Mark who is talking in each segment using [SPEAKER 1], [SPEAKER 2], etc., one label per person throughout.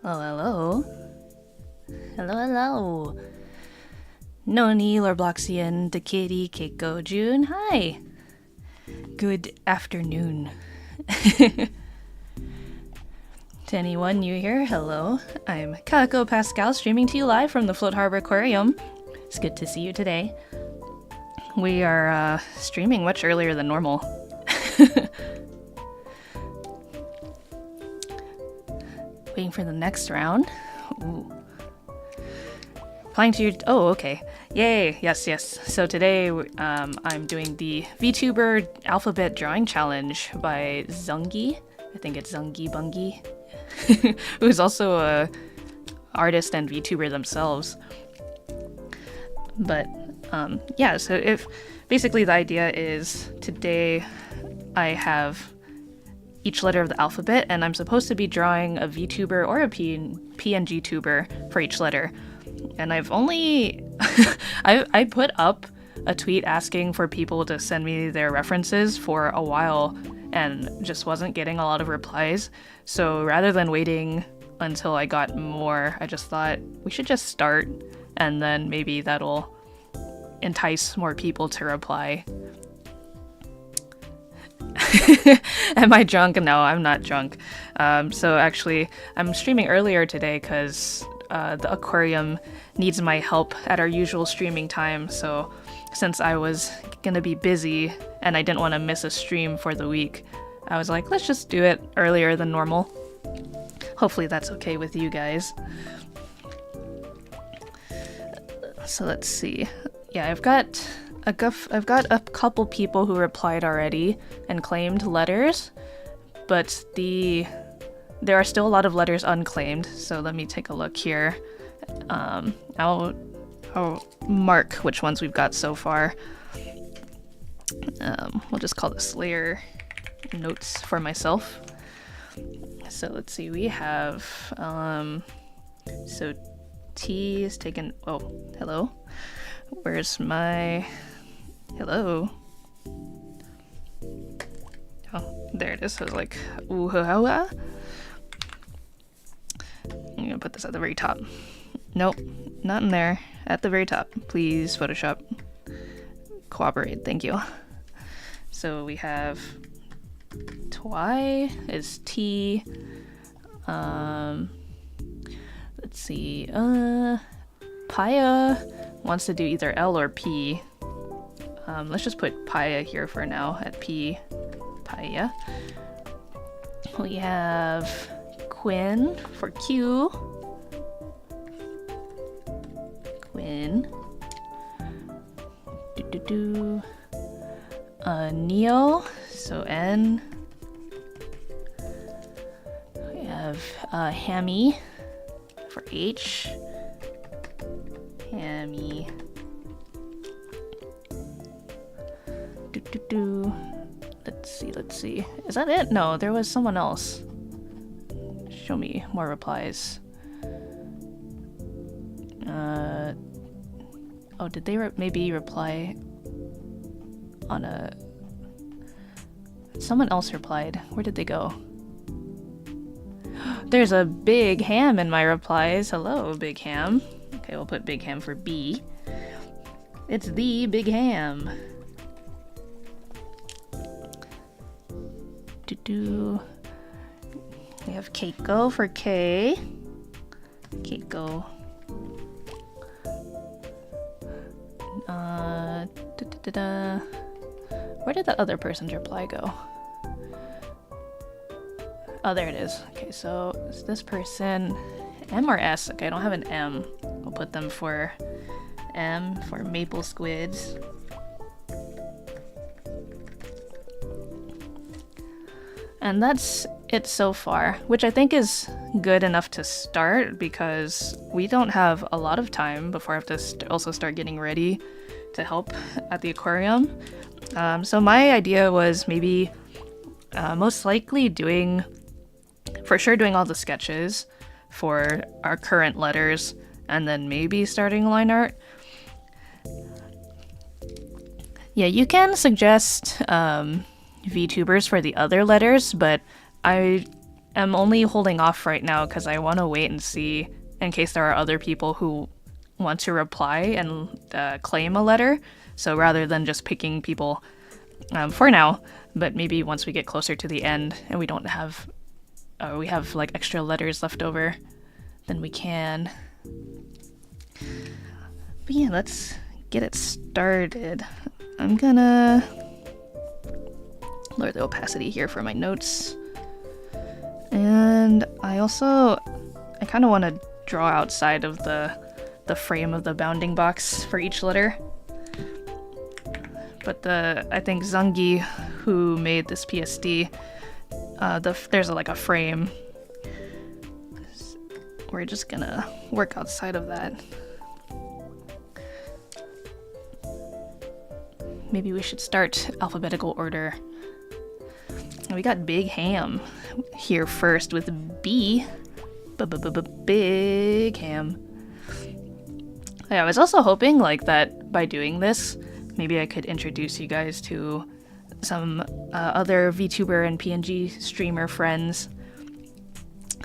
[SPEAKER 1] Oh, hello. Hello, hello. Noni, Lorbloxian, Dekiti, Keiko, June. Hi. Good afternoon. To anyone new here, hello. I'm Calico Pascal, streaming to you live from the Float Harbor Aquarium. It's good to see you today. We are streaming much earlier than normal. Waiting for the next round. Ooh. Applying to your... Oh, okay. Yay! Yes, yes. So today I'm doing the VTuber Alphabet Drawing Challenge by Zungi. I think it's Zungi Bungi. Who's also a artist and VTuber themselves. But yeah, so if basically the idea is today I have each letter of the alphabet and I'm supposed to be drawing a VTuber or a PNGtubers for each letter. And I've only I put up a tweet asking for people to send me their references for a while and just wasn't getting a lot of replies. So rather than waiting until I got more, I just thought we should just start and then maybe that'll entice more people to reply. Am I drunk? No, I'm not drunk. So actually, I'm streaming earlier today because the aquarium needs my help at our usual streaming time. So since I was gonna be busy and I didn't want to miss a stream for the week, I was like, let's just do it earlier than normal. Hopefully that's okay with you guys. So let's see. Yeah, I've got a couple people who replied already and claimed letters, but there are still a lot of letters unclaimed. So let me take a look here. I'll mark which ones we've got so far. We'll just call this layer notes for myself. So let's see, we have so T is taken. Oh, hello. Where's my hello? Oh, there it is. I was like, ooh, I'm gonna put this at the very top. Nope, not in there. At the very top. Please, Photoshop. Cooperate, thank you. So we have Twy is T. Let's see. Paya wants to do either L or P. Let's just put Paya here for now at P. Paya. We have Quinn for Q. Quinn. Neo, so N. We have Hammy for H. Hammy. Let's see. Is that it? No, there was someone else. Show me more replies. Oh, did they maybe reply on a... Someone else replied. Where did they go? There's a big ham in my replies. Hello, big ham. Okay, we'll put big ham for B. It's the big ham. We have Keiko for K. Keiko. Where did the other person's reply go? Oh, there it is. Okay, so is this person M or S? Okay, I don't have an M. We'll put them for M for maple squids. And that's it so far, which I think is good enough to start because we don't have a lot of time before I have to also start getting ready to help at the aquarium. So my idea was maybe most likely doing all the sketches for our current letters and then maybe starting line art. Yeah, you can suggest VTubers for the other letters, but I am only holding off right now because I want to wait and see in case there are other people who want to reply and claim a letter. So rather than just picking people for now, but maybe once we get closer to the end and we don't have, we have like extra letters left over, then we can. But yeah, let's get it started. I'm gonna lower the opacity here for my notes. And I kind of want to draw outside of the frame of the bounding box for each letter. But I think Zungi, who made this PSD, there's like a frame. We're just gonna work outside of that. Maybe we should start alphabetical order. We got Big Ham here first with B. Big Ham. Yeah, I was also hoping like that by doing this, maybe I could introduce you guys to some other VTuber and PNG streamer friends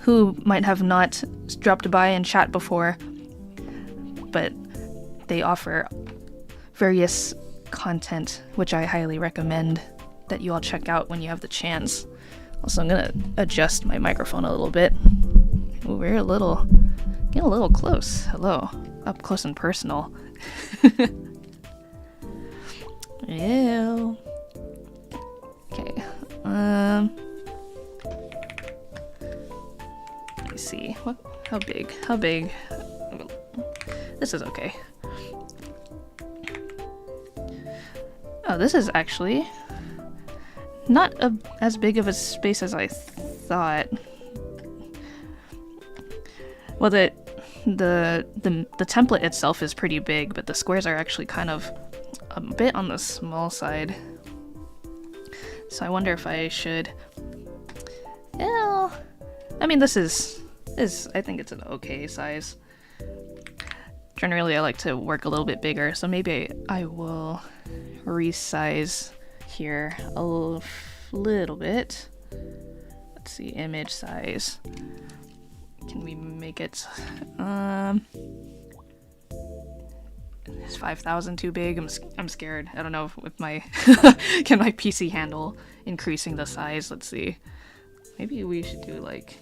[SPEAKER 1] who might have not dropped by and chat before, but they offer various content which I highly recommend that you all check out when you have the chance. Also, I'm gonna adjust my microphone a little bit. Ooh, we're getting a little close. Hello, up close and personal. Ew. Okay. Let me see. What? How big? How big? This is okay. Oh, this is actually not as big of a space as I thought. Well, the template itself is pretty big, but the squares are actually kind of a bit on the small side. So I wonder if I should. Yeah, I mean, this is I think it's an okay size. Generally, I like to work a little bit bigger, so maybe I will resize here a little bit. Let's see, image size. Can we make it is 5,000 too big? I'm scared. I don't know if my can my PC handle increasing the size. Let's see. Maybe we should do like,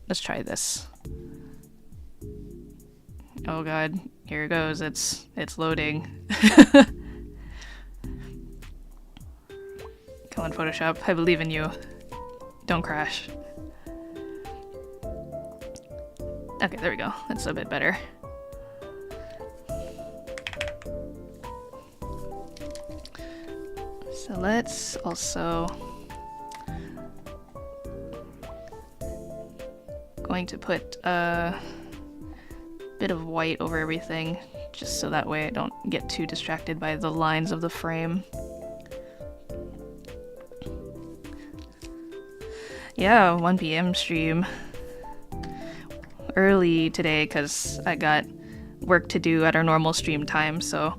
[SPEAKER 1] let's try this. Oh god, here it goes. It's loading. Come on, Photoshop. I believe in you. Don't crash. Okay, there we go. That's a bit better. So let's also going to put a bit of white over everything, just so that way I don't get too distracted by the lines of the frame. Yeah, 1 p.m. stream. Early today because I got work to do at our normal stream time, so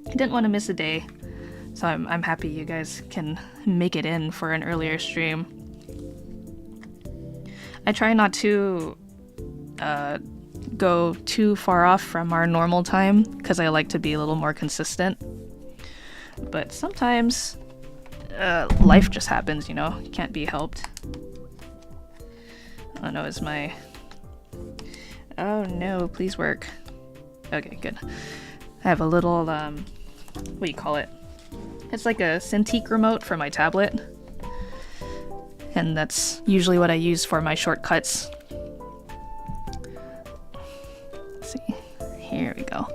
[SPEAKER 1] I didn't want to miss a day. So I'm happy you guys can make it in for an earlier stream. I try not to go too far off from our normal time because I like to be a little more consistent. But sometimes life just happens, you know, can't be helped. Oh no, is my... Oh no, please work. Okay, good. I have a little, what do you call it? It's like a Cintiq remote for my tablet. And that's usually what I use for my shortcuts. Let's see. Here we go.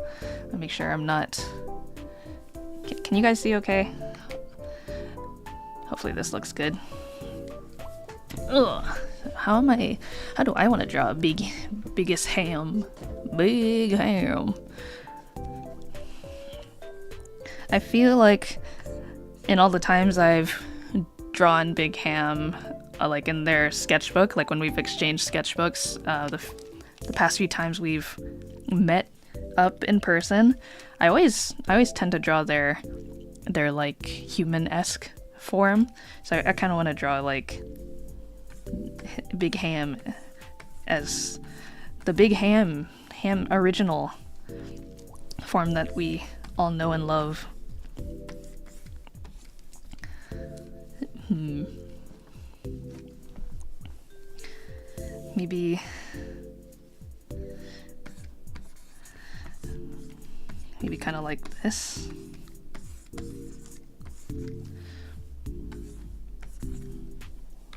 [SPEAKER 1] I'll make sure I'm not... Can you guys see okay? Hopefully this looks good. Ugh. How do I want to draw a biggest ham? Big ham. I feel like in all the times I've drawn Big Ham, like in their sketchbook, like when we've exchanged sketchbooks, the past few times we've met up in person, I always tend to draw their like human-esque form. So I kind of want to draw like Big Ham as the Big Ham original form that we all know and love. Maybe kind of like this.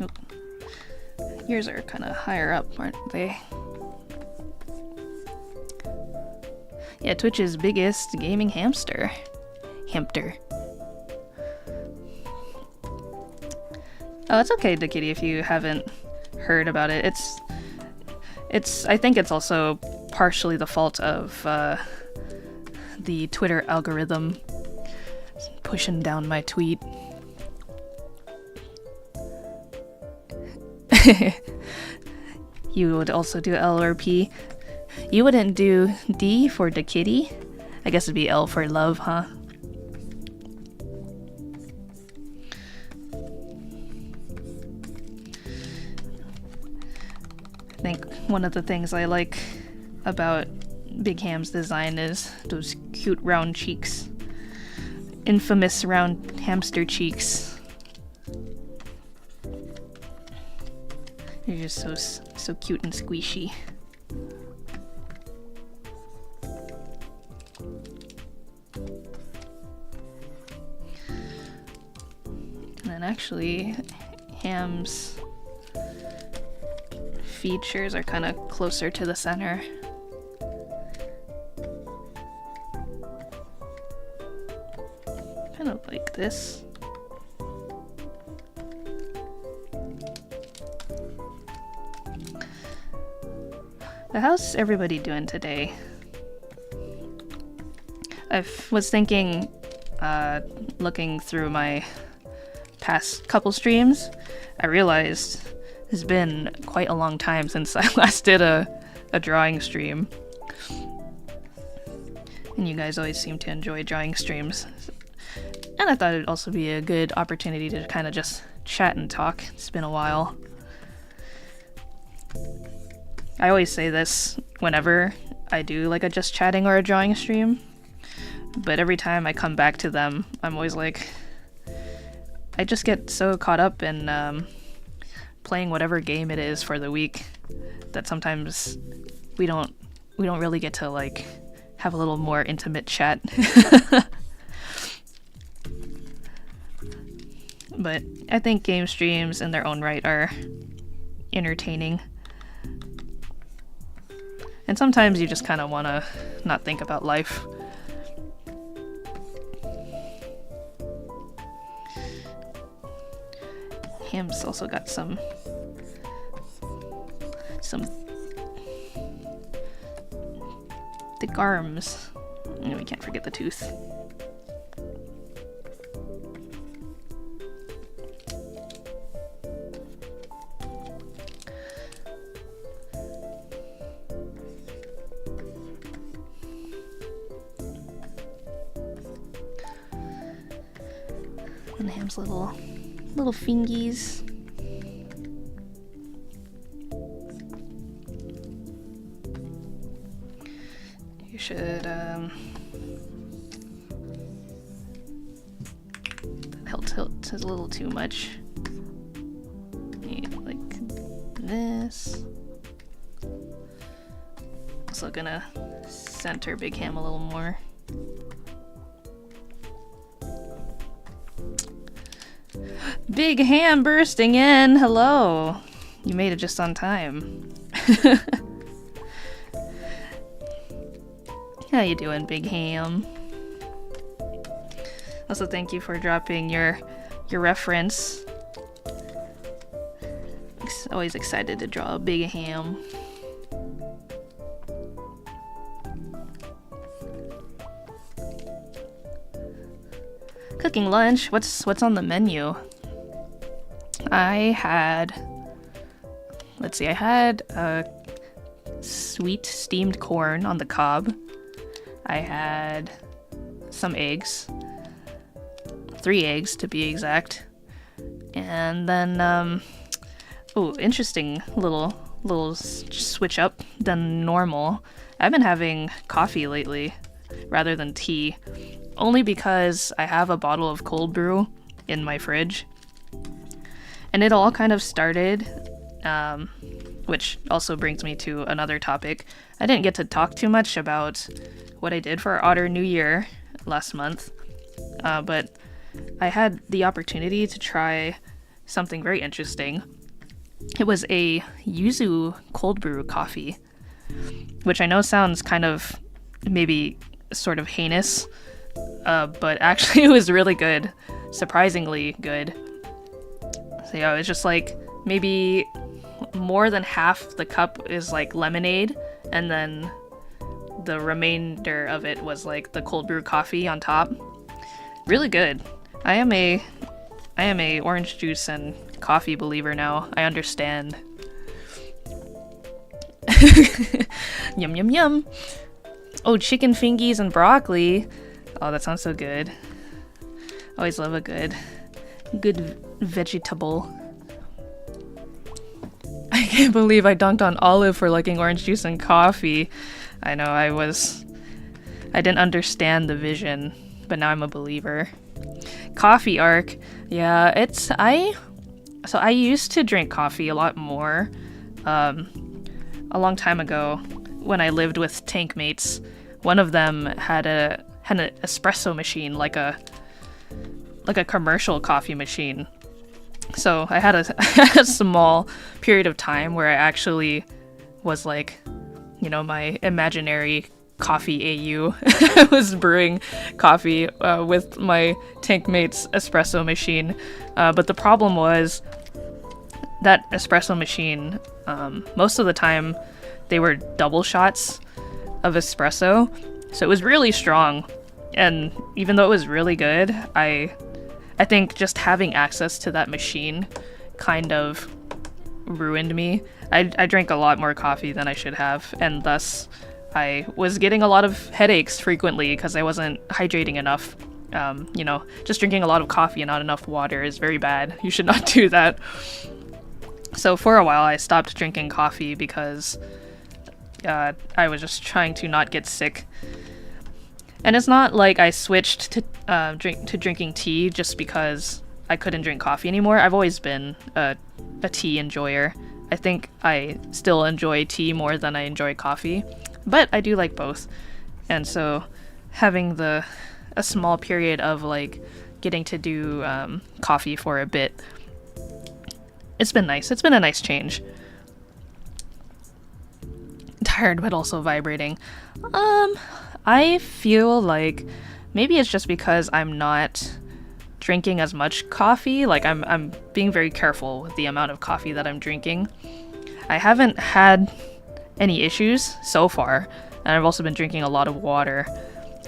[SPEAKER 1] Oh. Yours are kind of higher up, aren't they? Yeah, Twitch's biggest gaming hamster. Oh, it's okay, Kitty, if you haven't heard about it. I think it's also partially the fault of the Twitter algorithm pushing down my tweet. You would also do L or P. You wouldn't do D for the kitty? I guess it'd be L for love, huh? I think one of the things I like about Big Ham's design is those cute round cheeks. Infamous round hamster cheeks. They're just so cute and squishy. And then actually, Ham's features are kind of closer to the center. Kind of like this. How's everybody doing today? I was thinking, looking through my past couple streams, I realized it's been quite a long time since I last did a drawing stream. And you guys always seem to enjoy drawing streams. And I thought it'd also be a good opportunity to kind of just chat and talk. It's been a while. I always say this whenever I do like a just chatting or a drawing stream, but every time I come back to them, I'm always like, I just get so caught up in playing whatever game it is for the week that sometimes we don't really get to like have a little more intimate chat. But I think game streams in their own right are entertaining. And sometimes you just kind of want to not think about life. Ham's also got some thick arms. And we can't forget the tooth. And Ham's little fingies. You should that tilt is a little too much. Like this. Also gonna center Big Ham a little more. Big Ham bursting in! Hello! You made it just on time. How you doing, Big Ham? Also, thank you for dropping your reference. Always excited to draw a Big Ham. Cooking lunch? What's on the menu? I had sweet steamed corn on the cob. I had some eggs. 3 eggs to be exact. And then, oh, interesting little switch up than normal. I've been having coffee lately rather than tea, only because I have a bottle of cold brew in my fridge. And it all kind of started, which also brings me to another topic. I didn't get to talk too much about what I did for Otter New Year last month, but I had the opportunity to try something very interesting. It was a yuzu cold brew coffee, which I know sounds kind of maybe sort of heinous, but actually it was really good, surprisingly good. So yeah, it's just like maybe more than half the cup is like lemonade, and then the remainder of it was like the cold brew coffee on top. Really good. I am a orange juice and coffee believer now. I understand. Yum yum yum. Oh, chicken fingies and broccoli. Oh, that sounds so good. Always love a good vegetable. I can't believe I dunked on Olive for liking orange juice and coffee. I know I didn't understand the vision, but now I'm a believer. Coffee arc. Yeah, I used to drink coffee a lot more a long time ago when I lived with tank mates. One of them had an espresso machine, like a commercial coffee machine. So I had a small period of time where I actually was like, my imaginary coffee AU. I was brewing coffee with my tank mate's espresso machine. But the problem was that espresso machine, most of the time they were double shots of espresso. So it was really strong. And even though it was really good, I think just having access to that machine kind of ruined me. I drank a lot more coffee than I should have, and thus I was getting a lot of headaches frequently because I wasn't hydrating enough. Just drinking a lot of coffee and not enough water is very bad. You should not do that. So for a while I stopped drinking coffee because I was just trying to not get sick. And it's not like I switched to drinking tea just because I couldn't drink coffee anymore. I've always been a tea enjoyer. I think I still enjoy tea more than I enjoy coffee, but I do like both. And so having a small period of like getting to do coffee for a bit, it's been nice. It's been a nice change. Tired but also vibrating. I feel like maybe it's just because I'm not drinking as much coffee. Like I'm being very careful with the amount of coffee that I'm drinking. I haven't had any issues so far, and I've also been drinking a lot of water,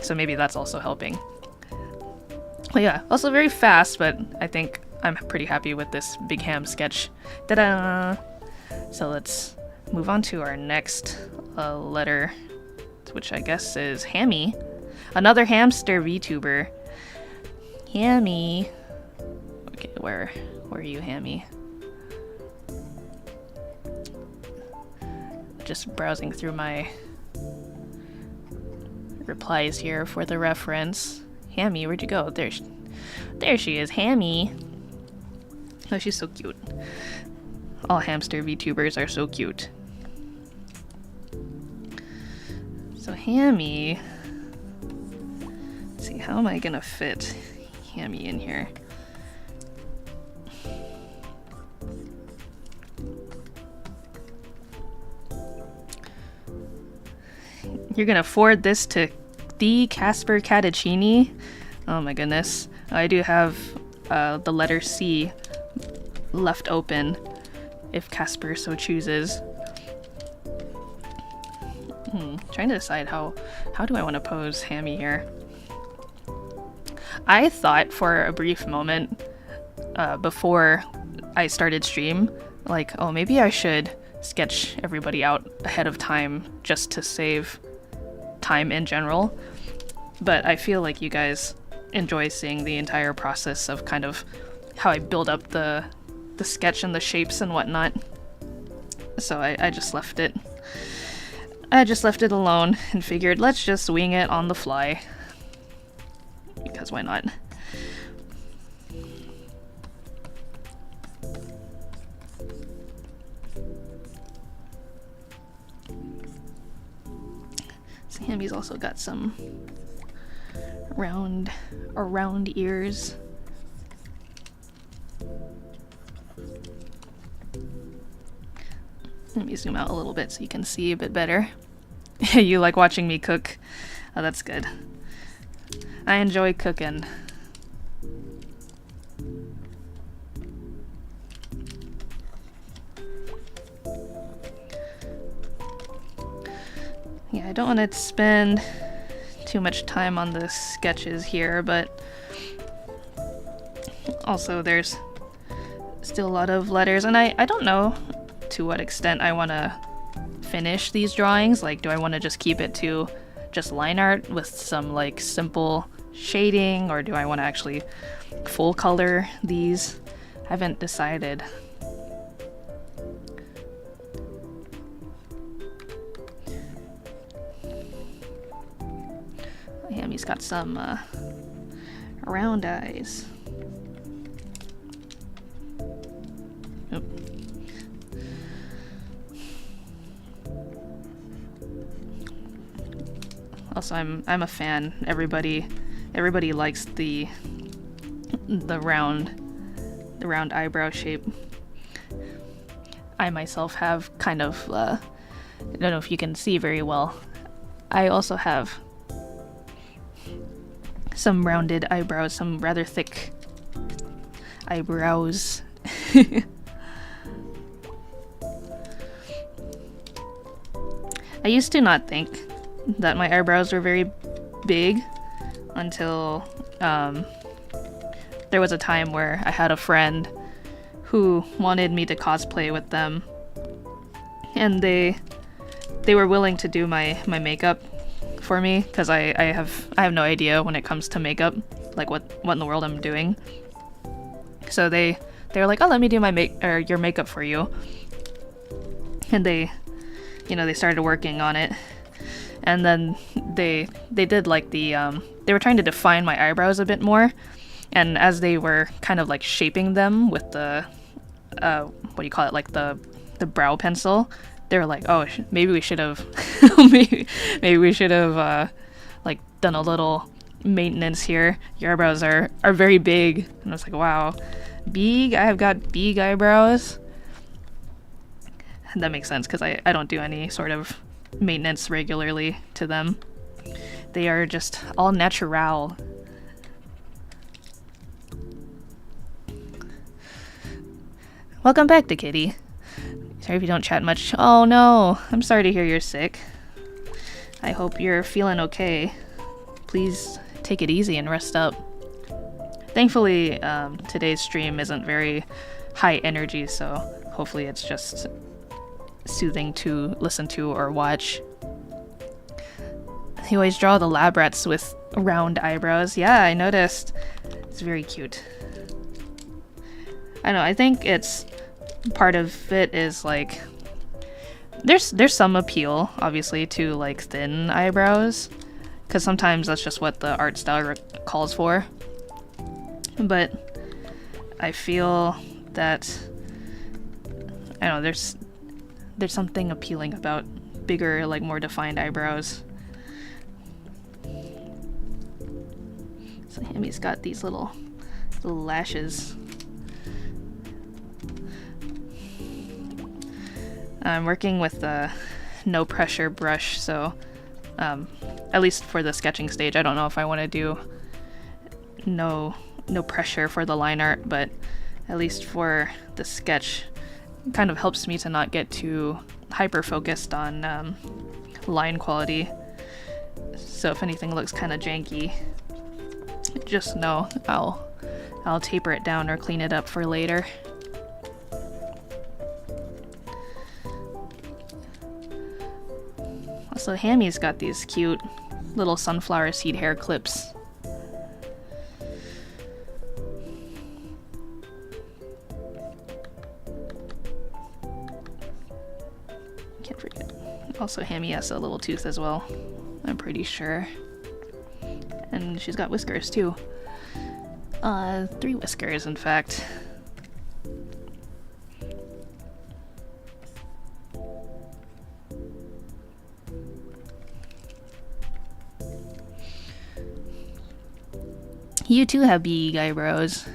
[SPEAKER 1] so maybe that's also helping. But yeah, also very fast, but I think I'm pretty happy with this big ham sketch. Ta-da! So let's move on to our next letter, which I guess is Hammy. Another hamster VTuber. Hammy. Okay, where are you, Hammy? Just browsing through my replies here for the reference. Hammy, where'd you go? There she is, Hammy. Oh, she's so cute. All hamster VTubers are so cute. So Hammy, let's see, how am I gonna fit Hammy in here? You're gonna forward this to the Casper Catticini? Oh my goodness. I do have the letter C left open if Casper so chooses. Trying to decide how do I want to pose Hammy here. I thought for a brief moment before I started stream, like, oh, maybe I should sketch everybody out ahead of time just to save time in general. But I feel like you guys enjoy seeing the entire process of kind of how I build up the sketch and the shapes and whatnot. So I just left it. I just left it alone and figured let's just wing it on the fly. Because why not? Sammy's also got some round ears. Let me zoom out a little bit so you can see a bit better. You like watching me cook? Oh, that's good. I enjoy cooking. Yeah, I don't want to spend too much time on the sketches here, but also there's still a lot of letters, and I don't know to what extent I want to finish these drawings. Like, do I want to just keep it to just line art with some like simple shading, or do I want to actually full color these? I haven't decided. Hammy's got some round eyes. Oop. Also, I'm a fan. Everybody likes the round eyebrow shape. I myself have kind of I don't know if you can see very well. I also have some rounded eyebrows, some rather thick eyebrows. I used to not think that my eyebrows were very big until there was a time where I had a friend who wanted me to cosplay with them, and they were willing to do my makeup for me, because I have no idea when it comes to makeup, like what in the world I'm doing. So they were like, oh, let me do your makeup for you, and they started working on it. And then they did like they were trying to define my eyebrows a bit more, and as they were kind of like shaping them with the what do you call it, like the brow pencil, they were like, oh, maybe we should have maybe we should have like done a little maintenance here. Your eyebrows are very big. And I was like, wow, big? I have got big eyebrows. And that makes sense, because I don't do any sort of maintenance regularly to them. They are just all natural. Welcome back to Kitty. Sorry if you don't chat much. Oh no, I'm sorry to hear you're sick. I hope you're feeling okay. Please take it easy and rest up. Thankfully, today's stream isn't very high energy, so hopefully it's just soothing to listen to or watch. You always draw the lab rats with round eyebrows. Yeah, I noticed. It's very cute. I know, I think it's part of it is like there's some appeal obviously to like thin eyebrows, because sometimes that's just what the art style calls for. But I feel that I don't know, there's something appealing about bigger, like more defined eyebrows. So Hammy's got these little lashes. I'm working with a no pressure brush, so at least for the sketching stage, I don't know if I want to do no pressure for the line art, but at least for the sketch, it kind of helps me to not get too hyper focused on line quality. So if anything looks kind of janky, just know I'll taper it down or clean it up for later. Also, Hammy's got these cute little sunflower seed hair clips. Can't forget. Also, Hammy has a little tooth as well, I'm pretty sure. And she's got whiskers too. 3 whiskers, in fact. You too have big eyebrows.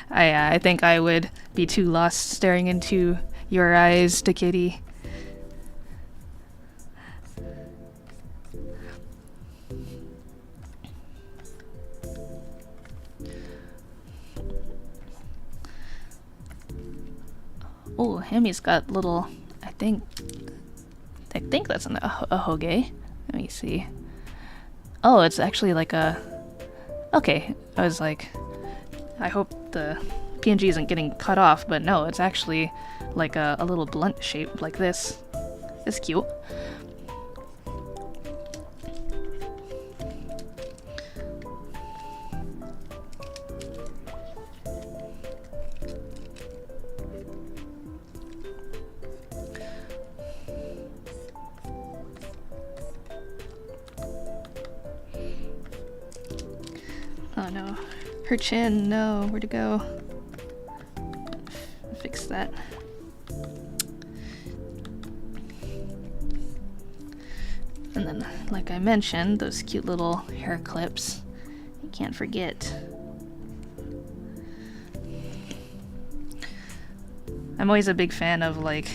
[SPEAKER 1] I think I would be too lost staring into your eyes, Kitty. Oh, Hammy's got little. I think that's a hoge. Let me see. Oh, it's actually like a. Okay, I was like, I hope the PNG isn't getting cut off, but no, it's actually like a little blunt shape like this. It's cute. Oh no, her chin, no, where'd it go? Fix that. And then, like I mentioned, those cute little hair clips. You can't forget. I'm always a big fan of, like,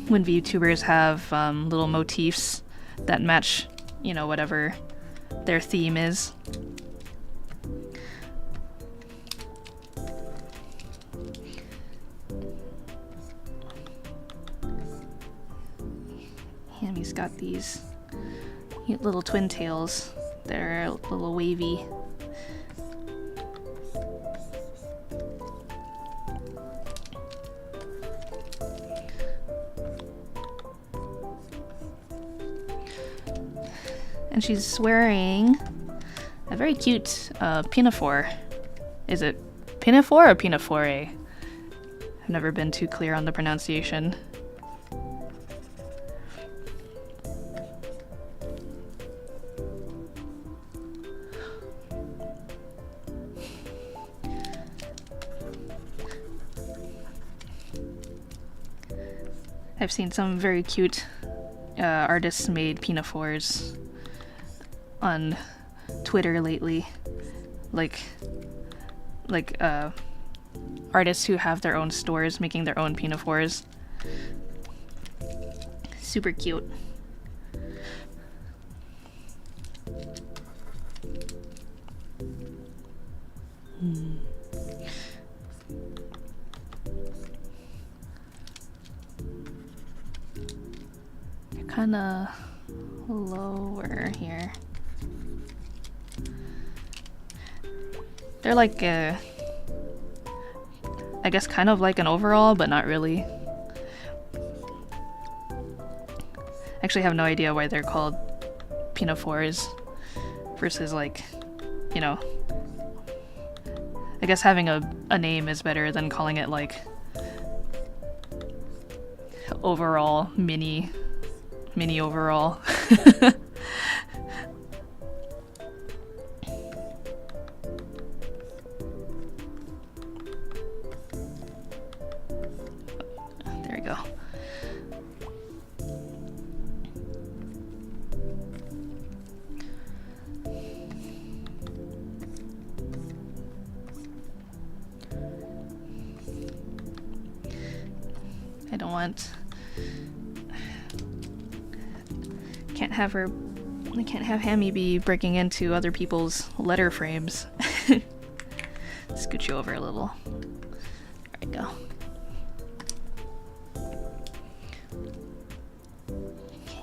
[SPEAKER 1] when VTubers have little motifs that match, you know, whatever their theme is. Hammy's got these cute little twin tails that are a little wavy. And she's wearing a very cute pinafore. Is it pinafore or pinafore? I've never been too clear on the pronunciation. I've seen some very cute artist-made pinafores on Twitter lately, like artists who have their own stores making their own pinafores. Super cute. You're kinda lower here. They're like I guess kind of like an overall, but not really. Actually, I have no idea why they're called pinafores versus, like, you know, I guess having a name is better than calling it like overall, mini overall. There we go. I don't want. I can't have Hammy be breaking into other people's letter frames. Scoot you over a little. There we go.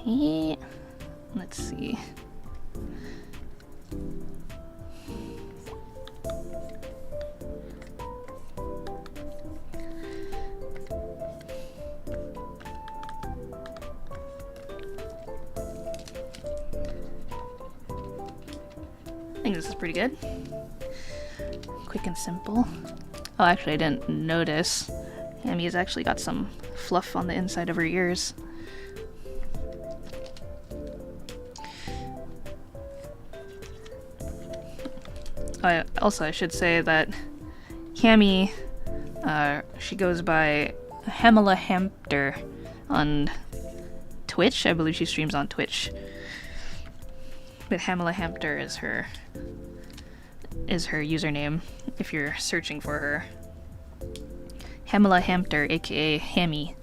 [SPEAKER 1] Okay, let's see. I think this is pretty good. Quick and simple. Oh, actually, I didn't notice. Hammy's actually got some fluff on the inside of her ears. Also, I should say that Hammy, she goes by Hamala Hamter on Twitch. I believe she streams on Twitch. But Hamala Hamter is her username if you're searching for her. Hamala Hamter, aka Hammy.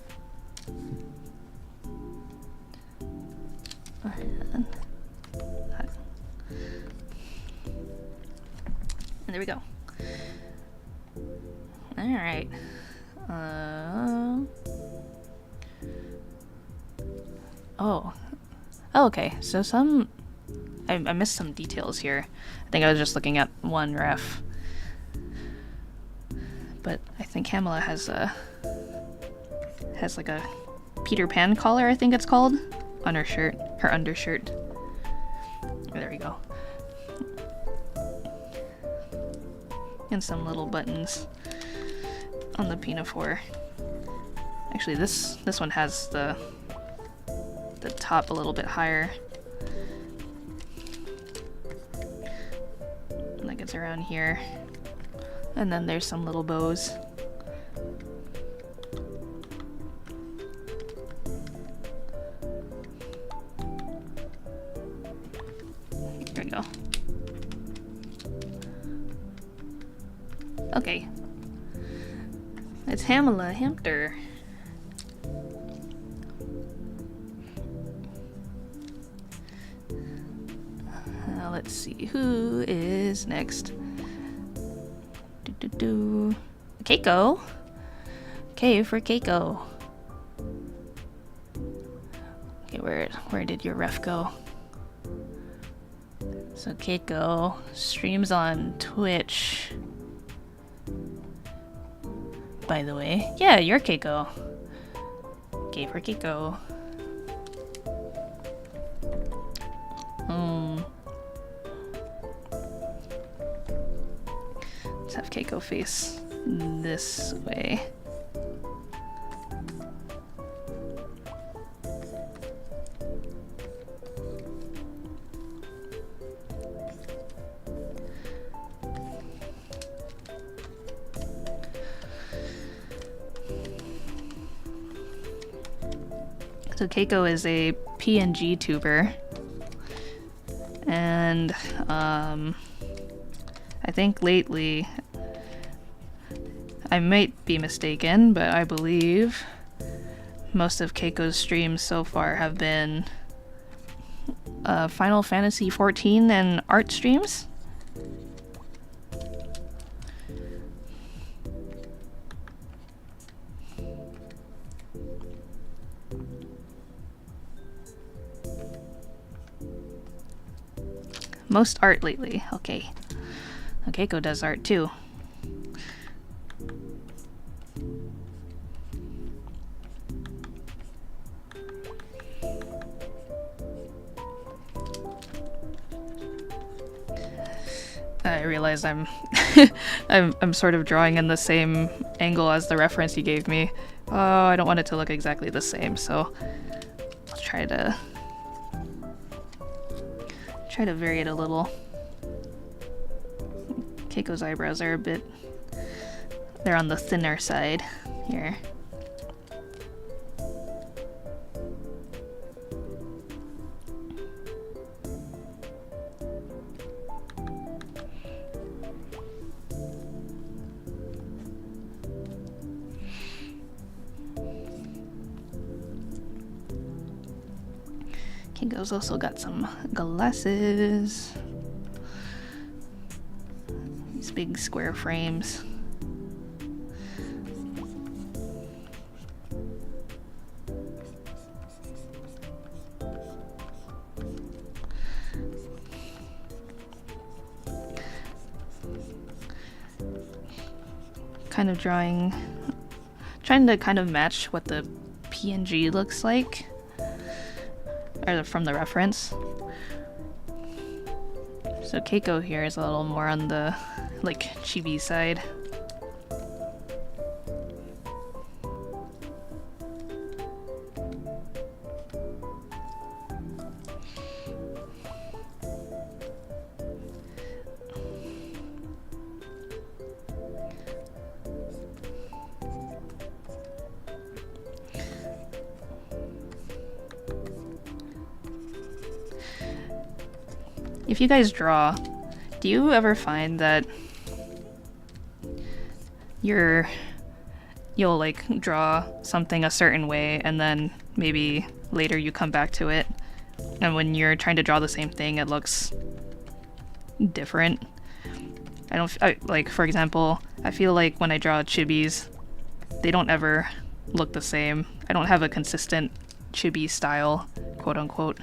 [SPEAKER 1] And there we go. Alright. Oh, okay. So I missed some details here. I think I was just looking at one ref. But I think Hamala has like a Peter Pan collar, I think it's called, on her shirt, her undershirt. There we go. And some little buttons on the pinafore. Actually, this one has the top a little bit higher. Like it's around here. And then there's some little bows. There we go. Okay. It's Hamala Hamter. Let's see who is next. Keiko. K for Keiko. Okay, where did your ref go? So Keiko streams on Twitch. By the way, yeah, you're Keiko. K for Keiko. Let's have Keiko face this way. So Keiko is a PNGtuber, and I think lately, I might be mistaken, but I believe most of Keiko's streams so far have been Final Fantasy XIV and art streams. Most art lately. Okay. Keiko does art too. I realize I'm I'm sort of drawing in the same angle as the reference you gave me. Oh, I don't want it to look exactly the same, so I'll try to vary it a little. Keiko's eyebrows are they're on the thinner side here. Keiko's also got some glasses. These big square frames. Kind of trying to kind of match what the PNG looks like. Or from the reference. So Keiko here is a little more on the like chibi side. if you guys draw, do you ever find that you'll like draw something a certain way and then maybe later you come back to it, and when you're trying to draw the same thing it looks different? Like, for example, I feel like when I draw chibis, they don't ever look the same. I don't have a consistent chibi style, quote unquote.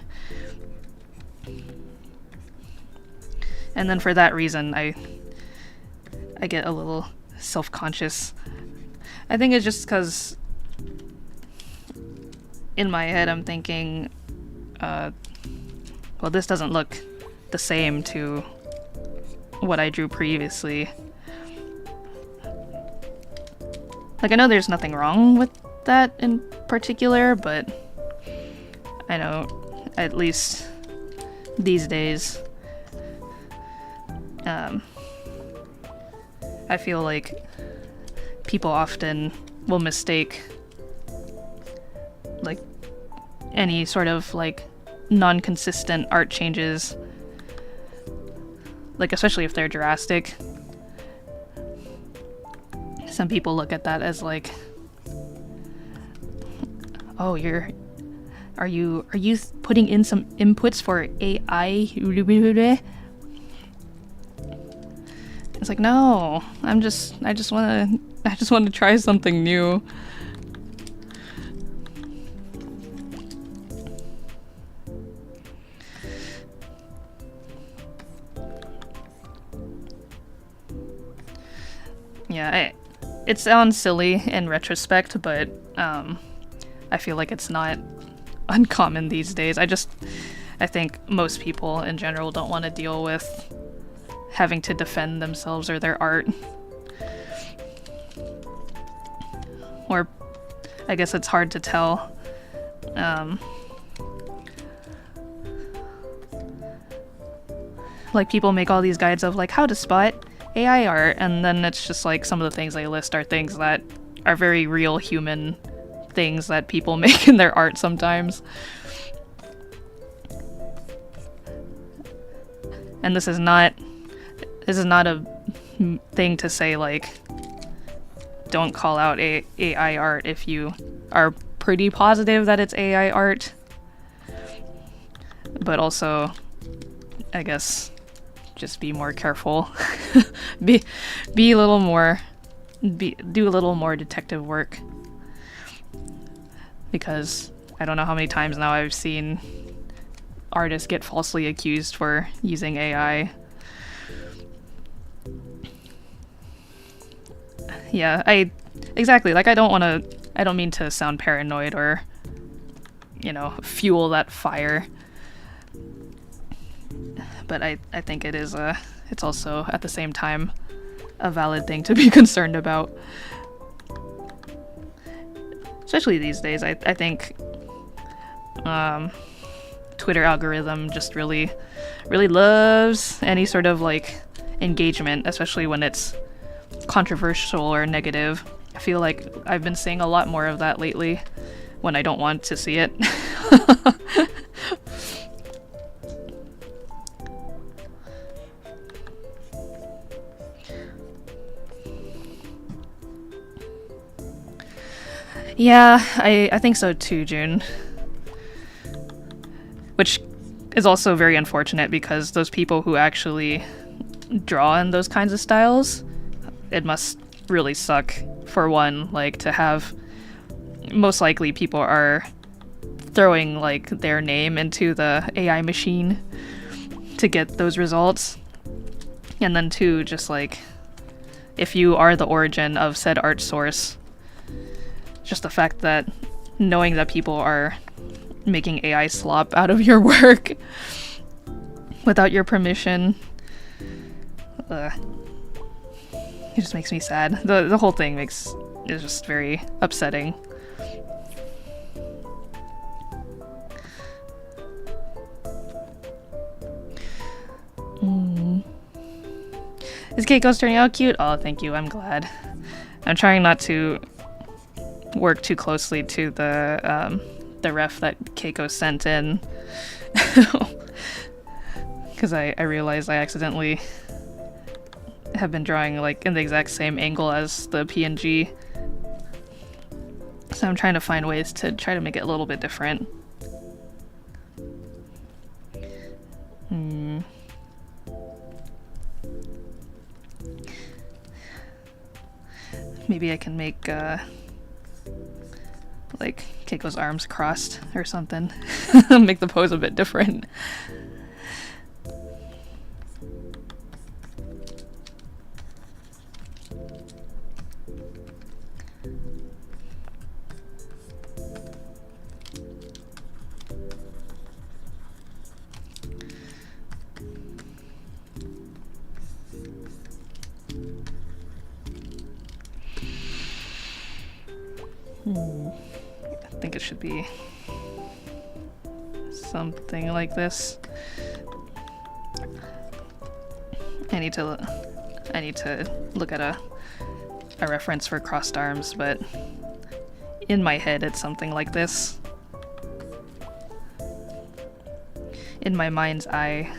[SPEAKER 1] And then for that reason, I get a little self-conscious. I think it's just because in my head I'm thinking, well, this doesn't look the same to what I drew previously. Like, I know there's nothing wrong with that in particular, but I know at least these days, I feel like people often will mistake like any sort of like non-consistent art changes, like especially if they're drastic. Some people look at that as like, oh, are you putting in some inputs for AI? It's like, no, I just want to try something new. Yeah, it sounds silly in retrospect, but I feel like it's not uncommon these days. I think most people in general don't want to deal with having to defend themselves or their art. Or I guess it's hard to tell. Like, people make all these guides of like how to spot AI art, and then it's just like some of the things they list are things that are very real human things that people make in their art sometimes. And this is not a thing to say like don't call out AI art if you are pretty positive that it's AI art. But also, I guess, just be more careful. do a little more detective work. Because I don't know how many times now I've seen artists get falsely accused for using AI. Yeah, exactly, like I don't mean to sound paranoid or, fuel that fire. But I think it's also at the same time a valid thing to be concerned about. Especially these days, I think Twitter algorithm just really loves any sort of like engagement, especially when it's controversial or negative. I feel like I've been seeing a lot more of that lately when I don't want to see it. Yeah, I think so too, June. Which is also very unfortunate because those people who actually draw in those kinds of styles, it must really suck, for one, like to have, most likely people are throwing like their name into the AI machine to get those results. And then two, just like, if you are the origin of said art source, just the fact that knowing that people are making AI slop out of your work without your permission, it just makes me sad. The whole thing is just very upsetting. Is Keiko's turning out cute? Oh, thank you, I'm glad. I'm trying not to work too closely to the ref that Keiko sent in. because I realized I accidentally have been drawing like in the exact same angle as the PNG. So I'm trying to find ways to try to make it a little bit different. Maybe I can make like Keiko's arms crossed or something. Make the pose a bit different. I think it should be something like this. I need to look at a reference for crossed arms, but in my head it's something like this. In my mind's eye.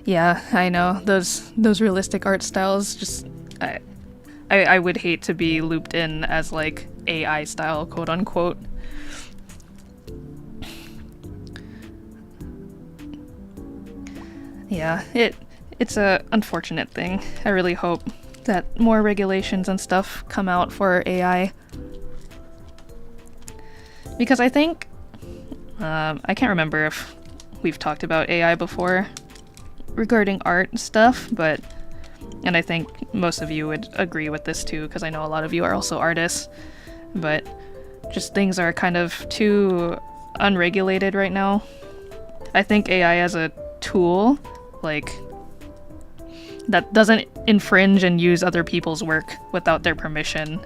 [SPEAKER 1] Yeah, I know. Those realistic art styles, just I would hate to be looped in as like AI style, quote unquote. Yeah, it's a unfortunate thing. I really hope that more regulations and stuff come out for AI. Because I think I can't remember if we've talked about AI before regarding art stuff, and I think most of you would agree with this too, because I know a lot of you are also artists, but just things are kind of too unregulated right now. I think AI as a tool, like, that doesn't infringe and use other people's work without their permission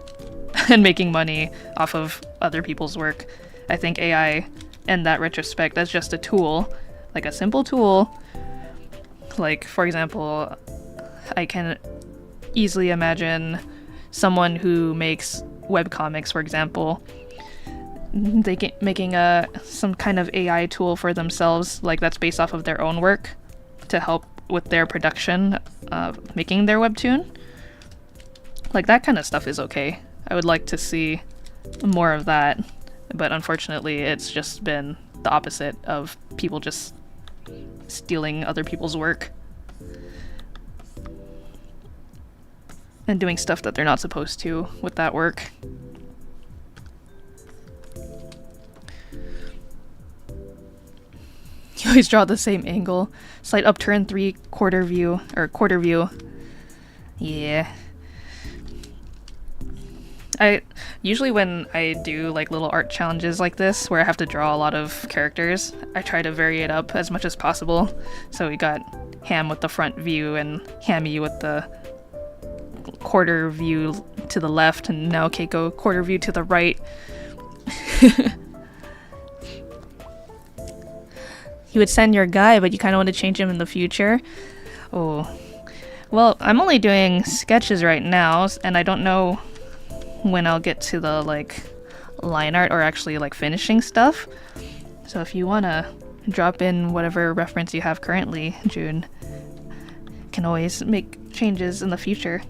[SPEAKER 1] and making money off of other people's work. I think AI, in that retrospect, as just a tool, like a simple tool. Like, for example, I can easily imagine someone who makes webcomics, for example, making some kind of AI tool for themselves, like that's based off of their own work, to help with their production of making their webtoon. Like, that kind of stuff is okay. I would like to see more of that, but unfortunately it's just been the opposite of people just stealing other people's work and doing stuff that they're not supposed to with that work. You always draw the same angle. Slight upturn, quarter view. Yeah. Usually when I do like little art challenges like this, where I have to draw a lot of characters, I try to vary it up as much as possible. So we got Ham with the front view and Hammy with the quarter view to the left, and now Keiko quarter view to the right. You would send your guy, but you kind of want to change him in the future. Oh. Well, I'm only doing sketches right now, and I don't know when I'll get to the like line art or actually like finishing stuff. So if you wanna drop in whatever reference you have currently, June, can always make changes in the future.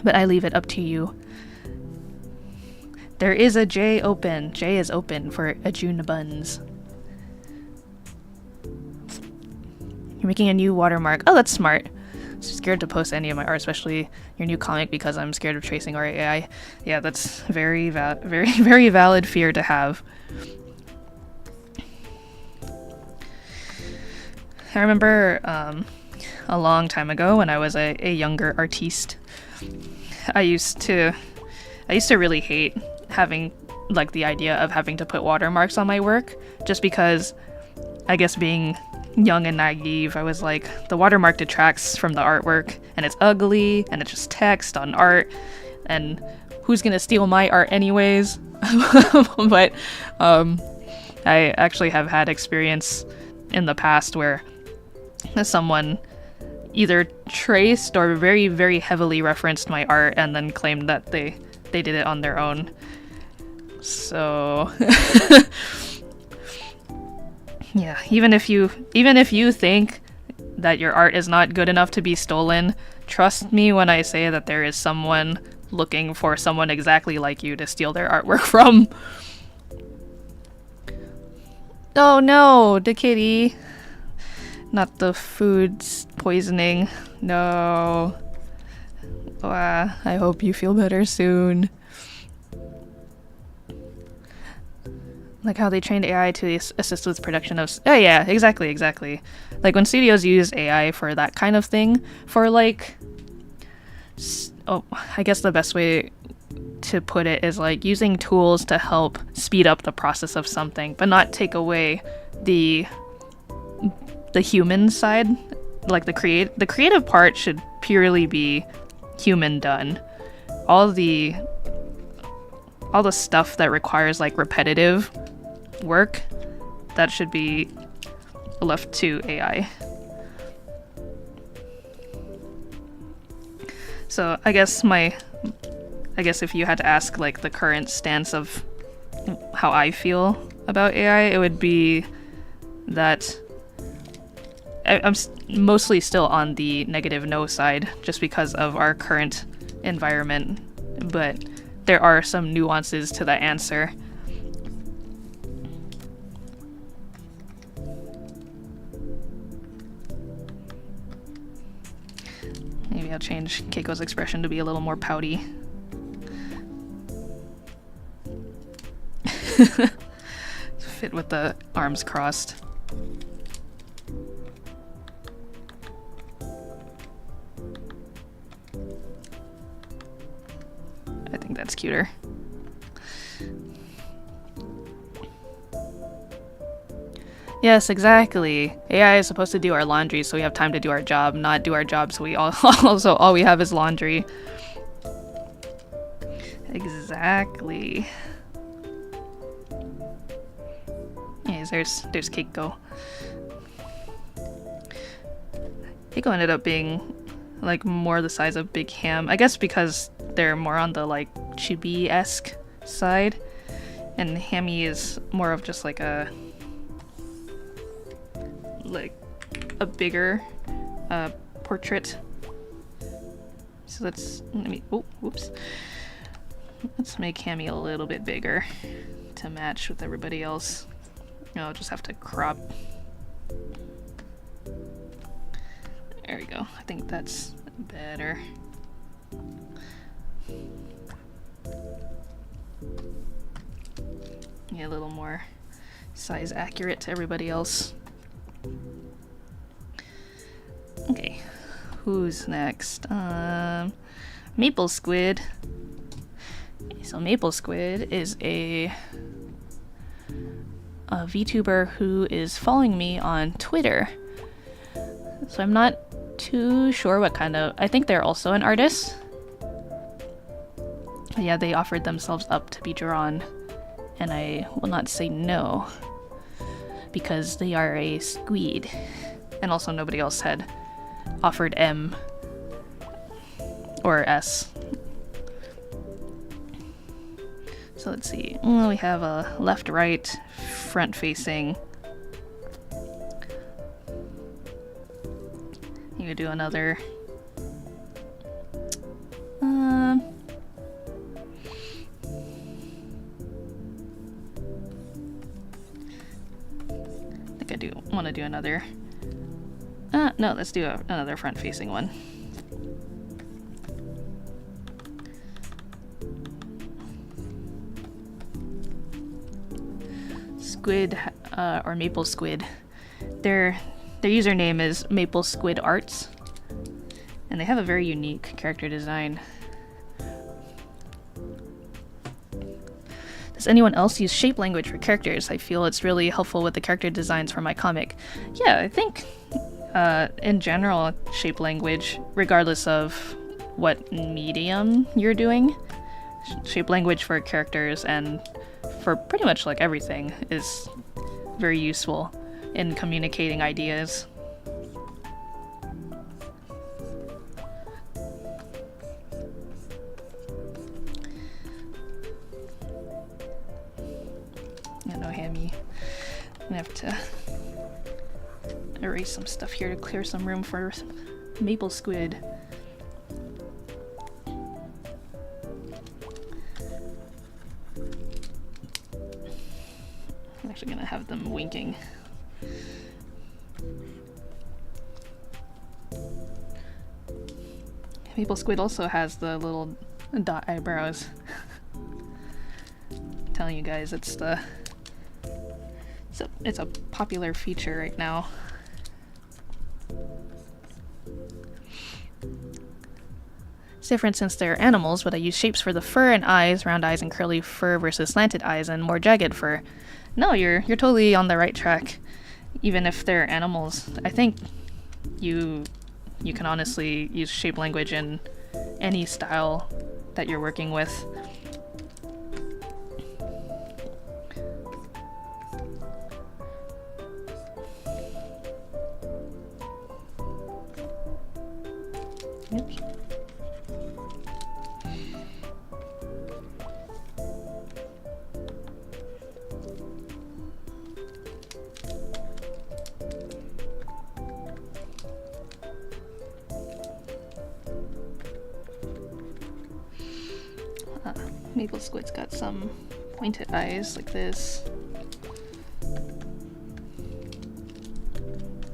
[SPEAKER 1] But I leave it up to you. There is a J open. J is open for a June Buns. You're making a new watermark. Oh, that's smart. Scared to post any of my art, especially your new comic, because I'm scared of tracing our AI. Yeah, that's very valid fear to have. I remember a long time ago when I was a younger artiste, I used to really hate having like the idea of having to put watermarks on my work, just because I guess being young and naive, I was like, the watermark detracts from the artwork, and it's ugly, and it's just text on art, and who's gonna steal my art anyways? But I actually have had experience in the past where someone either traced or very, very heavily referenced my art and then claimed that they did it on their own. So yeah, even if you think that your art is not good enough to be stolen, trust me when I say that there is someone looking for someone exactly like you to steal their artwork from. Oh no, the kitty. Not the food poisoning. No. I hope you feel better soon. Like how they trained AI to assist with production of... Oh yeah, exactly. Like when studios use AI for that kind of thing, for like... I guess the best way to put it is like using tools to help speed up the process of something, but not take away the human side. Like the creative part should purely be human done. All the stuff that requires like repetitive work, that should be left to AI. So I guess if you had to ask like the current stance of how I feel about AI, it would be that I'm mostly still on the negative no side just because of our current environment, but there are some nuances to that answer. Maybe I'll change Keiko's expression to be a little more pouty. Fit with the arms crossed. I think that's cuter. Yes, exactly. AI is supposed to do our laundry so we have time to do our job, not do our job so we all we have is laundry. Exactly. Yes, there's Keiko. Keiko ended up being like more the size of Big Ham. I guess because they're more on the like chibi-esque side, and Hammy is more of just like a bigger portrait. So let's make Hammy a little bit bigger to match with everybody else. I'll just have to crop. There we go. I think that's better. Yeah, a little more size accurate to everybody else. Okay, who's next? Maple Squid. So Maple Squid is a VTuber who is following me on Twitter. So I'm not too sure what kind of... I think they're also an artist. Yeah, they offered themselves up to be drawn, and I will not say no, because they are a squid. And also nobody else had offered M or S. So let's see. We have a left, right, front facing. You could do another. I think I do want to do another. No, let's do another front facing one. Squid, or Maple Squid. Their username is Maple Squid Arts, and they have a very unique character design. Does anyone else use shape language for characters? I feel it's really helpful with the character designs for my comic. Yeah, I think in general, shape language, regardless of what medium you're doing, shape language for characters and for pretty much like everything is very useful in communicating ideas. No hammy. I'm gonna have to erase some stuff here to clear some room for maple squid. I'm actually gonna have them winking. Maple squid also has the little dot eyebrows. I'm telling you guys, it's a popular feature right now. It's different since they're animals, but I use shapes for the fur and eyes, round eyes and curly fur versus slanted eyes and more jagged fur. No, you're totally on the right track. Even if they're animals, I think you can honestly use shape language in any style that you're working with. Oops. Maple squid's got some pointed eyes like this.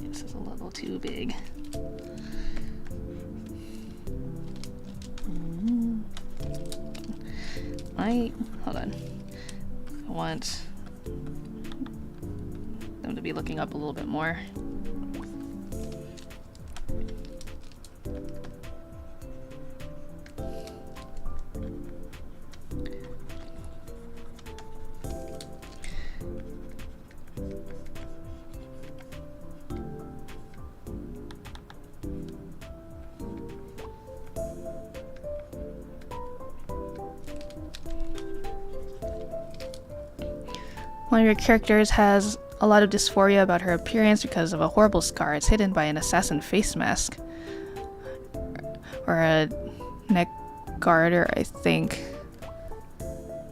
[SPEAKER 1] This is a little too big. Hold on. I want them to be looking up a little bit more. One of your characters has a lot of dysphoria about her appearance because of a horrible scar. It's hidden by an assassin face mask. Or a neck garter, I think.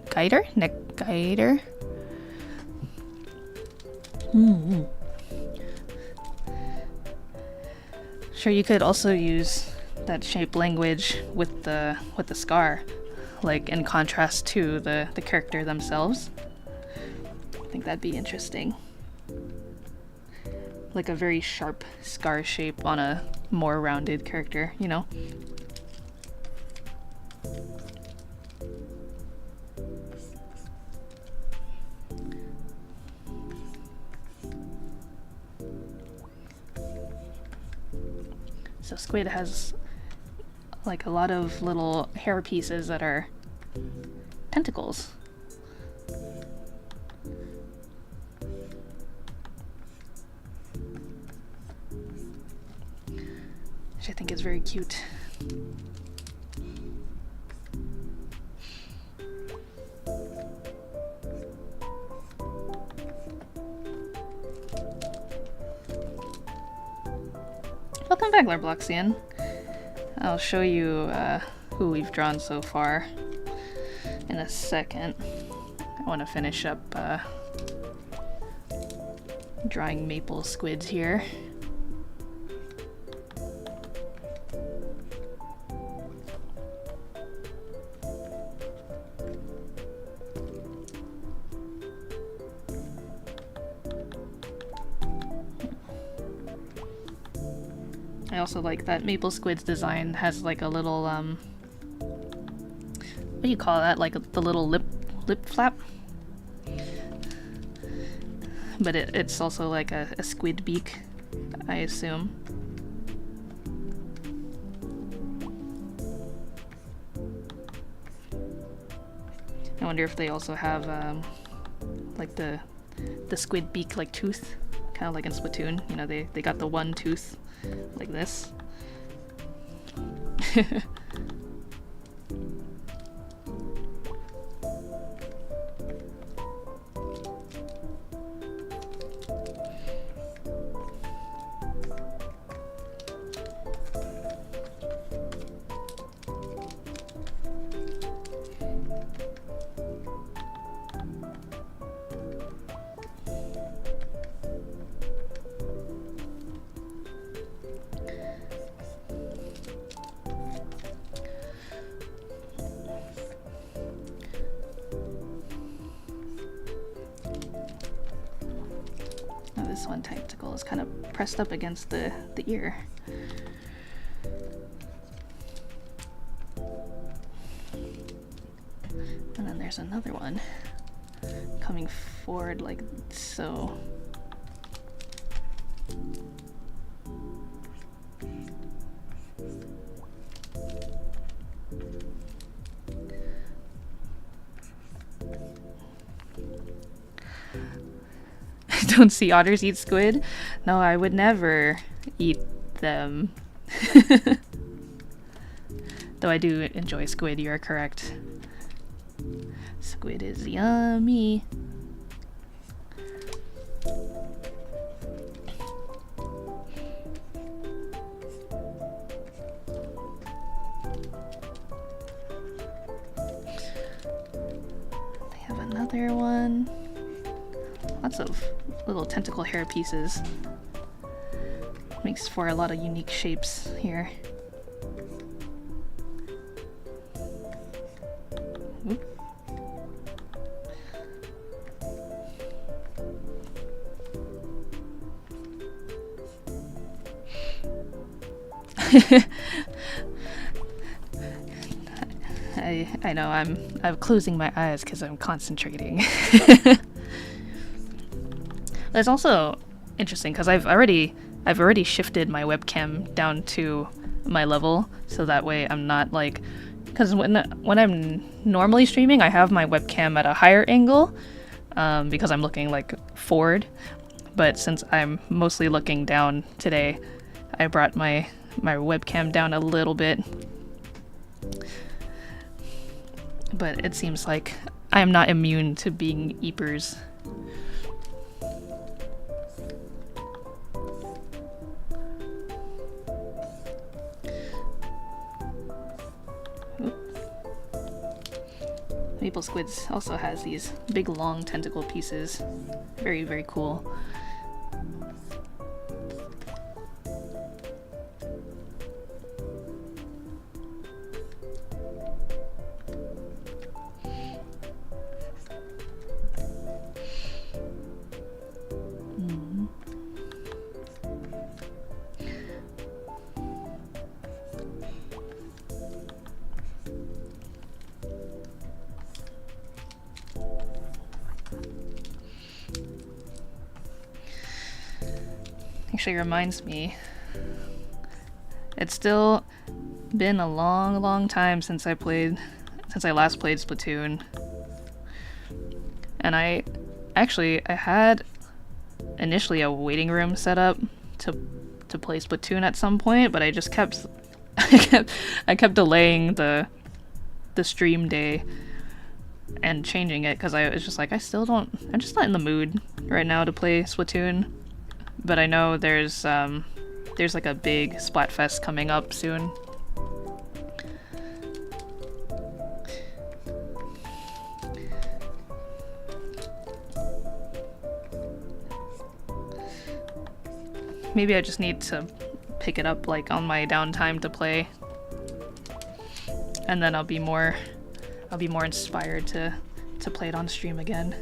[SPEAKER 1] Guider? Neck guider? Sure, you could also use that shape language with the scar, like in contrast to the character themselves. I think that'd be interesting. Like a very sharp scar shape on a more rounded character, you know? So squid has like a lot of little hair pieces that are tentacles. Which I think is very cute. Welcome back, Larbloxian. I'll show you who we've drawn so far in a second. I want to finish up drawing maple squids here. I also like that maple squid's design has like a little what do you call that? Like the little lip flap? But it's also like a squid beak, I assume. I wonder if they also have like the squid beak like tooth, kind of like in Splatoon. You know, they got the one tooth like this. this one tentacle is kind of pressed up against the ear. And then there's another one coming forward like so. Don't see otters eat squid? No, I would never eat them. Though I do enjoy squid, you are correct. Squid is yummy. They have another one. Lots of little tentacle hair pieces. Makes for a lot of unique shapes here. Oop. I know I'm closing my eyes because I'm concentrating. It's also interesting because I've already shifted my webcam down to my level, so that way I'm not like, because when I'm normally streaming I have my webcam at a higher angle because I'm looking like forward, but since I'm mostly looking down today, I brought my webcam down a little bit. But it seems like I am not immune to being eepers. Maple squids also has these big long tentacle pieces. Very, very cool. Actually reminds me, it's still been a long time since I last played Splatoon, and I had initially a waiting room set up to play Splatoon at some point, but I just kept I kept delaying the stream day and changing it because I was just like, I'm just not in the mood right now to play Splatoon. But I know there's like a big Splatfest coming up soon. Maybe I just need to pick it up like on my downtime to play, and then I'll be more inspired to play it on stream again.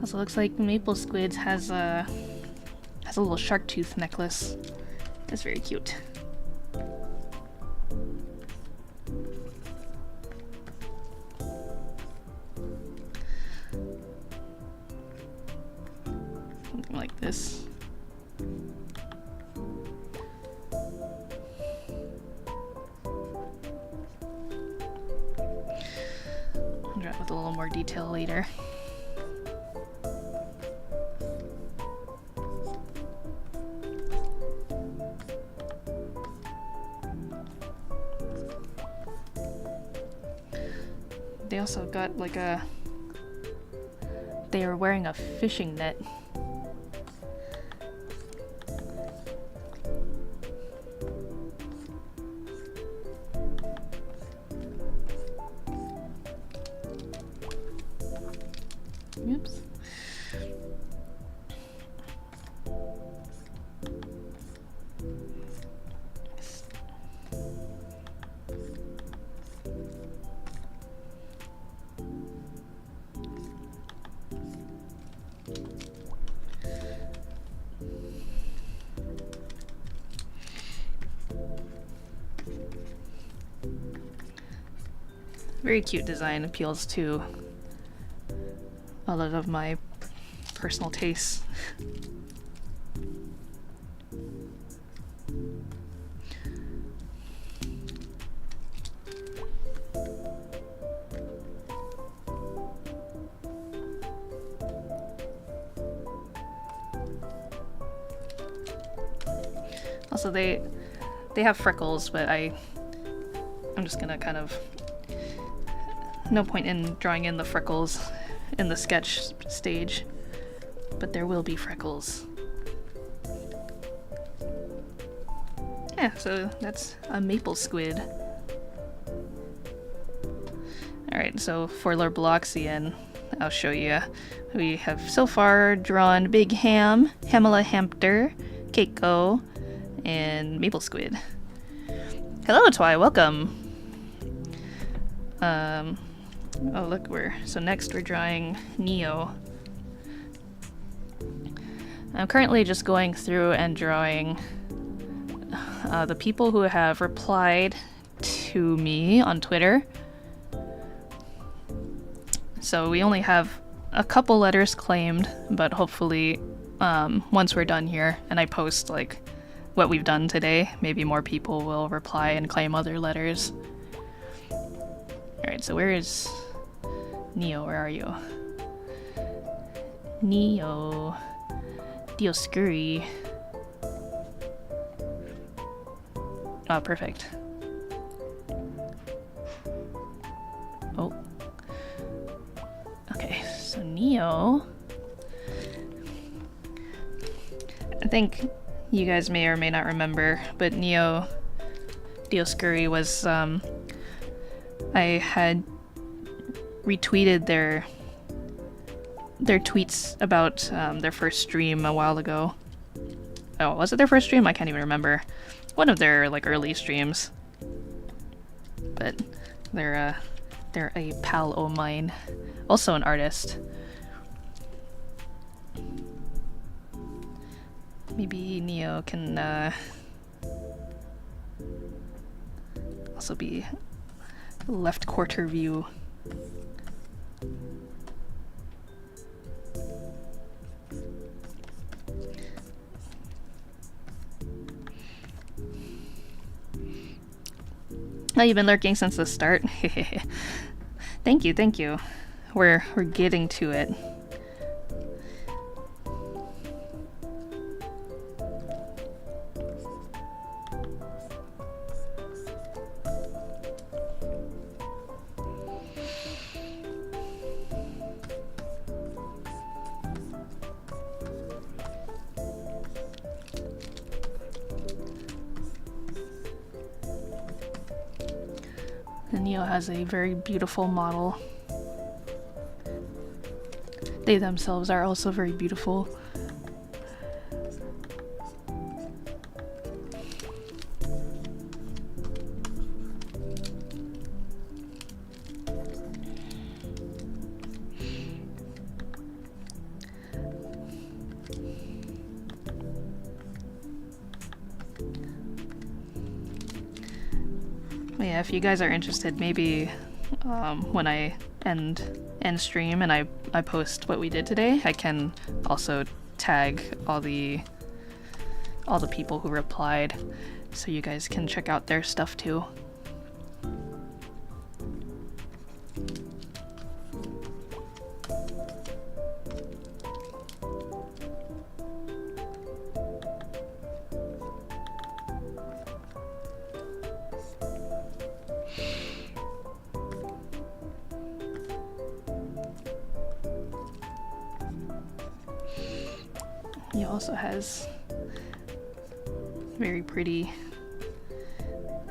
[SPEAKER 1] Also looks like Maple Squids has a little shark tooth necklace. That's very cute. Something like this. I'll draw it with a little more detail later. They also got like they were wearing a fishing net Very cute design, appeals to a lot of my personal tastes. Also, they have freckles, but I'm just gonna kind of, no point in drawing in the freckles in the sketch stage, but there will be freckles. Yeah, so that's a maple squid. Alright, so for Lorbloxian, I'll show you. We have so far drawn Big Ham, Hamala Hamster, Keiko, and Maple Squid. Hello, Twy, welcome! Oh look, so next we're drawing Neo. I'm currently just going through and drawing the people who have replied to me on Twitter. So we only have a couple letters claimed, but hopefully once we're done here and I post like what we've done today, maybe more people will reply and claim other letters. Alright, so where is Neo? Where are you? Neo. Dioscuri. Oh, perfect. Oh. Okay, so Neo. I think you guys may or may not remember, but Neo Dioscuri was, I had retweeted their tweets about their first stream a while ago. Oh, was it their first stream? I can't even remember. One of their like early streams. But they're a pal o' mine, also an artist. Maybe Neo can also be left quarter view. Oh, you've been lurking since the start? Thank you, thank you. We're getting to it. Neo has a very beautiful model. They themselves are also very beautiful. Yeah, if you guys are interested, maybe when I end stream and I post what we did today, I can also tag all the people who replied, so you guys can check out their stuff too. He also has very pretty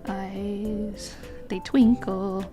[SPEAKER 1] eyes. They twinkle.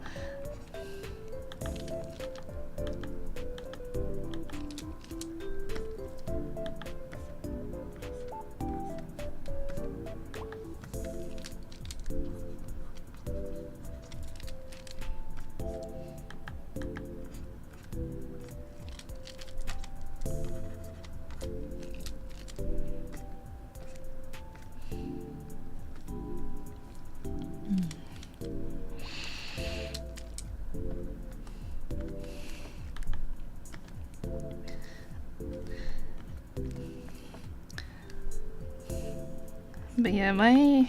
[SPEAKER 1] But yeah, my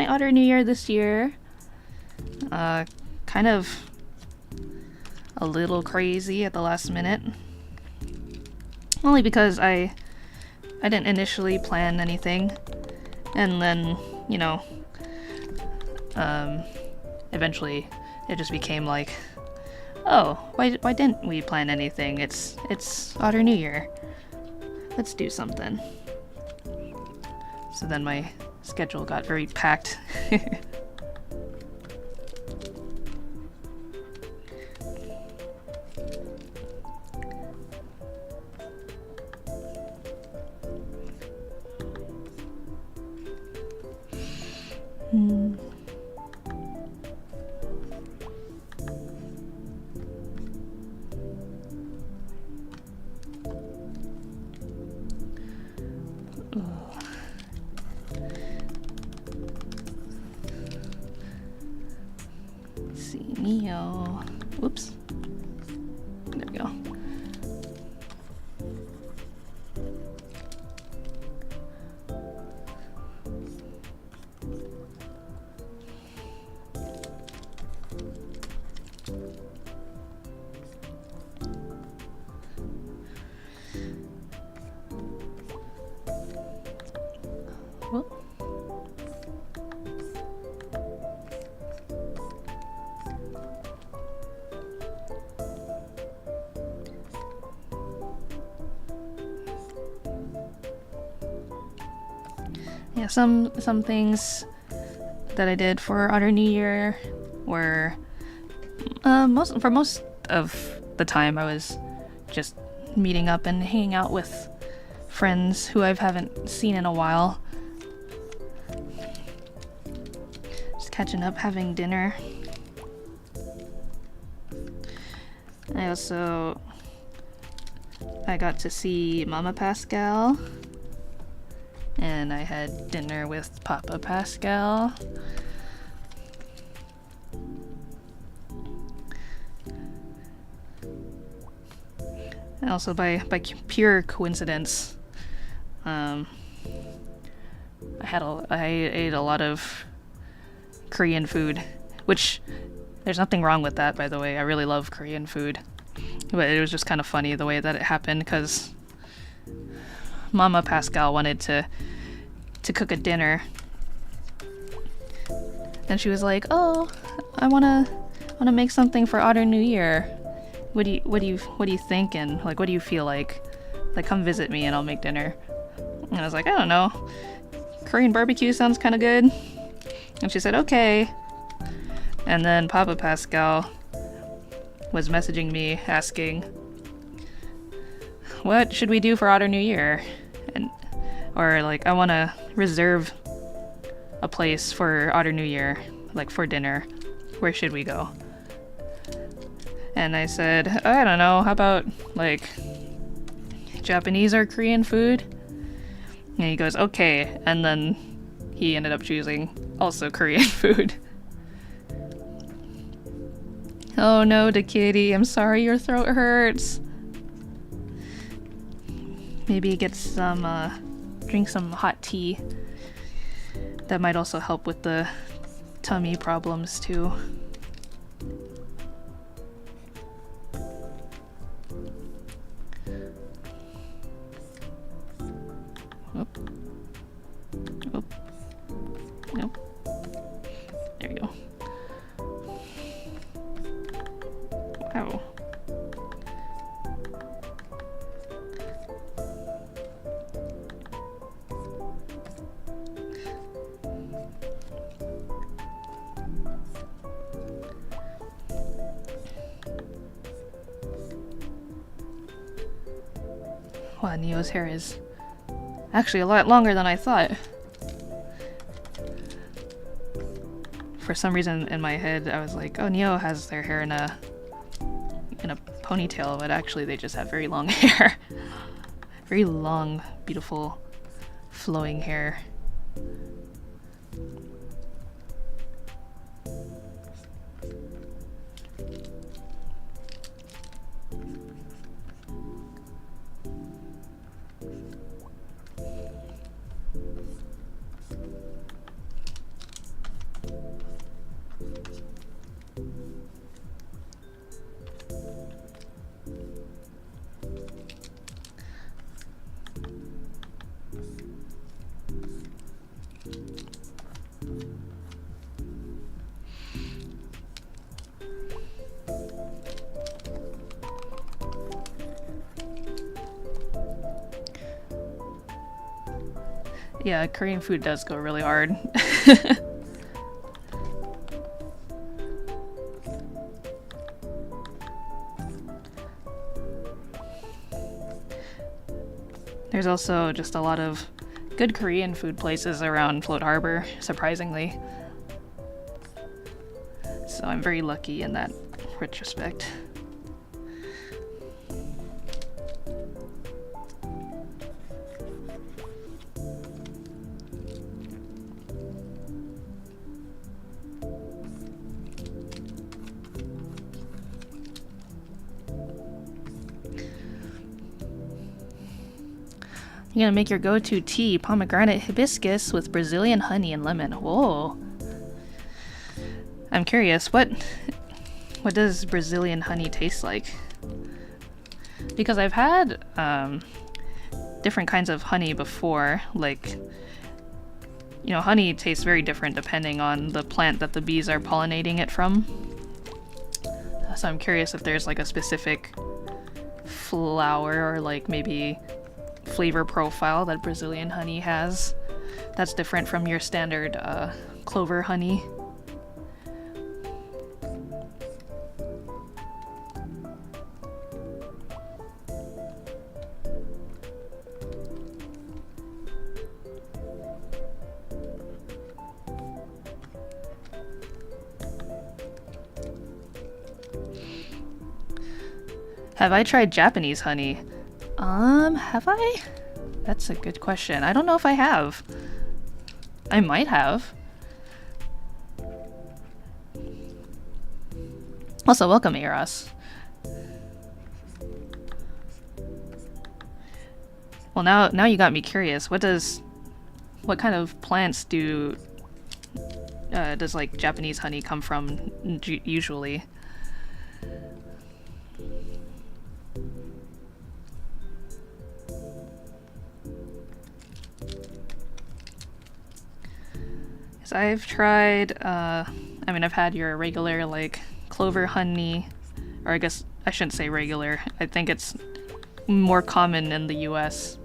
[SPEAKER 1] Otter New Year this year, kind of a little crazy at the last minute. Only because I didn't initially plan anything, and then, you know, eventually it just became like, oh, why didn't we plan anything? It's Otter New Year. Let's do something. So then my schedule got very packed. See, Neo. Whoops. There we go. Whoop. Yeah, some things that I did for Otter New Year were most of the time I was just meeting up and hanging out with friends who I haven't seen in a while. Just catching up, having dinner. I got to see Mama Pascal, and I had dinner with Papa Pascal. And also by pure coincidence, I ate a lot of Korean food, which there's nothing wrong with that, by the way. I really love Korean food, but it was just kind of funny the way that it happened, because Mama Pascal wanted to cook a dinner, and she was like, "Oh, I wanna make something for Otter New Year. What do you think? And like, what do you feel like? Like, come visit me and I'll make dinner." And I was like, "I don't know. Korean barbecue sounds kind of good." And she said, "Okay." And then Papa Pascal was messaging me asking, "What should we do for Otter New Year?" Or like, "I want to reserve a place for Otter New Year, like for dinner. Where should we go?" And I said, "I don't know, how about like Japanese or Korean food?" And he goes, "Okay." And then he ended up choosing also Korean food. Oh no, Dakitty, I'm sorry your throat hurts. Maybe get some, drink some hot tea. That might also help with the tummy problems too. Oop. Oop. Nope. There we go. Wow. Wow, Neo's hair is actually a lot longer than I thought. For some reason in my head, I was like, oh, Neo has their hair in a ponytail, but actually they just have very long hair. Very long, beautiful, flowing hair. Yeah, Korean food does go really hard. There's also just a lot of good Korean food places around Float Harbor, surprisingly. So I'm very lucky in that retrospect. You're gonna make your go-to tea, pomegranate hibiscus with Brazilian honey and lemon. Whoa. I'm curious, what does Brazilian honey taste like? Because I've had different kinds of honey before, like, you know, honey tastes very different depending on the plant that the bees are pollinating it from. So I'm curious if there's like a specific flower or like maybe flavor profile that Brazilian honey has that's different from your standard clover honey. Have I tried Japanese honey? Have I? That's a good question. I don't know if I have. I might have. Also, welcome, Eros. Well, now you got me curious. What kind of plants does like Japanese honey come from usually? I've tried, I mean, I've had your regular, like, clover honey, or I guess I shouldn't say regular. I think it's more common in the US.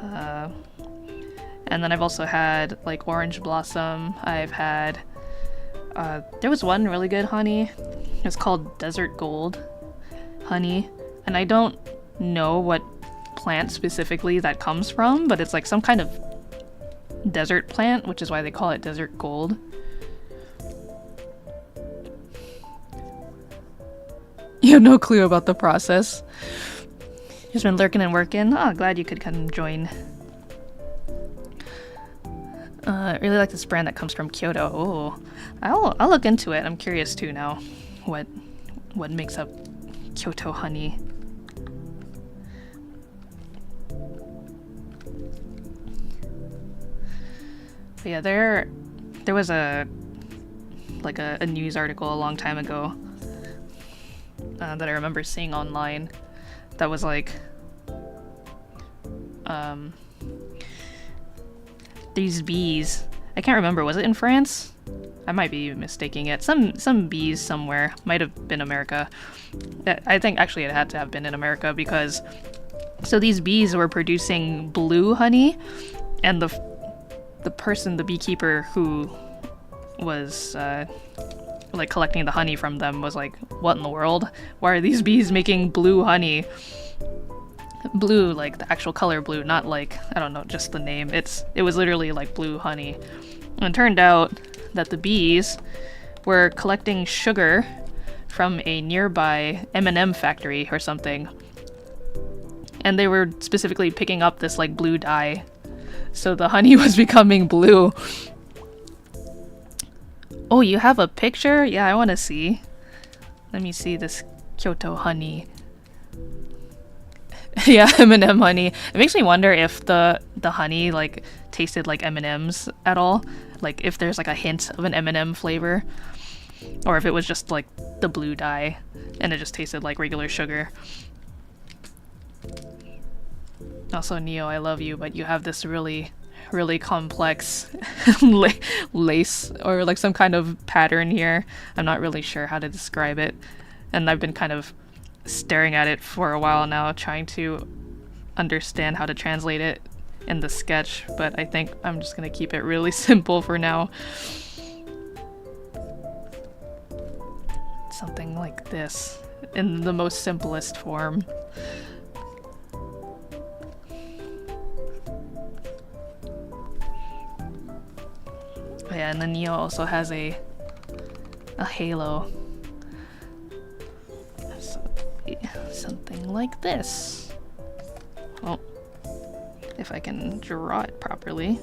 [SPEAKER 1] And then I've also had, like, orange blossom. I've had, there was one really good honey. It's called Desert Gold honey. And I don't know what plant specifically that comes from, but it's like some kind of desert plant, which is why they call it desert gold. You have no clue about the process. Just been lurking and working. Oh, glad you could come join. I really like this brand that comes from Kyoto. Oh, I'll look into it. I'm curious too now. What makes up Kyoto honey? But yeah, there was a news article a long time ago that I remember seeing online that was like these bees. I can't remember, was it in France? I might be mistaking it. Some bees somewhere, might have been America. I think actually it had to have been in America because so these bees were producing blue honey, and the beekeeper who was like collecting the honey from them was like, what in the world? Why are these bees making blue honey? Blue, like the actual color blue, not like, I don't know, just the name. It was literally like blue honey. And it turned out that the bees were collecting sugar from a nearby M&M factory or something. And they were specifically picking up this like blue dye. So the honey was becoming blue. Oh, you have a picture? Yeah, I want to see. Let me see this Kyoto honey. Yeah, M&M honey. It makes me wonder if the honey like tasted like M&Ms at all. Like if there's like a hint of an M&M flavor, or if it was just like the blue dye and it just tasted like regular sugar. Also, Neo, I love you, but you have this really complex lace or like some kind of pattern here. I'm not really sure how to describe it, and I've been kind of staring at it for a while now, trying to understand how to translate it in the sketch, but I think I'm just gonna keep it really simple for now. Something like this, in the most simplest form. Oh yeah, and then Neo also has a halo. So, something like this. Oh, if I can draw it properly.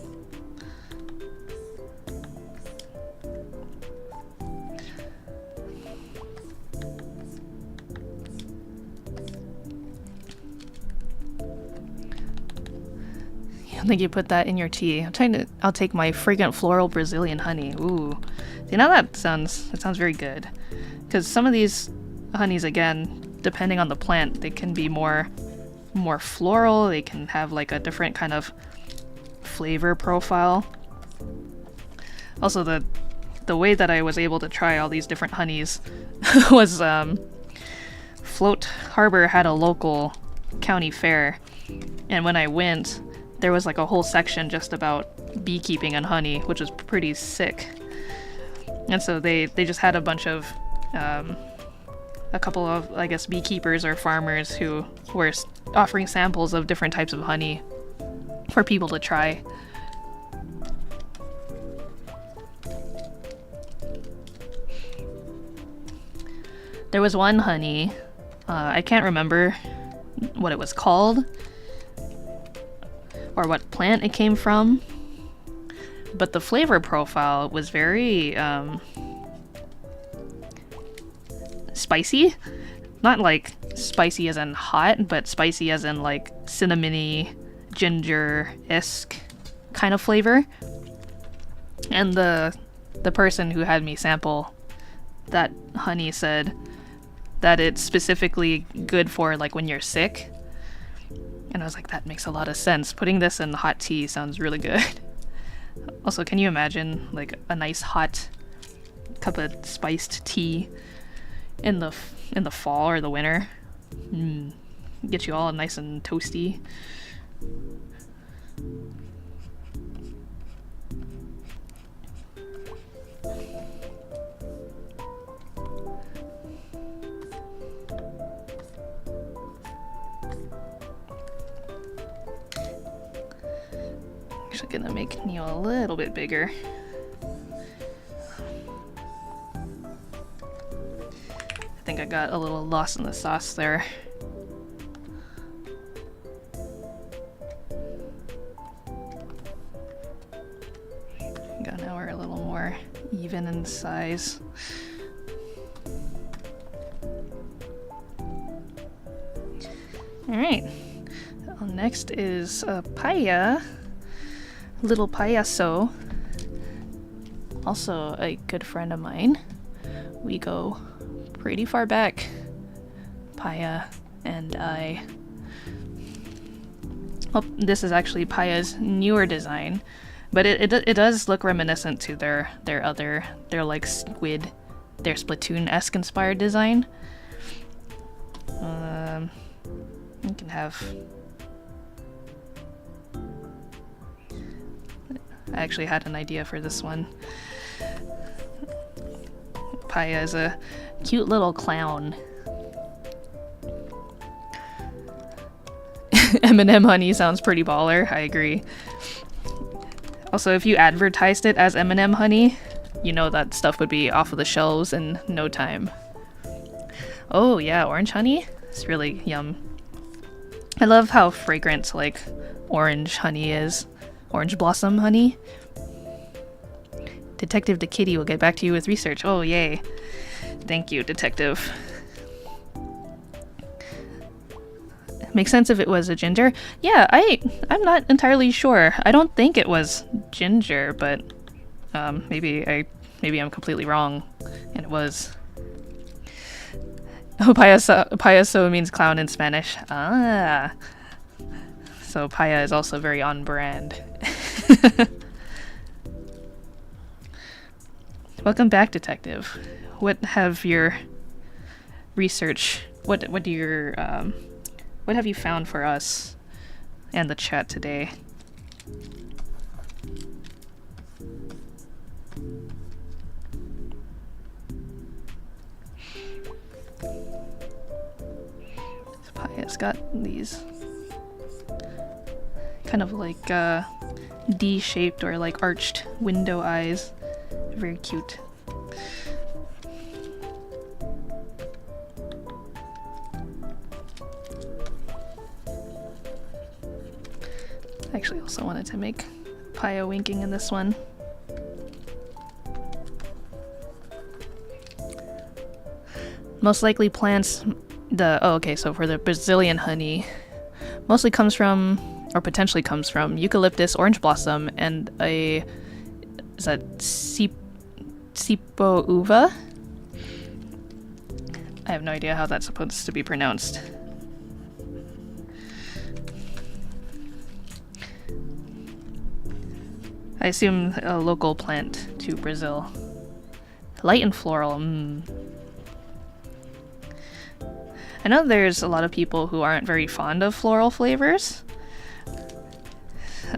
[SPEAKER 1] I think you put that in your tea. I'll take my fragrant floral Brazilian honey. Ooh. You know, that sounds very good. Because some of these honeys, again, depending on the plant, they can be more floral. They can have like a different kind of flavor profile. Also, the way that I was able to try all these different honeys was Float Harbor had a local county fair, and when I went, there was like a whole section just about beekeeping and honey, which was pretty sick. And so they just had a bunch of a couple of, I guess, beekeepers or farmers who were offering samples of different types of honey for people to try. There was one honey, I can't remember what it was called or what plant it came from, but the flavor profile was very spicy. Not like spicy as in hot, but spicy as in like cinnamony, ginger-esque kind of flavor. And the person who had me sample that honey said that it's specifically good for like when you're sick. And I was like, that makes a lot of sense. Putting this in hot tea sounds really good. Also, can you imagine like a nice hot cup of spiced tea in the fall or the winter? Get you all nice and toasty. Actually gonna make Neo a little bit bigger. I think I got a little lost in the sauce there. Now we're a little more even in size. Alright. Next is Paya. Little Payaso. Also a good friend of mine. We go pretty far back, Paya and I. Well, this is actually Paya's newer design, but it does look reminiscent to their like squid, their Splatoon-esque inspired design. You can have. I actually had an idea for this one. Paya is a cute little clown. M&M honey sounds pretty baller, I agree. Also, if you advertised it as M&M honey, you know that stuff would be off of the shelves in no time. Oh yeah, orange honey? It's really yum. I love how fragrant like orange honey is. Orange blossom honey. Detective DeKitty will get back to you with research. Oh yay. Thank you, detective. Makes sense if it was a ginger. Yeah, I'm not entirely sure. I don't think it was ginger, but maybe I'm completely wrong and it was. Oh, payaso means clown in Spanish. Ah. So Paya is also very on brand. Welcome back, detective. What have your research? What have you found for us and the chat today? Papaya's got these kind of like D-shaped or like arched window eyes. Very cute. I actually also wanted to make Papaya winking in this one. Most likely plants, so for the Brazilian honey, mostly comes from, or potentially comes from, eucalyptus, orange blossom, and is that Sipo uva? I have no idea how that's supposed to be pronounced. I assume a local plant to Brazil. Light and floral, I know there's a lot of people who aren't very fond of floral flavors.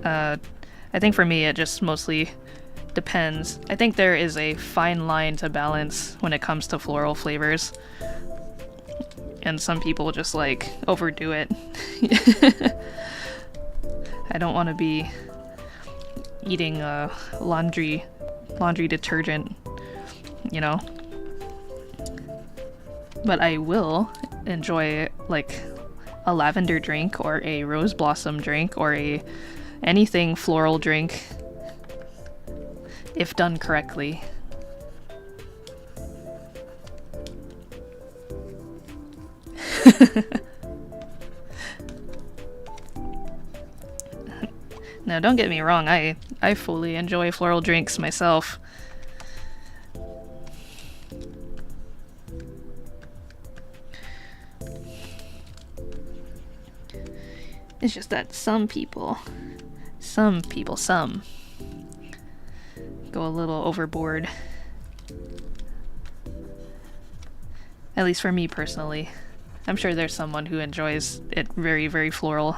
[SPEAKER 1] I think for me it just mostly depends. I think there is a fine line to balance when it comes to floral flavors. And some people just like overdo it. I don't want to be eating laundry detergent, you know? But I will enjoy like a lavender drink or a rose blossom drink or anything floral drink if done correctly. Now don't get me wrong, I fully enjoy floral drinks myself. It's just that some people go a little overboard. At least for me personally. I'm sure there's someone who enjoys it very, very floral.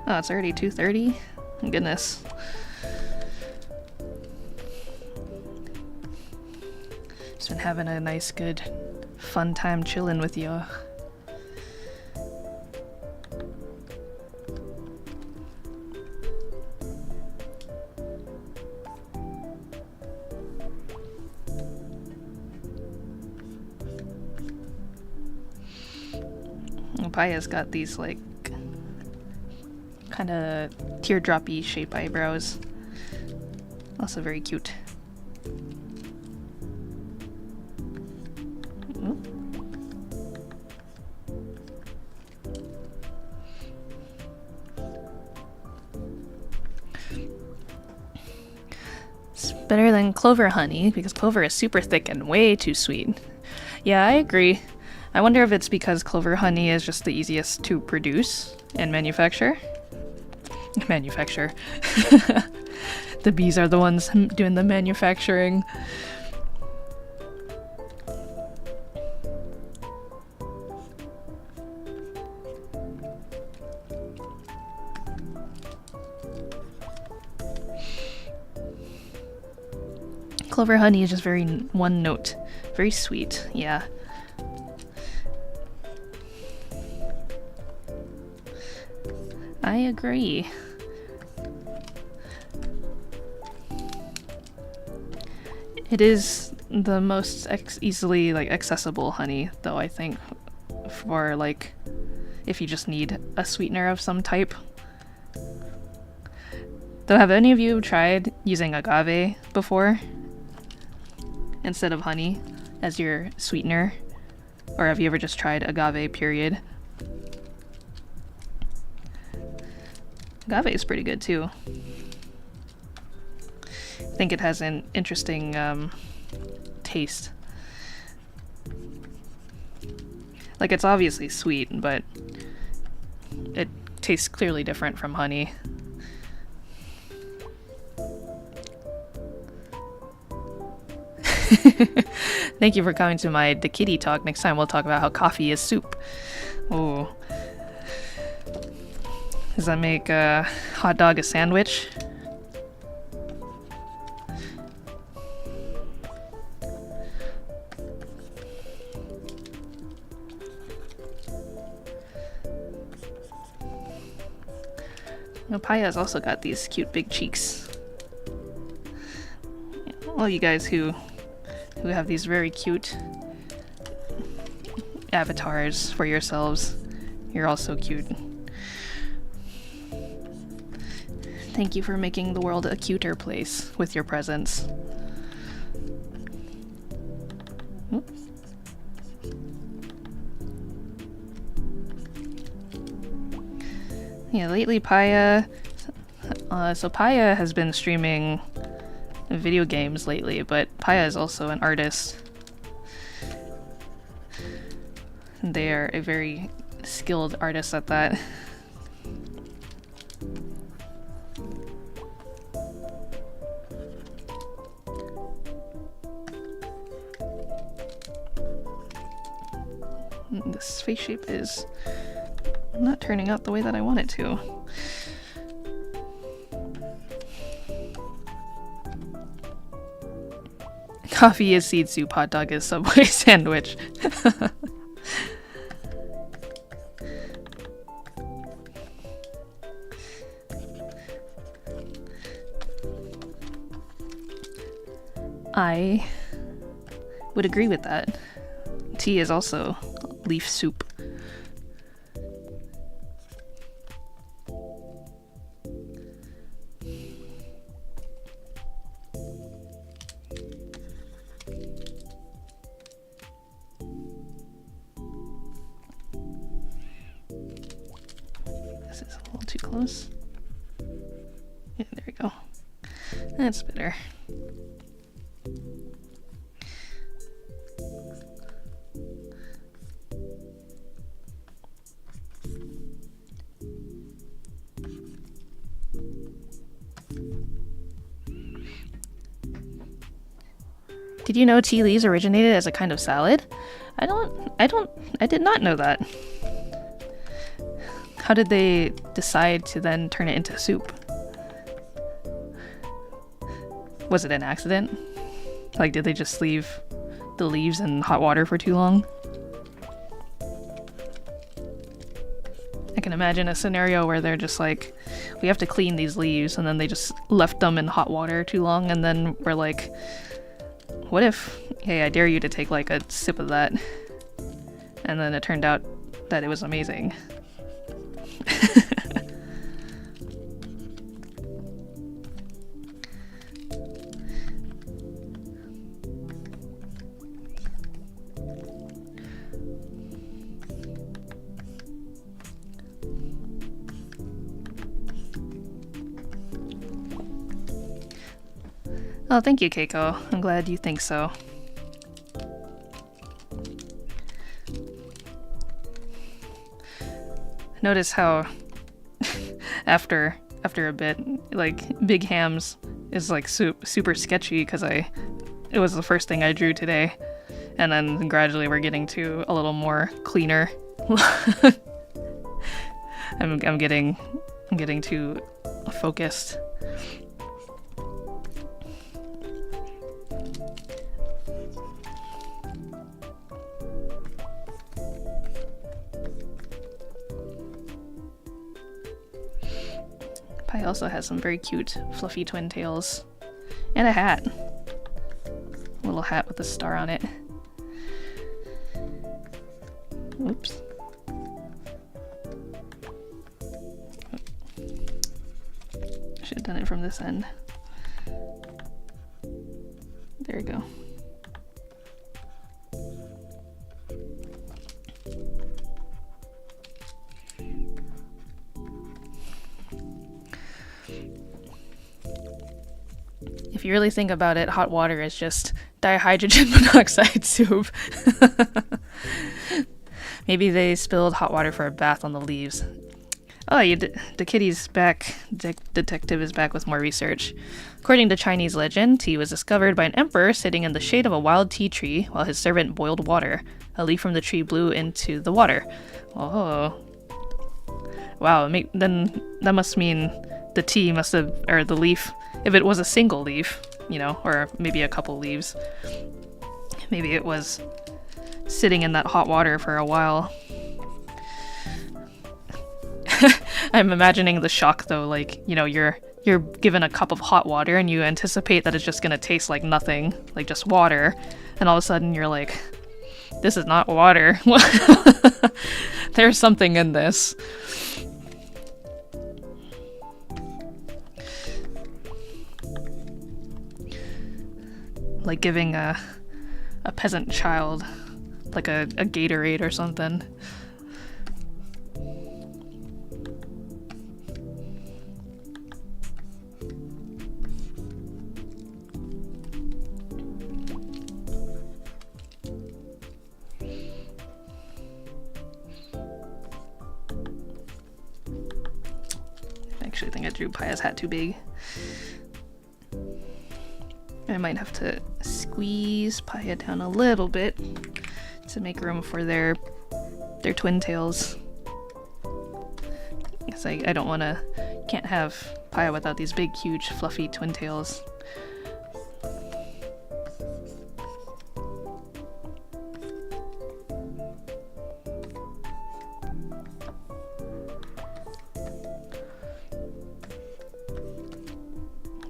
[SPEAKER 1] Oh, it's already 2:30? Goodness. Just been having a nice, good, fun time chilling with you. Papaya's got these like kind of teardroppy shape eyebrows. Also very cute. It's better than clover honey because clover is super thick and way too sweet. Yeah, I agree. I wonder if it's because clover honey is just the easiest to produce and manufacture. The bees are the ones doing the manufacturing. Clover honey is just very one note, very sweet, yeah. I agree. It is the most easily like accessible honey, though, I think, for like if you just need a sweetener of some type. Though, have any of you tried using agave before instead of honey as your sweetener? Or have you ever just tried agave, period? Agave is pretty good too. think it has an interesting taste. Like, it's obviously sweet, but it tastes clearly different from honey. Thank you for coming to my The Kitty talk. Next time we'll talk about how coffee is soup. Ooh. Does that make a hot dog a sandwich? Paya's also got these cute big cheeks. All you guys who have these very cute avatars for yourselves, you're all so cute. Thank you for making the world a cuter place with your presence. Yeah, lately Paya... so Paya has been streaming video games lately, but Paya is also an artist. They are a very skilled artist at that. This face shape is not turning out the way that I want it to. Coffee is seed soup, hot dog is Subway sandwich. I would agree with that. Tea is also leaf soup. This is a little too close. Yeah, there we go. That's better. Did you know tea leaves originated as a kind of salad? I did not know that. How did they decide to then turn it into soup? Was it an accident? Like, did they just leave the leaves in hot water for too long? I can imagine a scenario where they're just like, we have to clean these leaves, and then they just left them in hot water too long, and then we're like, what if, hey, I dare you to take like a sip of that, and then it turned out that it was amazing. Oh, thank you, Keiko. I'm glad you think so. Notice how after a bit, like, Big Hams is like super sketchy because it was the first thing I drew today, and then gradually we're getting to a little more cleaner. I'm getting too focused. Pi also has some very cute fluffy twin tails. And a hat. A little hat with a star on it. Oops. Should have done it from this end. There we go. If you really think about it, hot water is just dihydrogen monoxide soup. Maybe they spilled hot water for a bath on the leaves. Oh, the kitty's back. Detective is back with more research. According to Chinese legend, tea was discovered by an emperor sitting in the shade of a wild tea tree while his servant boiled water. A leaf from the tree blew into the water. Oh. Wow, then that must mean the tea must have, or the leaf, if it was a single leaf, you know, or maybe a couple leaves, maybe it was sitting in that hot water for a while. I'm imagining the shock though, like, you know, you're given a cup of hot water and you anticipate that it's just gonna taste like nothing, like just water, and all of a sudden you're like, this is not water. There's something in this. Like giving a peasant child like a Gatorade or something. I actually think I drew Paya's hat too big. I might have to squeeze Paya down a little bit to make room for their twin tails. Because I don't want to, can't have Paya without these big, huge, fluffy twin tails.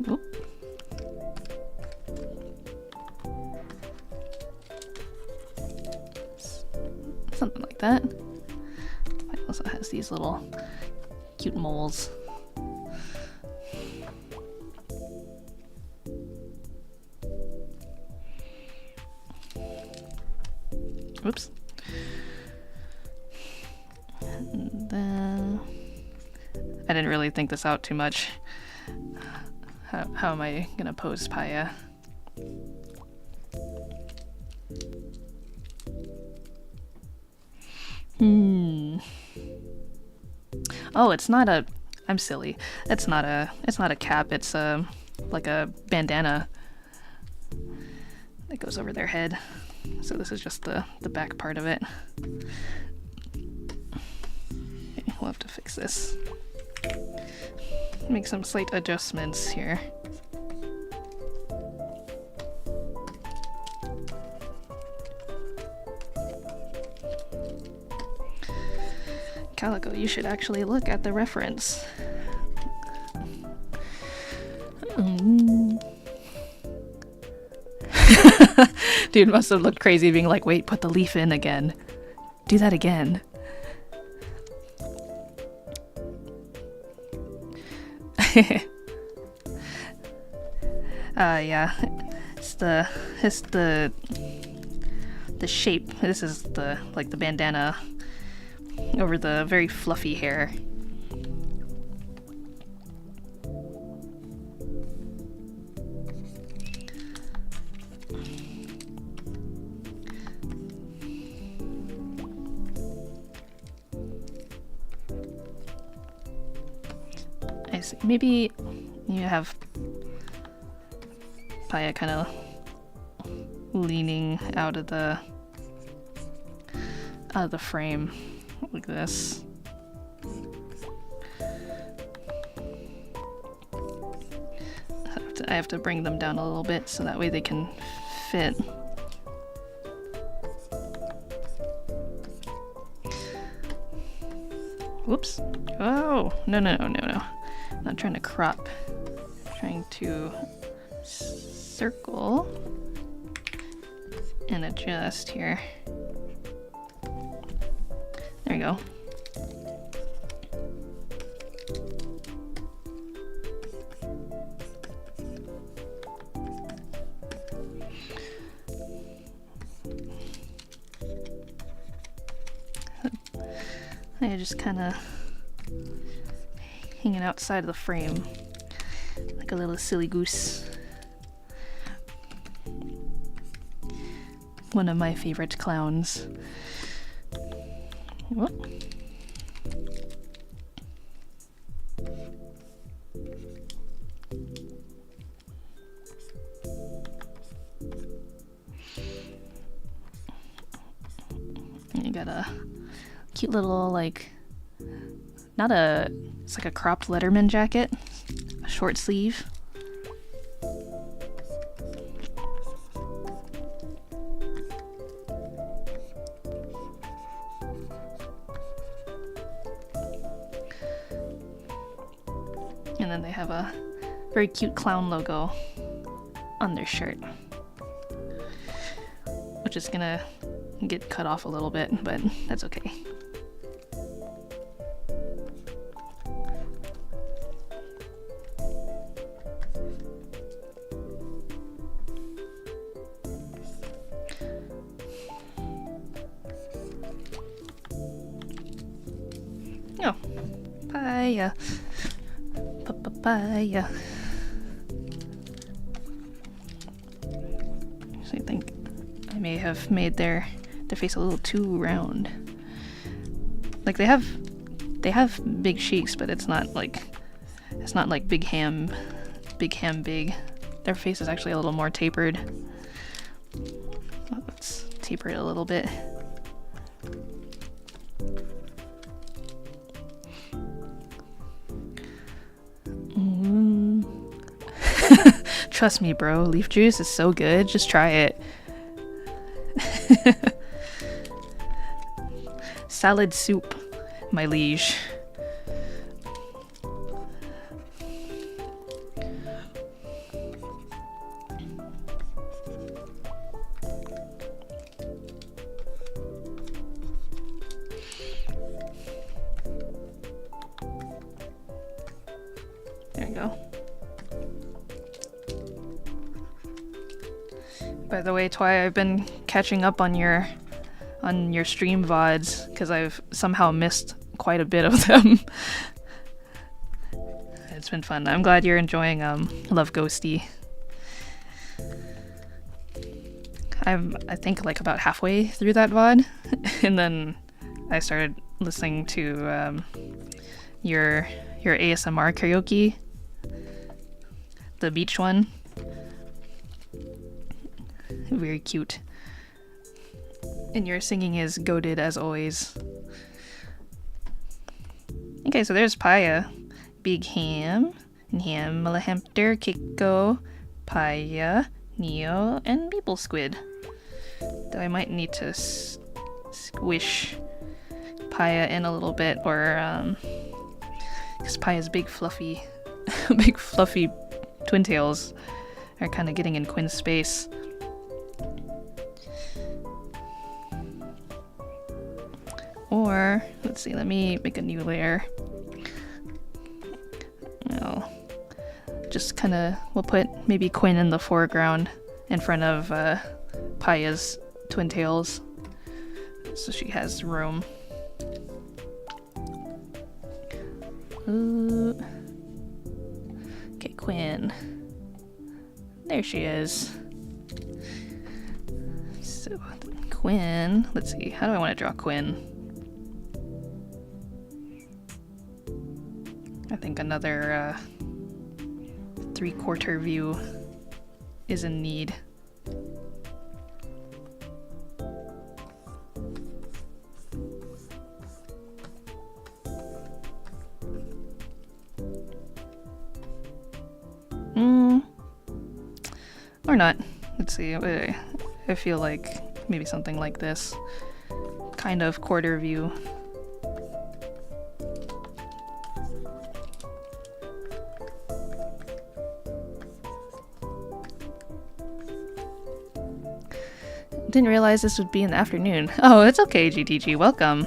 [SPEAKER 1] Oop. Something like that. It also has these little cute moles. Oops. And then I didn't really think this out too much. How am I gonna pose Paya? Oh, it's not a, I'm silly. It's not a cap, it's like a bandana that goes over their head. So this is just the back part of it. Okay, we'll have to fix this. Make some slight adjustments here. Calico, you should actually look at the reference. Dude must have looked crazy being like, wait, put the leaf in again. Do that again. Yeah. It's the shape. This is the bandana over the very fluffy hair. I see. Maybe you have Paya kind of leaning out of the frame like this. I have to bring them down a little bit so that way they can fit. Whoops. Oh, no. Not trying to crop. Trying to circle and adjust here. There we go. I just kind of hanging outside of the frame like a little silly goose. One of my favorite clowns. Whoop. You got a cute little, like, it's like a cropped Letterman jacket, a short sleeve. And then they have a very cute clown logo on their shirt, which is gonna get cut off a little bit, but that's okay. Oh, papaya. Papaya. So I think I may have made their face a little too round. Like they have big cheeks, but it's not like big ham big. Their face is actually a little more tapered. Let's taper it a little bit. Trust me, bro. Leaf juice is so good. Just try it. Salad soup, my liege. There you go. By the way, Twy, I've been catching up on your stream VODs because I've somehow missed quite a bit of them. It's been fun. I'm glad you're enjoying Love Ghosty. I think like about halfway through that VOD, and then I started listening to your ASMR karaoke, the beach one. Very cute. And your singing is goated as always. Okay, so there's Paya, Big Ham, Ham, Malahamter, Kiko, Paya, Neo, and Maple Squid. Though I might need to squish Paya in a little bit, or because Paya's big fluffy twin tails are kind of getting in Quinn's space. Or, let's see, let me make a new layer. Just kind of, we'll put maybe Quinn in the foreground in front of Paya's twin tails, so she has room. Okay, Quinn. There she is. So, Quinn, let's see, how do I want to draw Quinn? I think another 3/4 view is in need. Or not. Let's see. I feel like maybe something like this. Kind of quarter view. Didn't realize this would be in the afternoon. Oh, it's okay, GTG. Welcome.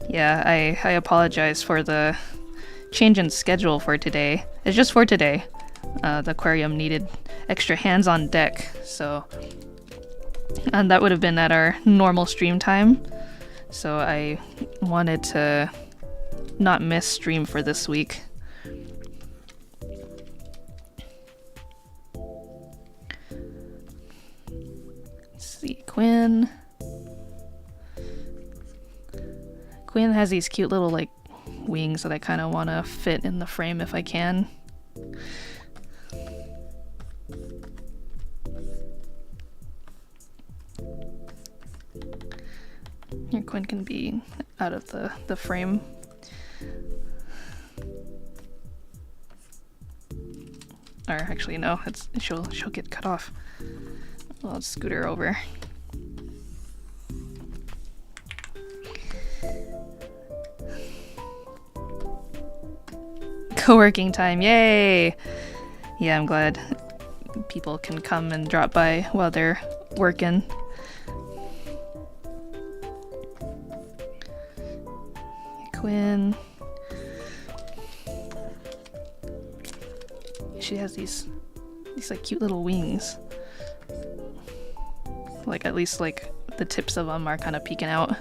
[SPEAKER 1] Yeah, I apologize for the change in schedule for today. It's just for today. The aquarium needed extra hands on deck, so... And that would have been at our normal stream time. So I wanted to not miss stream for this week. Quinn. Quinn has these cute little like wings that I kind of want to fit in the frame if I can. Here, Quinn can be out of the frame. Or actually no, she'll get cut off. I'll scoot her over. Co-working time, yay! Yeah, I'm glad people can come and drop by while they're working. Quinn. She has these like cute little wings. Like at least like the tips of them are kind of peeking out.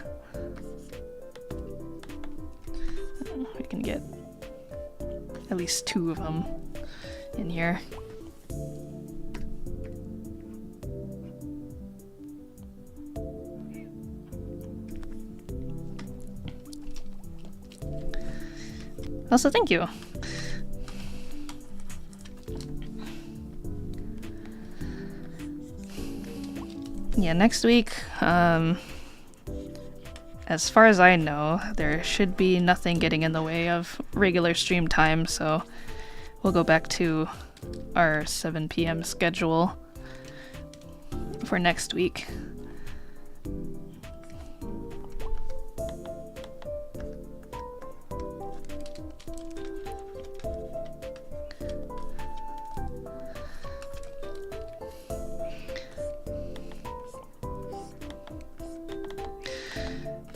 [SPEAKER 1] We can get at least 2 of them in here. Also, thank you. Yeah, next week, as far as I know, there should be nothing getting in the way of regular stream time, so we'll go back to our 7 p.m. schedule for next week.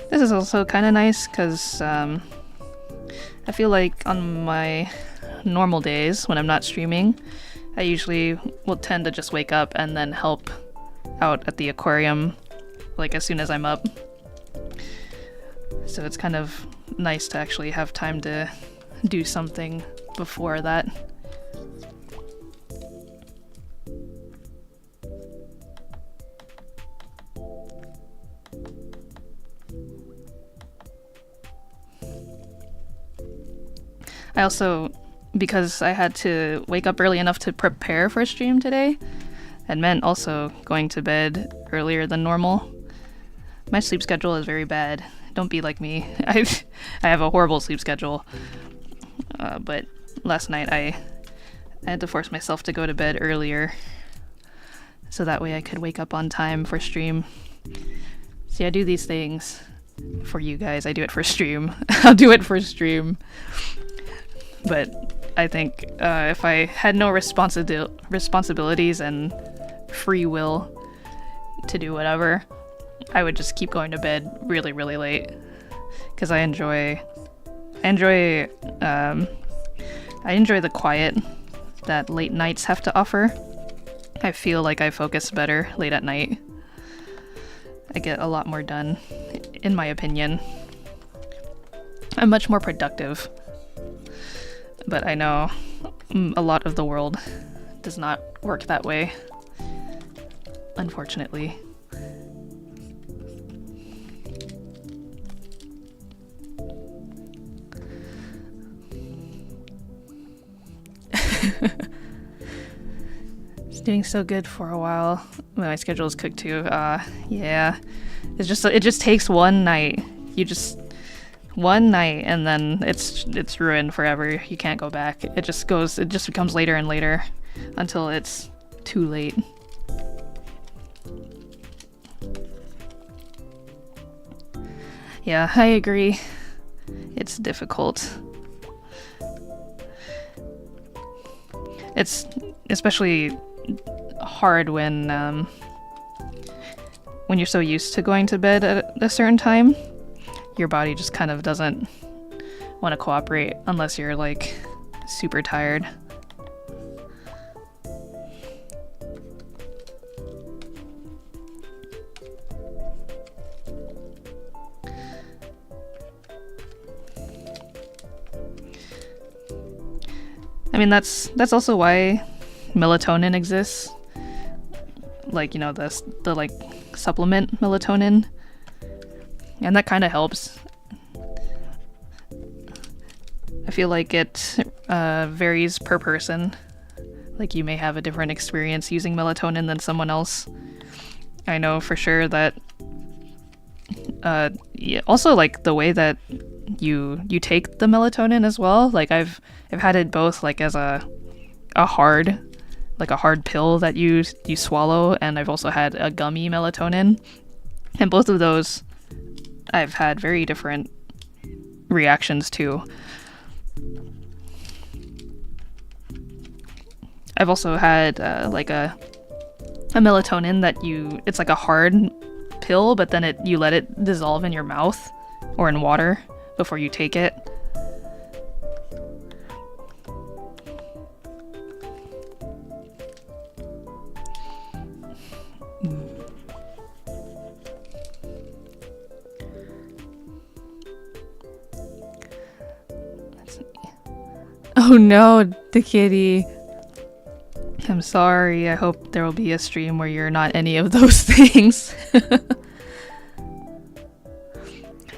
[SPEAKER 1] This is also kind of nice because I feel like on my normal days when I'm not streaming, I usually will tend to just wake up and then help out at the aquarium like as soon as I'm up. So it's kind of nice to actually have time to do something before that. I also, because I had to wake up early enough to prepare for a stream today, it meant also going to bed earlier than normal. My sleep schedule is very bad. Don't be like me. I have a horrible sleep schedule. But last night I had to force myself to go to bed earlier so that way I could wake up on time for stream. See, I do these things for you guys. I do it for stream. I'll do it for stream. But I think if I had no responsibilities and free will to do whatever, I would just keep going to bed really, really late. Because I enjoy the quiet that late nights have to offer. I feel like I focus better late at night. I get a lot more done, in my opinion. I'm much more productive. But I know a lot of the world does not work that way, unfortunately. It's doing so good for a while. My schedule is cooked too. Yeah. It just takes one night. One night and then it's ruined forever. You can't go back. It just becomes later and later until it's too late. Yeah, I agree. It's difficult. It's especially hard when you're so used to going to bed at a certain time. Your body just kind of doesn't want to cooperate unless you're like super tired. I mean, that's also why melatonin exists. Like, you know, the like supplement melatonin, and that kind of helps. I feel like it varies per person. Like, you may have a different experience using melatonin than someone else. I know for sure that yeah, also like the way that you take the melatonin as well. Like I've had it both like as a hard pill that you swallow, and I've also had a gummy melatonin, and both of those I've had very different reactions to. I've also had like a melatonin that it's like a hard pill, but then you let it dissolve in your mouth or in water before you take it. Oh no, the kitty. I'm sorry. I hope there will be a stream where you're not any of those things.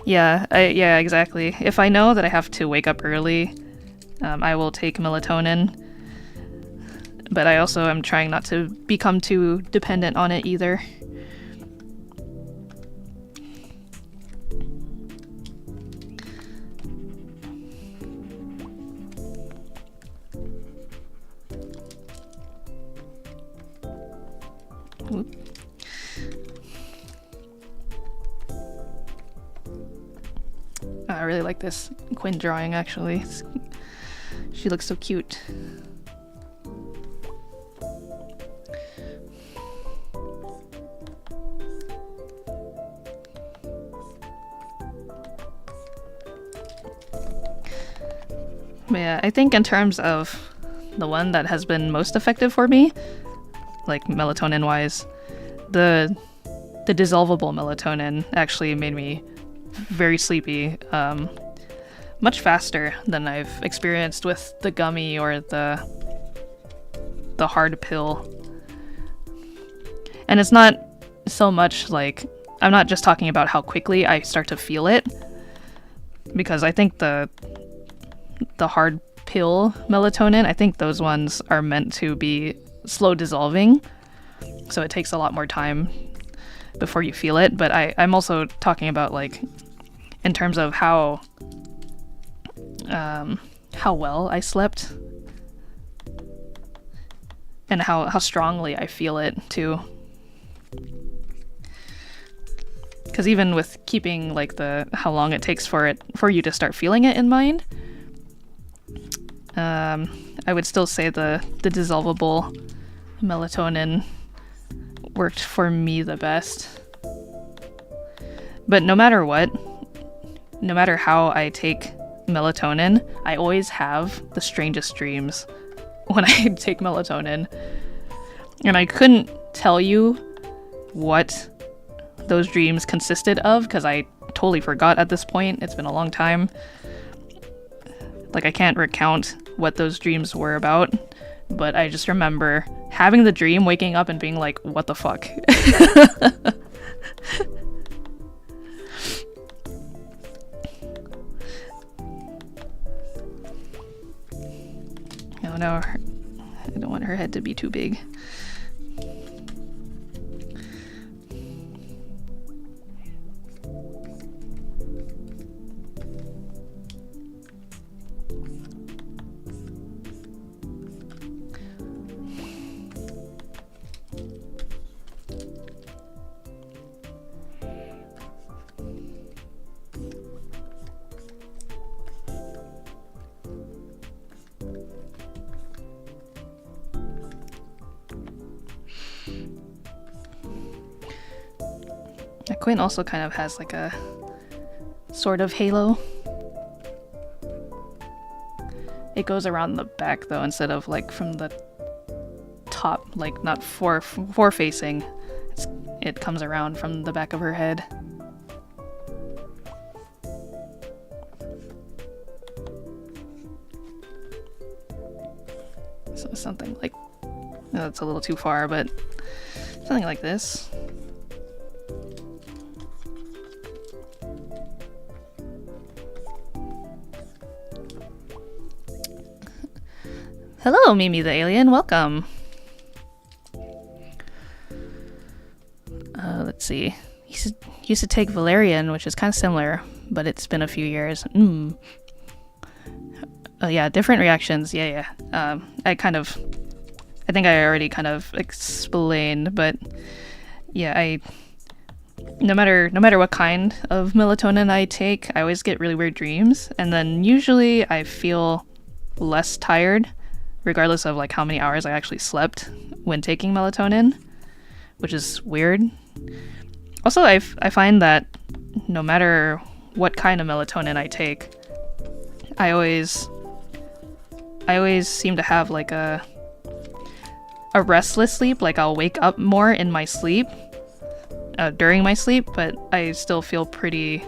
[SPEAKER 1] Yeah, exactly. If I know that I have to wake up early, I will take melatonin. But I also am trying not to become too dependent on it either. Oop. I really like this Quinn drawing, actually. She looks so cute. But yeah, I think in terms of the one that has been most effective for me, like melatonin wise, the dissolvable melatonin actually made me very sleepy, much faster than I've experienced with the gummy or the hard pill. And it's not so much like, I'm not just talking about how quickly I start to feel it, because I think the hard pill melatonin, I think those ones are meant to be slow dissolving, so it takes a lot more time before you feel it. But I'm also talking about like in terms of how well I slept and how strongly I feel it too. Because even with keeping like how long it takes for you to start feeling it in mind, I would still say the dissolvable melatonin worked for me the best. But no matter what, no matter how I take melatonin, I always have the strangest dreams when I take melatonin. And I couldn't tell you what those dreams consisted of, because I totally forgot at this point. It's been a long time. Like, I can't recount what those dreams were about, but I just remember having the dream, waking up and being like, what the fuck? Oh no, I don't want her head to be too big. Quinn also kind of has like a sort of halo. It goes around the back though, instead of like from the top, like not forefacing. It comes around from the back of her head. So something like, that's a little too far, but something like this. Hello, Mimi the alien. Welcome. Let's see. Used to take Valerian, which is kind of similar, but it's been a few years. Oh yeah, different reactions. Yeah. I think I already kind of explained, but yeah, no matter what kind of melatonin I take, I always get really weird dreams, and then usually I feel less tired, regardless of like how many hours I actually slept when taking melatonin, which is weird. Also, I find that no matter what kind of melatonin I take, I always seem to have like a restless sleep. Like I'll wake up more in my sleep, during my sleep, but I still feel pretty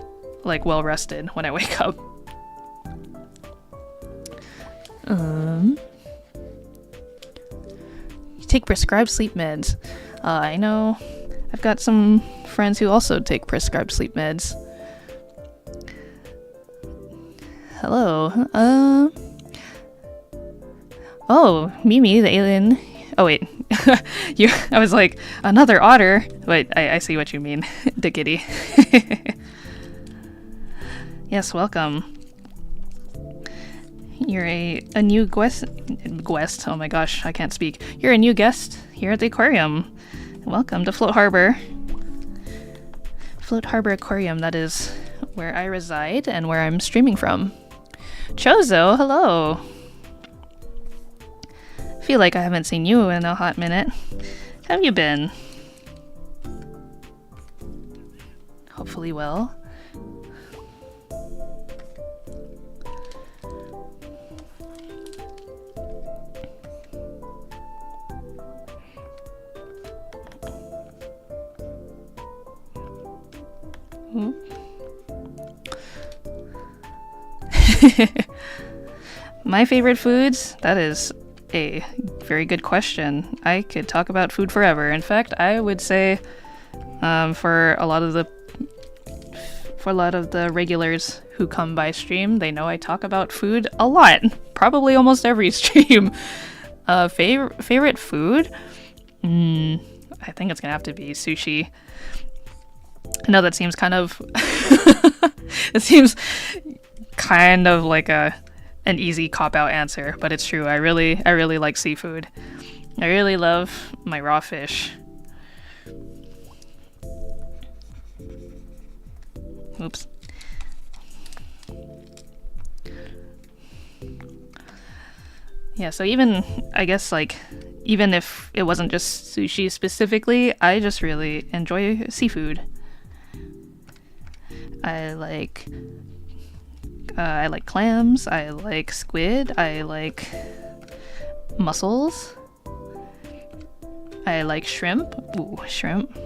[SPEAKER 1] like well rested when I wake up. You take prescribed sleep meds. I know I've got some friends who also take prescribed sleep meds. Hello. Oh, Mimi the alien. Oh wait. I was like, another otter. Wait, I see what you mean. Dickety. Yes, welcome. You're a new guest. Oh my gosh, I can't speak. You're a new guest here at the aquarium. Welcome to Float Harbor. Float Harbor Aquarium, that is where I reside and where I'm streaming from. Chozo, hello. Feel like I haven't seen you in a hot minute. How have you been? Hopefully well. My favorite foods? That is a very good question. I could talk about food forever. In fact, I would say for a lot of the regulars who come by stream, they know I talk about food a lot. Probably almost every stream. Favorite food? I think it's gonna have to be sushi. I know that seems kind of it seems kind of like an easy cop-out answer, but it's true. I really like seafood. I really love my raw fish. Oops. Yeah, so even if it wasn't just sushi specifically, I just really enjoy seafood. I like clams, I like squid, I like mussels, I like shrimp. Ooh, shrimp.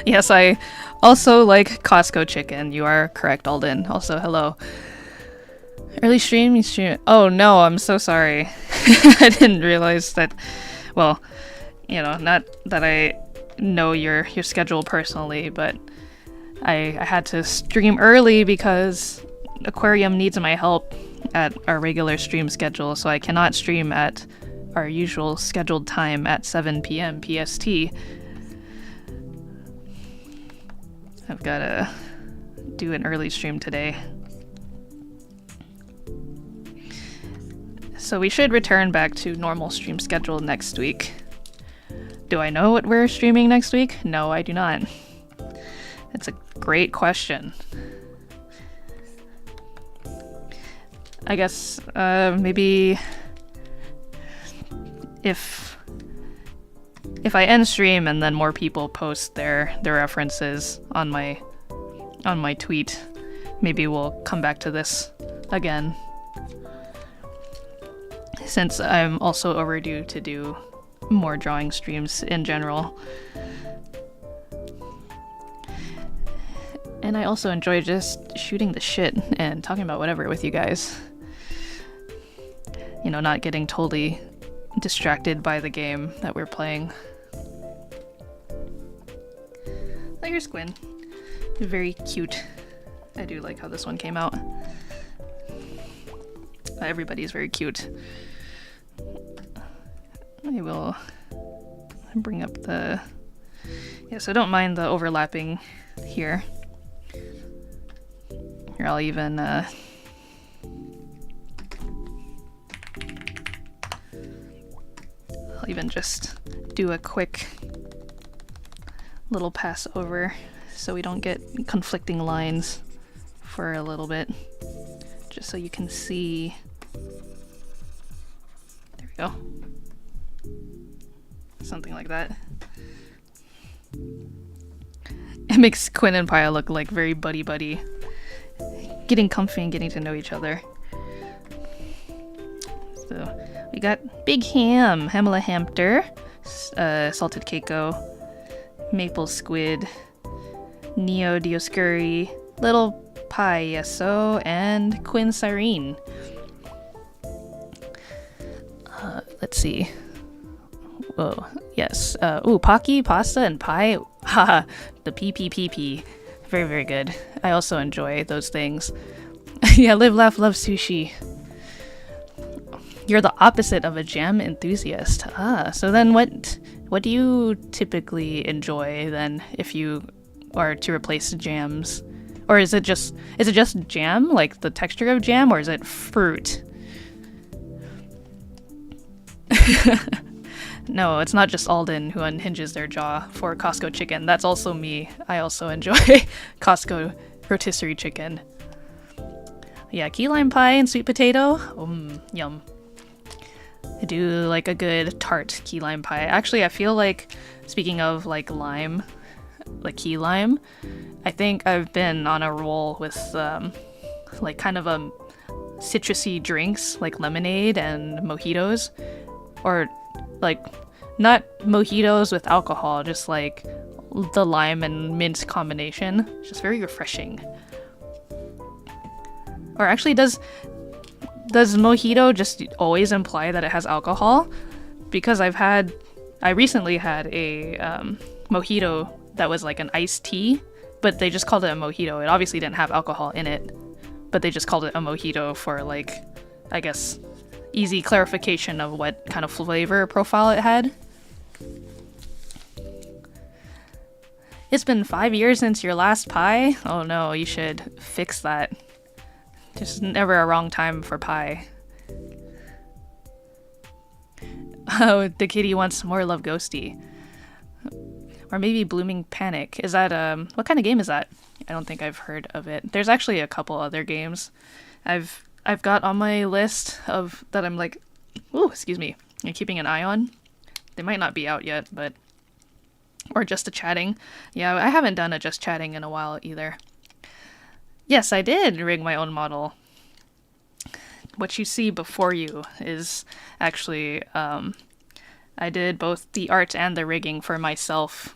[SPEAKER 1] Yes, I also like Costco chicken. You are correct, Alden. Also, hello. Early stream, you stream. Oh no, I'm so sorry. I didn't realize that. Well, you know, not that I know your schedule personally, but I had to stream early because Aquarium needs my help at our regular stream schedule, so I cannot stream at our usual scheduled time at 7 p.m. PST. I've gotta do an early stream today. So we should return back to normal stream schedule next week. Do I know what we're streaming next week? No, I do not. That's a great question. I guess maybe if I end stream and then more people post their references on my tweet, maybe we'll come back to this again. Since I'm also overdue to do more drawing streams in general. And I also enjoy just shooting the shit and talking about whatever with you guys. You know, not getting totally distracted by the game that we're playing. There's Quinn. Very cute. I do like how this one came out. Everybody's very cute. I will bring up the... Yeah, so don't mind the overlapping here. Here, I'll even... I'll even just do a quick little pass over so we don't get conflicting lines for a little bit. Just so you can see. There we go. Something like that. It makes Quinn and Paya look like very buddy-buddy. Getting comfy and getting to know each other. So, we got Big Ham, Hamala Hamter, Salted Keiko, Maple Squid, Neo Dioscuri, Little Payaso, and Quinn Cyrene. Let's see. Whoa, yes. Ooh, Pocky, Pasta, and Pie. Haha, the PPPP. Very, very good. I also enjoy those things. Yeah, live, laugh, love sushi. You're the opposite of a jam enthusiast. Ah, so then what do you typically enjoy then if you are to replace jams? Or is it just jam, like the texture of jam, or is it fruit? No, it's not just Alden who unhinges their jaw for Costco chicken. That's also me. I also enjoy Costco rotisserie chicken. Yeah, key lime pie and sweet potato. Yum. I do like a good tart key lime pie. Actually, I feel like, speaking of like lime, like key lime, I think I've been on a roll with like kind of citrusy drinks like lemonade and mojitos, or like not mojitos with alcohol, just like the lime and mint combination. It's just very refreshing. Or actually, does mojito just always imply that it has alcohol? Because I recently had a mojito that was like an iced tea, but they just called it a mojito. It obviously didn't have alcohol in it, but they just called it a mojito for, like, I guess, easy clarification of what kind of flavor profile it had. It's been 5 years since your last pie? Oh no, you should fix that. There's never a wrong time for pie. Oh, the kitty wants more Love Ghosty. Or maybe Blooming Panic. Is that, what kind of game is that? I don't think I've heard of it. There's actually a couple other games I've got on my list of that I'm like, ooh, excuse me, I'm keeping an eye on. They might not be out yet, but, or just a chatting. Yeah, I haven't done a just chatting in a while either. Yes, I did rig my own model. What you see before you is actually, I did both the art and the rigging for myself.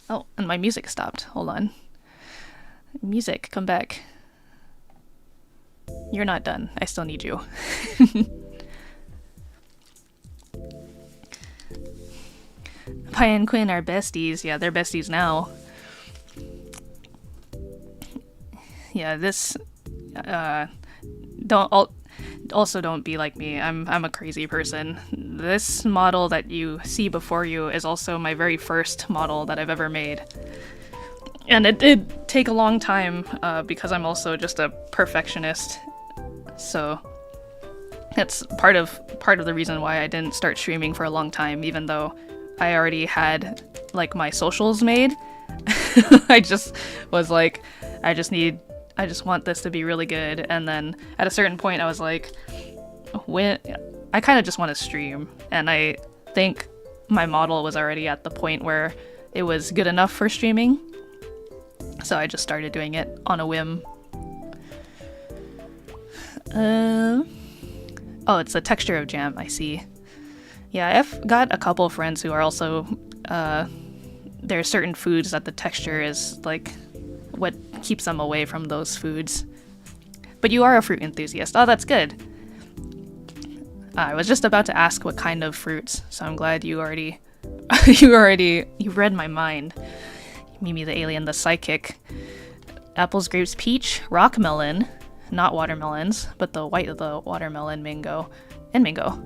[SPEAKER 1] Oh, and my music stopped. Hold on. Music, come back. You're not done. I still need you. Pie and Quinn are besties. Yeah, they're besties now. Yeah, this... don't be like me. I'm a crazy person. This model that you see before you is also my very first model that I've ever made. And it did take a long time because I'm also just a perfectionist. So that's part of the reason why I didn't start streaming for a long time, even though I already had like my socials made. I just was like, I just want this to be really good. And then at a certain point I was like, I kind of just want to stream. And I think my model was already at the point where it was good enough for streaming. So I just started doing it on a whim. Oh, it's the texture of jam, I see. Yeah, I've got a couple of friends who are also, there are certain foods that the texture is like what keeps them away from those foods. But you are a fruit enthusiast. Oh, that's good. I was just about to ask what kind of fruits, so I'm glad you already you read my mind. Mimi the alien, the psychic. Apples, grapes, peach, rock melon, not watermelons, but the white of the watermelon, mango, and mango.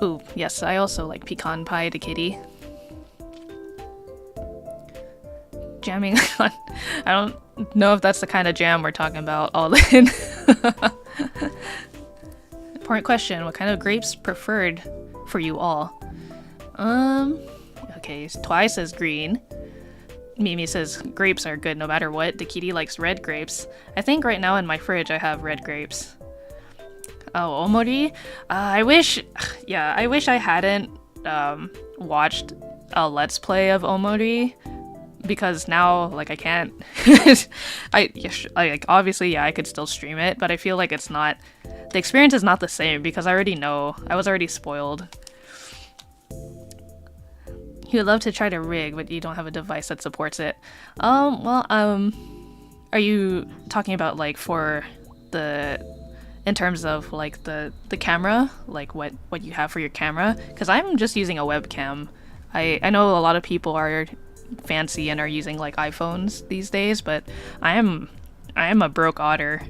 [SPEAKER 1] Ooh, yes, I also like pecan pie to kitty. Jamming on. I don't know if that's the kind of jam we're talking about. All in. Important question: what kind of grapes preferred for you all? Okay, Twi says green. Mimi says grapes are good no matter what. The kitty likes red grapes. I think right now in my fridge I have red grapes. Oh, Omori? I wish I hadn't watched a Let's Play of Omori, because now, like, I can't. Obviously, yeah, I could still stream it, but I feel like it's not. The experience is not the same because I already know. I was already spoiled. You would love to try to rig, but you don't have a device that supports it. Are you talking about like for in terms of like the camera, like what you have for your camera? Because I'm just using a webcam. I know a lot of people are fancy and are using like iPhones these days, but I am a broke otter.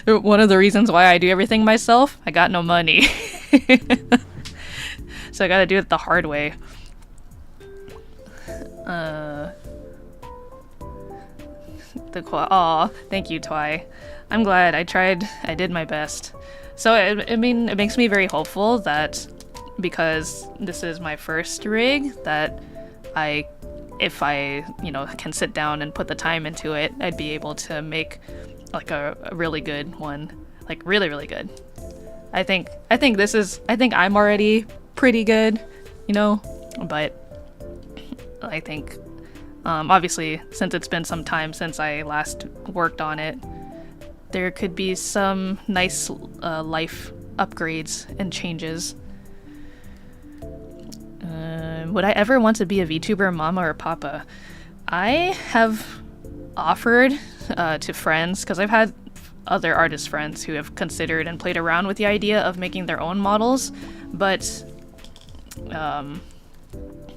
[SPEAKER 1] One of the reasons why I do everything myself, I got no money. So I gotta do it the hard way. Aw, thank you, Twi. I'm glad. I did my best. So it makes me very hopeful that because this is my first rig, that if I can sit down and put the time into it, I'd be able to make like a really good one, like really, really good. I think I'm already pretty good, but I think obviously since it's been some time since I last worked on it, there could be some nice life upgrades and changes. Would I ever want to be a VTuber mama or papa? I have offered to friends, because I've had other artist friends who have considered and played around with the idea of making their own models, but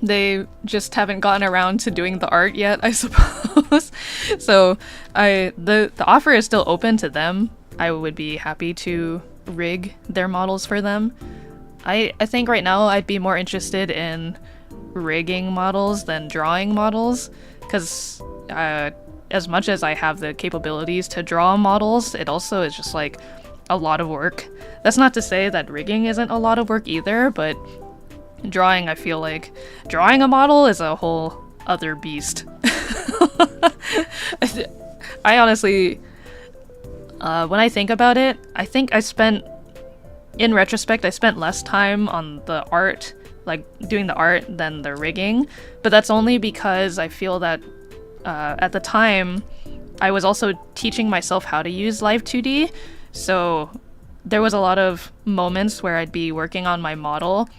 [SPEAKER 1] they just haven't gotten around to doing the art yet, I suppose. So the offer is still open to them. I would be happy to rig their models for them. I think right now I'd be more interested in rigging models than drawing models, because as much as I have the capabilities to draw models, it also is just like a lot of work. That's not to say that rigging isn't a lot of work either, but drawing, I feel like drawing a model is a whole other beast. I honestly, when I think about it, I think in retrospect, I spent less time on the art, like doing the art, than the rigging. But that's only because I feel that at the time, I was also teaching myself how to use Live 2D. So there was a lot of moments where I'd be working on my model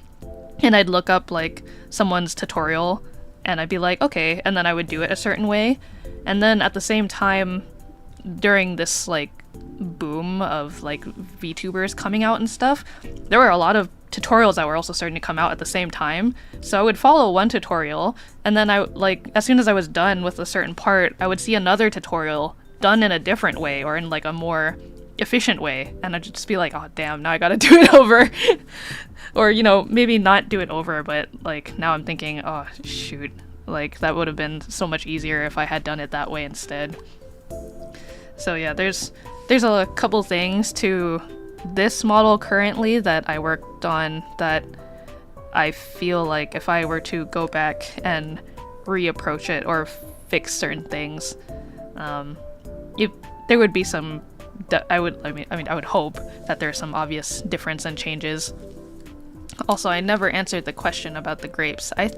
[SPEAKER 1] and I'd look up like someone's tutorial and I'd be like, okay, and then I would do it a certain way. And then at the same time, during this like boom of like VTubers coming out and stuff, there were a lot of tutorials that were also starting to come out at the same time. So I would follow one tutorial, and then as soon as I was done with a certain part, I would see another tutorial done in a different way or in like a more efficient way, and I'd just be like, oh damn, now I gotta do it over. Or maybe not do it over, but like now I'm thinking, oh shoot, like that would have been so much easier if I had done it that way instead. So yeah, there's a couple things to this model currently that I worked on that I feel like if I were to go back and reapproach it or fix certain things, there would be some. I would hope that there's some obvious difference and changes. Also, I never answered the question about the grapes. I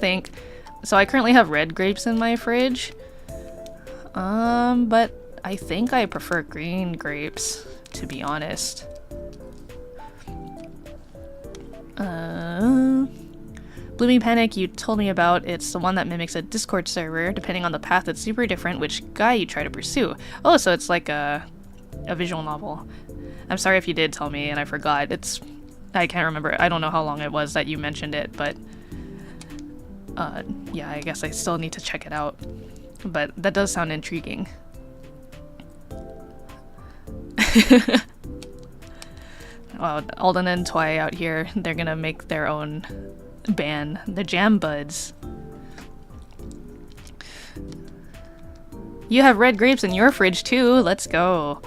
[SPEAKER 1] currently have red grapes in my fridge, but I think I prefer green grapes, to be honest. Blooming Panic, you told me about, it's the one that mimics a Discord server. Depending on the path, it's super different which guy you try to pursue. Oh, so it's like a visual novel. I'm sorry if you did tell me and I forgot. I can't remember. I don't know how long it was that you mentioned it, but yeah, I guess I still need to check it out. But that does sound intriguing. Wow, Alden and Twy out here, they're gonna make their own band, the Jam Buds. You have red grapes in your fridge too, let's go.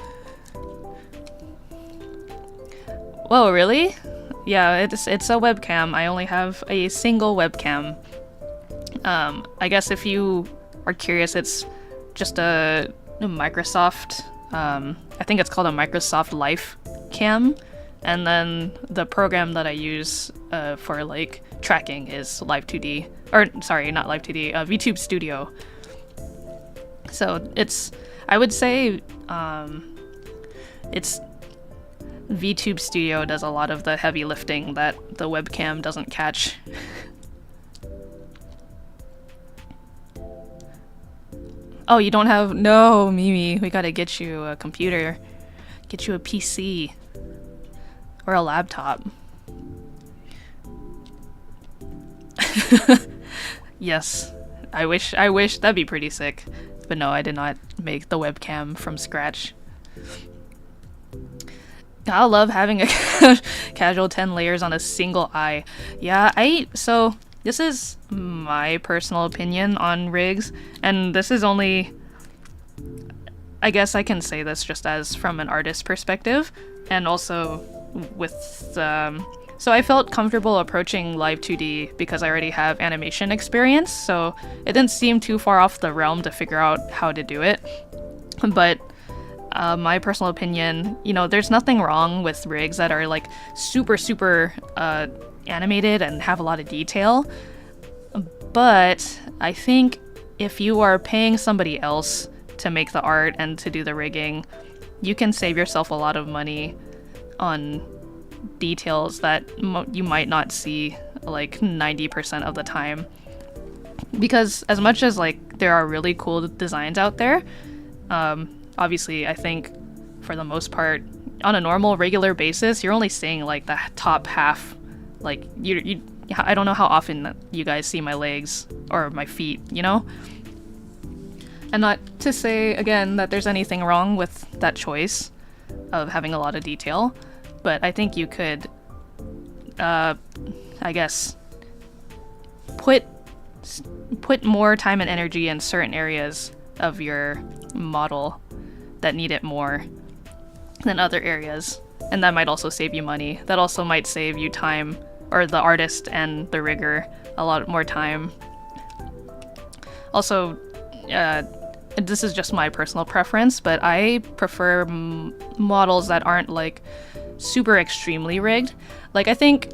[SPEAKER 1] Whoa, really? Yeah, it's a webcam. I only have a single webcam. I guess if you are curious, it's just a Microsoft, I think it's called a Microsoft Life Cam. And then the program that I use for like tracking is Live2D, or sorry, not Live2D, VTube Studio. So it's, I would say, it's VTube Studio does a lot of the heavy lifting that the webcam doesn't catch. Oh, you don't have, no, Mimi, we gotta get you a computer, get you a PC. Or a laptop. Yes, I wish, that'd be pretty sick. But no, I did not make the webcam from scratch. I love having a casual 10 layers on a single eye. Yeah, so this is my personal opinion on rigs, and this is only, I guess I can say this just as from an artist perspective, and also with so I felt comfortable approaching Live2D because I already have animation experience, so it didn't seem too far off the realm to figure out how to do it. But my personal opinion, you know, there's nothing wrong with rigs that are like super animated and have a lot of detail, but I think if you are paying somebody else to make the art and to do the rigging, you can save yourself a lot of money on details that you might not see like 90% of the time. Because as much as like there are really cool designs out there, obviously I think for the most part on a normal regular basis you're only seeing like the top half. Like you I don't know how often you guys see my legs or my feet, you know? And not to say again that there's anything wrong with that choice of having a lot of detail, but I think you could, I guess, put more time and energy in certain areas of your model that need it more than other areas, and that might also save you money. That also might save you time, or the artist and the rigger a lot more time. Also, this is just my personal preference, but I prefer models that aren't like super extremely rigged. Like I think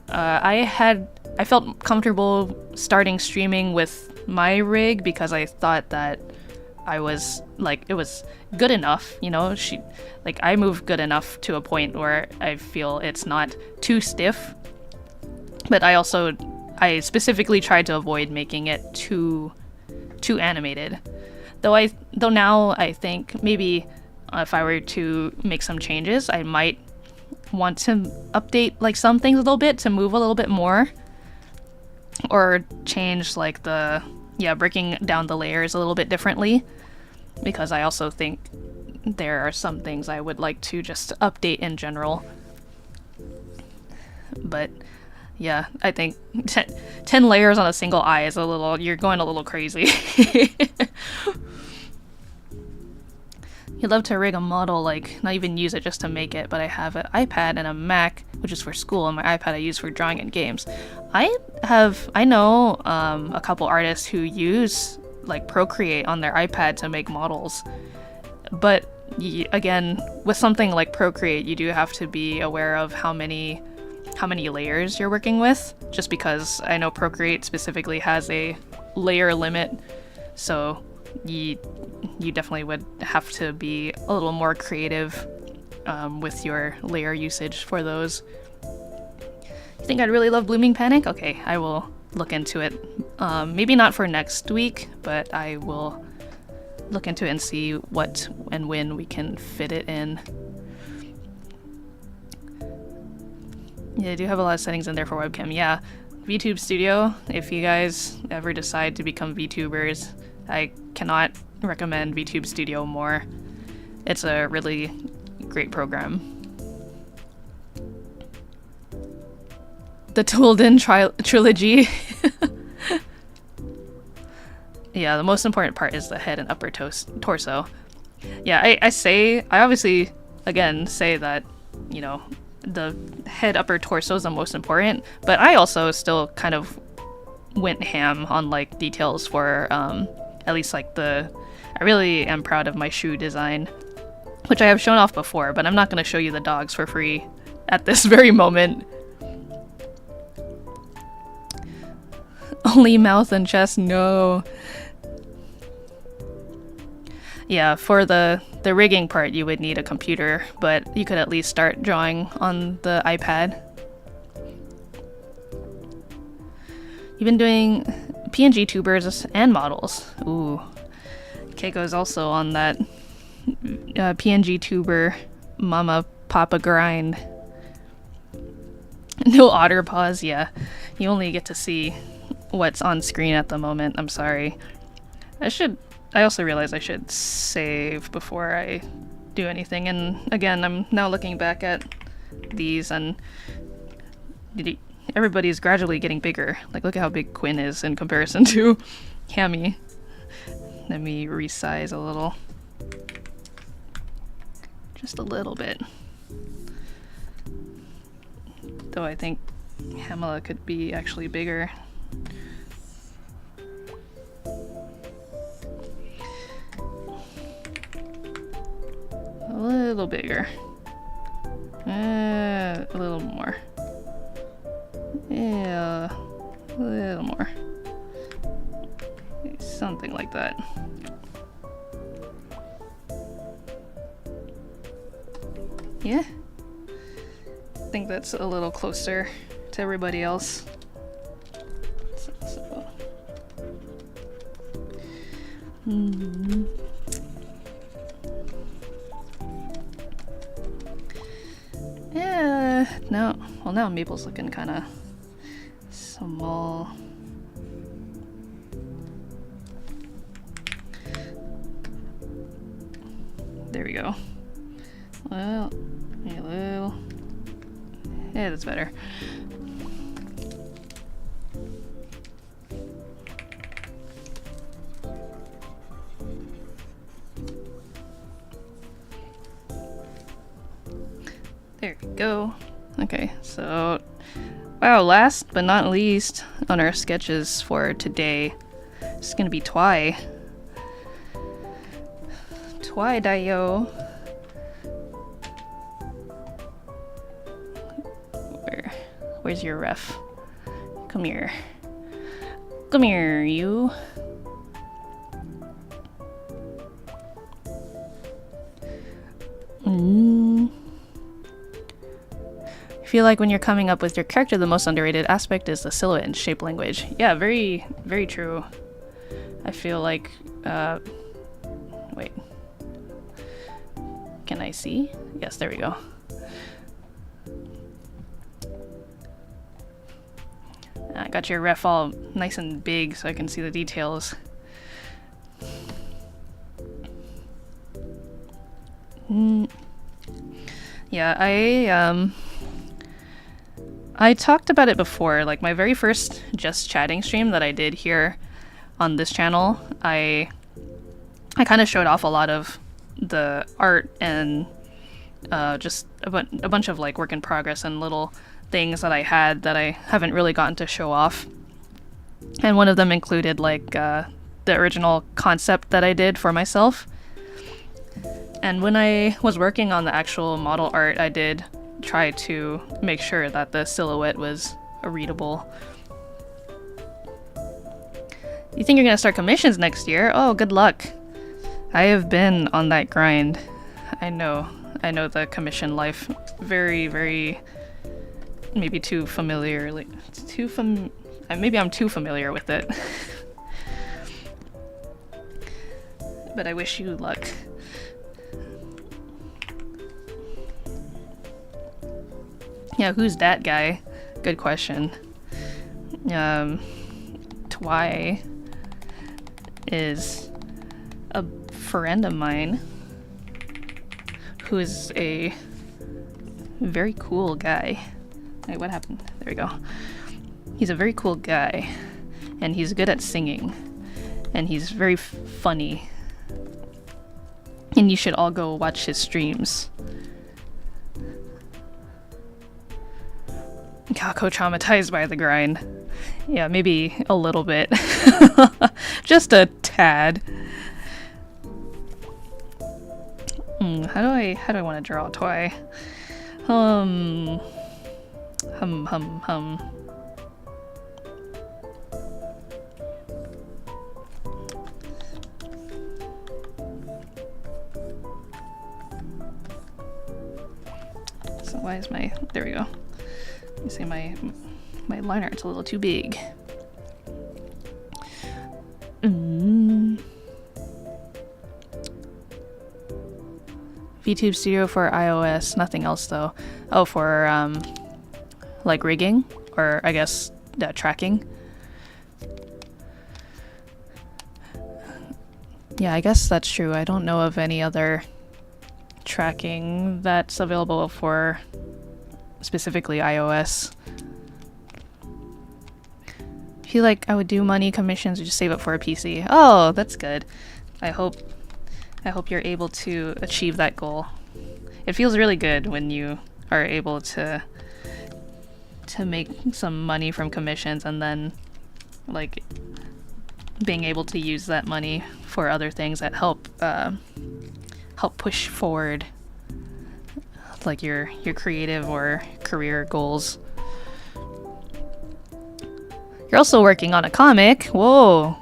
[SPEAKER 1] I felt comfortable starting streaming with my rig because I thought that I was like, it was good enough, you know, I move good enough to a point where I feel it's not too stiff. But I specifically tried to avoid making it too animated. Though now I think maybe if I were to make some changes, I might want to update like some things a little bit to move a little bit more, or change like breaking down the layers a little bit differently, because I also think there are some things I would like to just update in general. But yeah, I think 10 layers on a single eye is you're going a little crazy. You'd love to rig a model, like not even use it just to make it, but I have an iPad and a Mac, which is for school, and my iPad I use for drawing and games. I know a couple artists who use like Procreate on their iPad to make models, but again, with something like Procreate, you do have to be aware of how many layers you're working with, just because I know Procreate specifically has a layer limit, so you definitely would have to be a little more creative with your layer usage for those. You think I'd really love Blooming Panic? Okay, I will look into it. Maybe not for next week, but I will look into it and see what and when we can fit it in. Yeah, I do have a lot of settings in there for webcam. Yeah, VTube Studio, if you guys ever decide to become VTubers, I cannot recommend VTube Studio more. It's a really great program. The Toolden trilogy. Yeah, the most important part is the head and upper torso. Yeah, I obviously, again, say that, you know, the head, upper torso is the most important, but I also still kind of went ham on, like, details for, at least, like, I really am proud of my shoe design, which I have shown off before, but I'm not going to show you the dogs for free at this very moment. Only mouth and chest, no. Yeah, for the rigging part you would need a computer, but you could at least start drawing on the iPad. You've been doing PNGtubers and models. Ooh. Keiko's also on that PNGtuber mama papa grind. No otter paws, yeah. You only get to see what's on screen at the moment. I'm sorry. I also realized I should save before I do anything, and again, I'm now looking back at these, and everybody's gradually getting bigger. Like, look at how big Quinn is in comparison to Hammy. Let me resize a little. Just a little bit. Though I think Hamala could be actually bigger. A little bigger. A little more. Yeah, a little more. Something like that. Yeah. I think that's a little closer to everybody else. Yeah, now Maple's looking kind of small. There we go. Well, a little. Yeah, that's better. There we go. Okay, so wow, last but not least on our sketches for today, it's gonna be Twy. Twy Dio. Where's your ref? Come here. Come here, you. I feel like when you're coming up with your character, the most underrated aspect is the silhouette and shape language. Yeah, very, very true. I feel like, wait. Can I see? Yes, there we go. I got your ref all nice and big so I can see the details. Yeah, I talked about it before, like my very first Just Chatting stream that I did here on this channel, I kind of showed off a lot of the art and just a bunch of like work in progress and little things that I had that I haven't really gotten to show off. And one of them included like the original concept that I did for myself. And when I was working on the actual model art, I did try to make sure that the silhouette was readable. You think you're gonna start commissions next year? Oh, good luck. I have been on that grind. I know the commission life very, very, maybe too familiar. Maybe I'm too familiar with it. But I wish you luck. Yeah, who's that guy? Good question. Twy is a friend of mine who is a very cool guy. Wait, what happened? There we go. He's a very cool guy, and he's good at singing, and he's very funny. And you should all go watch his streams. Calico traumatized by the grind. Yeah, maybe a little bit. Just a tad. How do I want to draw Twy? Hum. So why is my, there we go. You see my line art's a little too big. VTube Studio for iOS, nothing else though. Oh, for like rigging, or I guess tracking. Yeah, I guess that's true. I don't know of any other tracking that's available for specifically iOS. I feel like I would do money commissions or just save it for a PC. Oh, that's good. I hope you're able to achieve that goal. It feels really good when you are able to make some money from commissions and then like being able to use that money for other things that help push forward like your creative or career goals. You're also working on a comic. Whoa,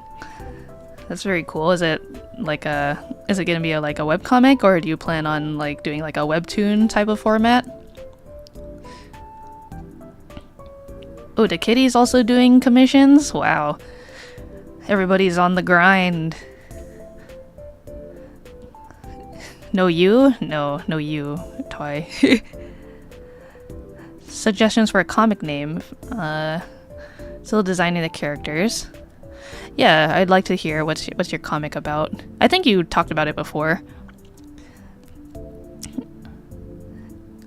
[SPEAKER 1] that's very cool. Is it gonna be like a web comic, or do you plan on like doing like a webtoon type of format? Oh, the kitty's also doing commissions? Wow. Everybody's on the grind. No you? No you, Twy. Suggestions for a comic name. Still designing the characters. Yeah, I'd like to hear what's your comic about. I think you talked about it before.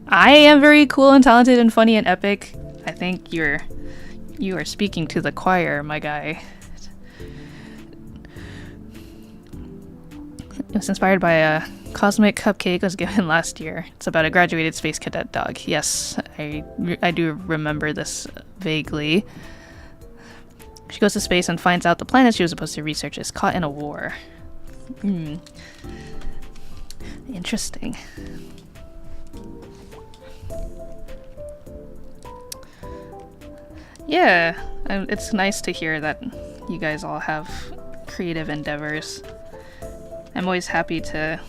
[SPEAKER 1] I am very cool and talented and funny and epic. I think you are speaking to the choir, my guy. It was inspired by a cosmic cupcake was given last year. It's about a graduated space cadet dog. Yes, I do remember this vaguely. She goes to space and finds out the planet she was supposed to research is caught in a war. Interesting. Yeah, it's nice to hear that you guys all have creative endeavors. I'm always happy and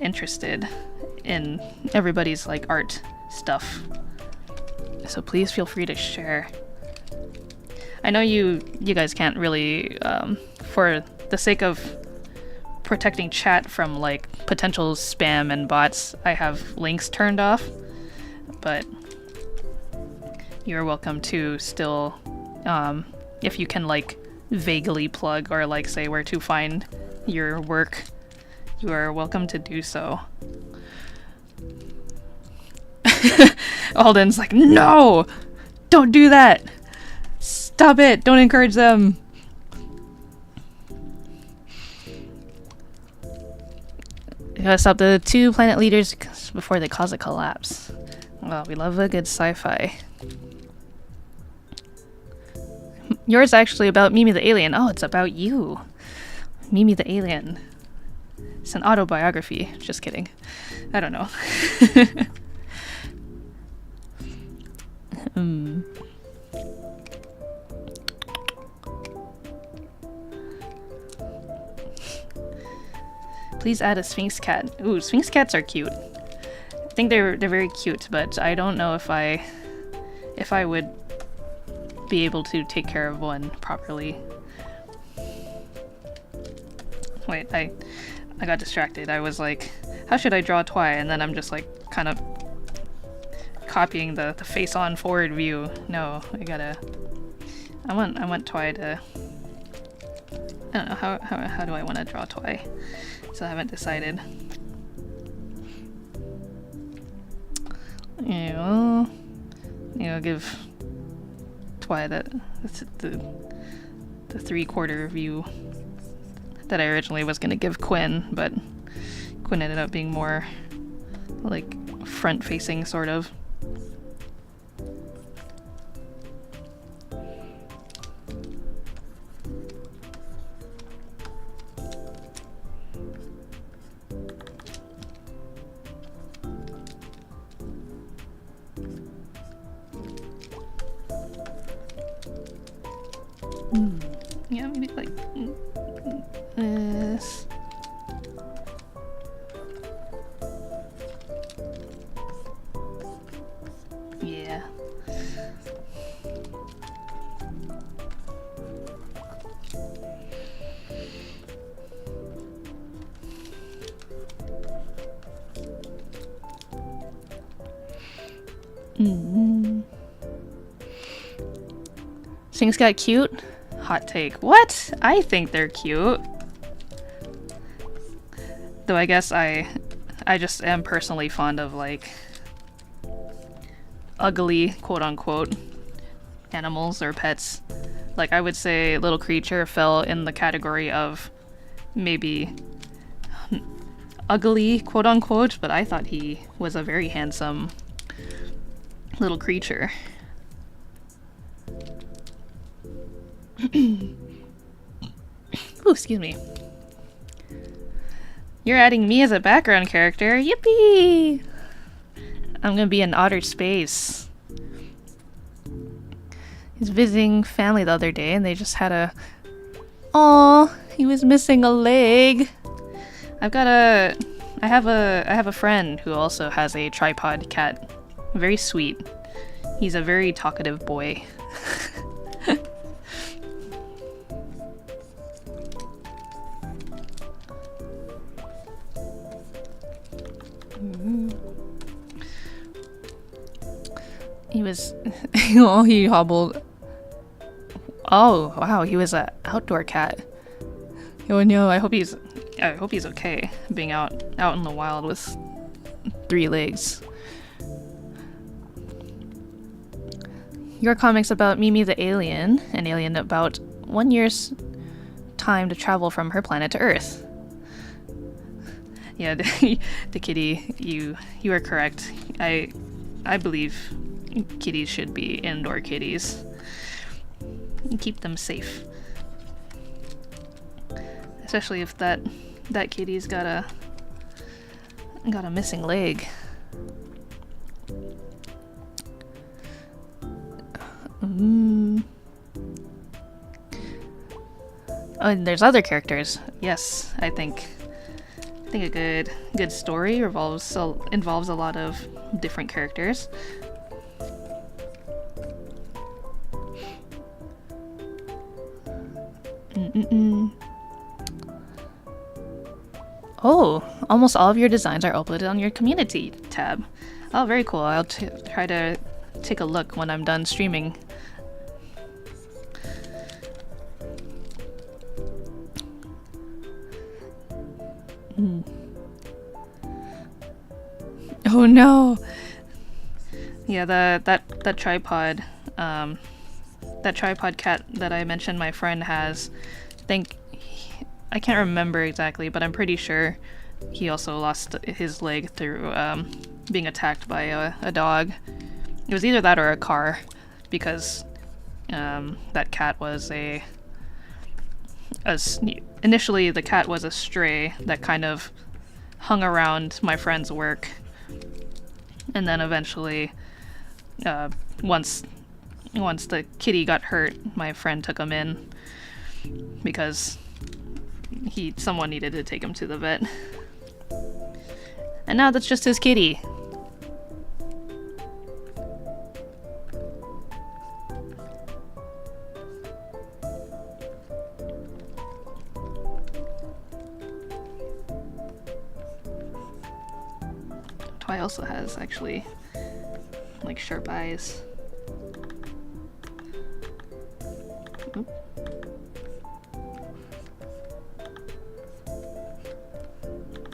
[SPEAKER 1] interested in everybody's like art stuff. So please feel free to share. I know you guys can't really, for the sake of protecting chat from like potential spam and bots, I have links turned off, but you're welcome to still, if you can like vaguely plug or like say where to find your work, you are welcome to do so. Alden's like, no! Don't do that! Stop it! Don't encourage them! You gotta stop the two planet leaders before they cause a collapse. Well, we love a good sci-fi. Yours is actually about Mimi the alien. Oh, it's about you. Mimi the alien. It's an autobiography. Just kidding. I don't know. Please add a Sphinx cat. Ooh, Sphinx cats are cute. I think they're very cute, but I don't know if I would be able to take care of one properly. Wait, I got distracted. I was like, how should I draw Twy? And then I'm just like kind of copying the face on forward view. No, I want Twi to... I don't know, how do I want to draw Twi? So I haven't decided. Give Twi the 3/4 view that I originally was gonna give Quinn, but Quinn ended up being more like front-facing, sort of. Yeah, maybe like this. Yeah. Things got cute. Hot take. What? I think they're cute. Though I guess I just am personally fond of like ugly, quote unquote, animals or pets. Like I would say Little Creature fell in the category of maybe ugly, quote unquote, but I thought he was a very handsome little creature. Ooh, excuse me. You're adding me as a background character. Yippee! I'm gonna be in outer space. He's visiting family the other day and they just had a... Aw, he was missing a leg. I have a friend who also has a tripod cat. Very sweet. He's a very talkative boy. He was... oh, he hobbled. Oh, wow, he was an outdoor cat. Oh no, I hope he's okay, being out in the wild with 3 legs. Your comic's about Mimi the alien, an alien about 1 year's time to travel from her planet to Earth. Yeah, the kitty, you are correct. I believe kitties should be indoor kitties. Keep them safe. Especially if that kitty's got a missing leg. Oh, and there's other characters. Yes, I think a good story involves a lot of different characters. Oh, almost all of your designs are uploaded on your community tab. Oh, very cool. I'll try to take a look when I'm done streaming. Oh no! Yeah, that tripod, that tripod cat that I mentioned my friend has, I can't remember exactly, but I'm pretty sure he also lost his leg through being attacked by a dog. It was either that or a car, because that cat was initially the cat was a stray that kind of hung around my friend's work, and then eventually once the kitty got hurt, my friend took him in because someone needed to take him to the vet. And now that's just his kitty. Twi also has actually like sharp eyes. Oop.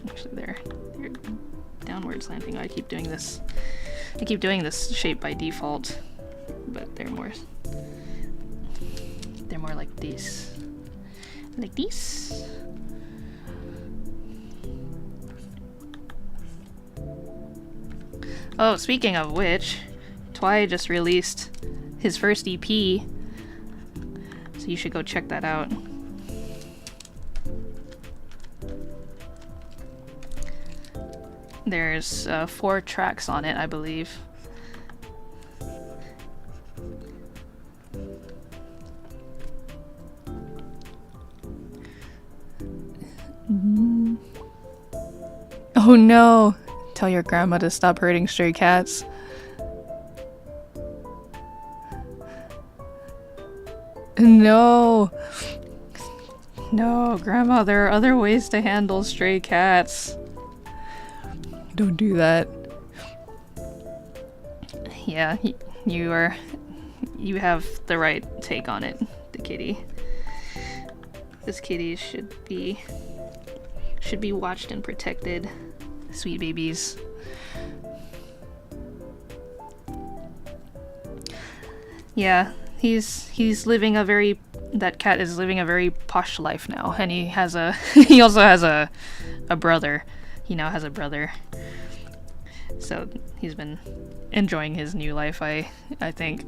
[SPEAKER 1] Actually, they're downward slanting. I keep doing this. I keep doing this shape by default, but they're more like this. Like this. Oh, speaking of which, Twy just released his first EP, so you should go check that out. There's 4 tracks on it, I believe. Oh no! Tell your grandma to stop hurting stray cats. No! No, Grandma, there are other ways to handle stray cats. Don't do that. Yeah, you have the right take on it, the kitty. This kitty should be watched and protected. Sweet babies. Yeah, that cat is living a very posh life now, and he also has a brother. He now has a brother. So he's been enjoying his new life, I think.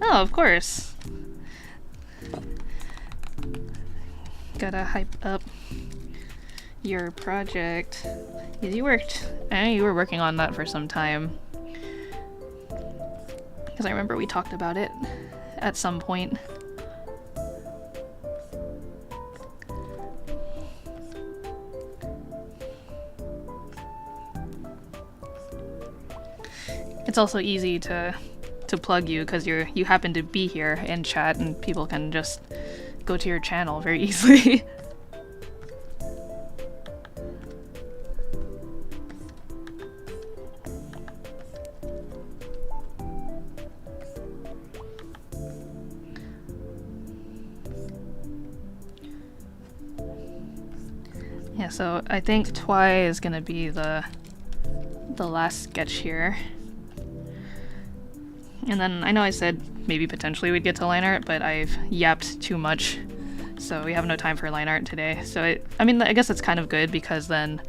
[SPEAKER 1] Oh, of course. Gotta hype up your project. Yeah, I know you were working on that for some time. Because I remember we talked about it at some point. It's also easy to plug you because you happen to be here in chat and people can just go to your channel very easily. Yeah, so I think Twy is gonna be the last sketch here. And then I know I said maybe potentially we'd get to line art, but I've yapped too much, so we have no time for line art today. So I guess it's kind of good because then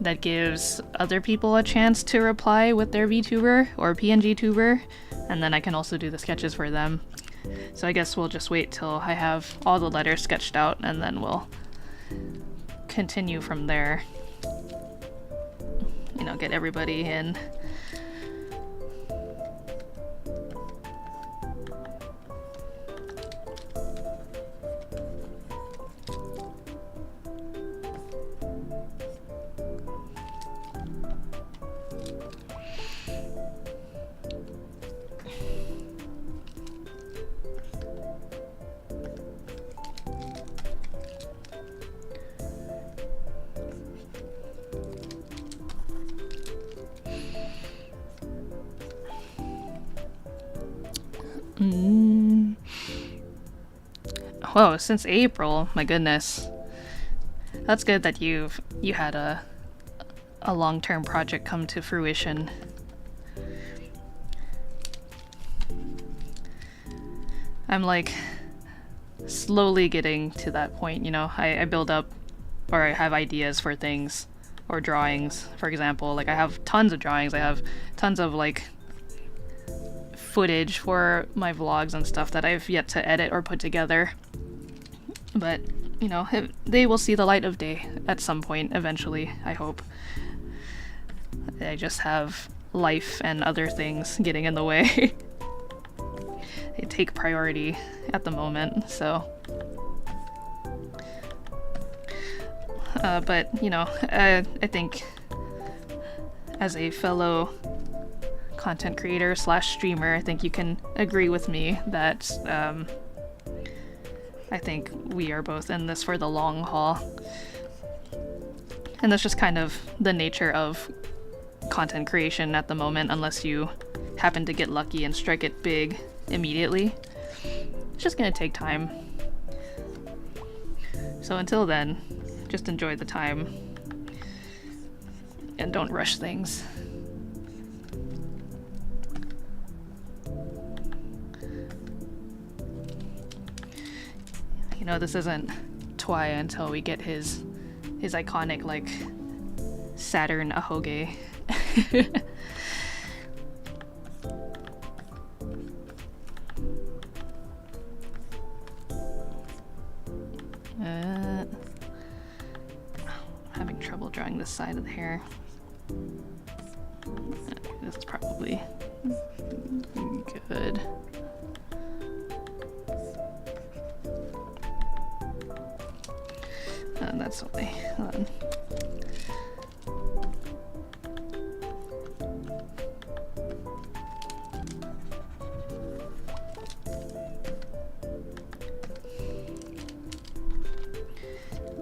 [SPEAKER 1] that gives other people a chance to reply with their VTuber or PNGtubers, and then I can also do the sketches for them. So I guess we'll just wait till I have all the letters sketched out, and then we'll continue from there. You know, get everybody in. Whoa, since April, my goodness. That's good that you had a long-term project come to fruition. I'm like slowly getting to that point, you know. I build up, or I have ideas for things, or drawings, for example. Like I have tons of drawings, I have tons of like footage for my vlogs and stuff that I've yet to edit or put together. But, you know, they will see the light of day at some point eventually, I hope. I just have life and other things getting in the way. They take priority at the moment, so. But, you know, I think as a fellow content creator slash streamer, I think you can agree with me that I think we are both in this for the long haul. And that's just kind of the nature of content creation at the moment, unless you happen to get lucky and strike it big immediately. It's just gonna take time. So until then, just enjoy the time and don't rush things. You know, this isn't Twy until we get his iconic, like, Saturn ahoge. I'm having trouble drawing this side of the hair. This is probably good. That's only, hold on.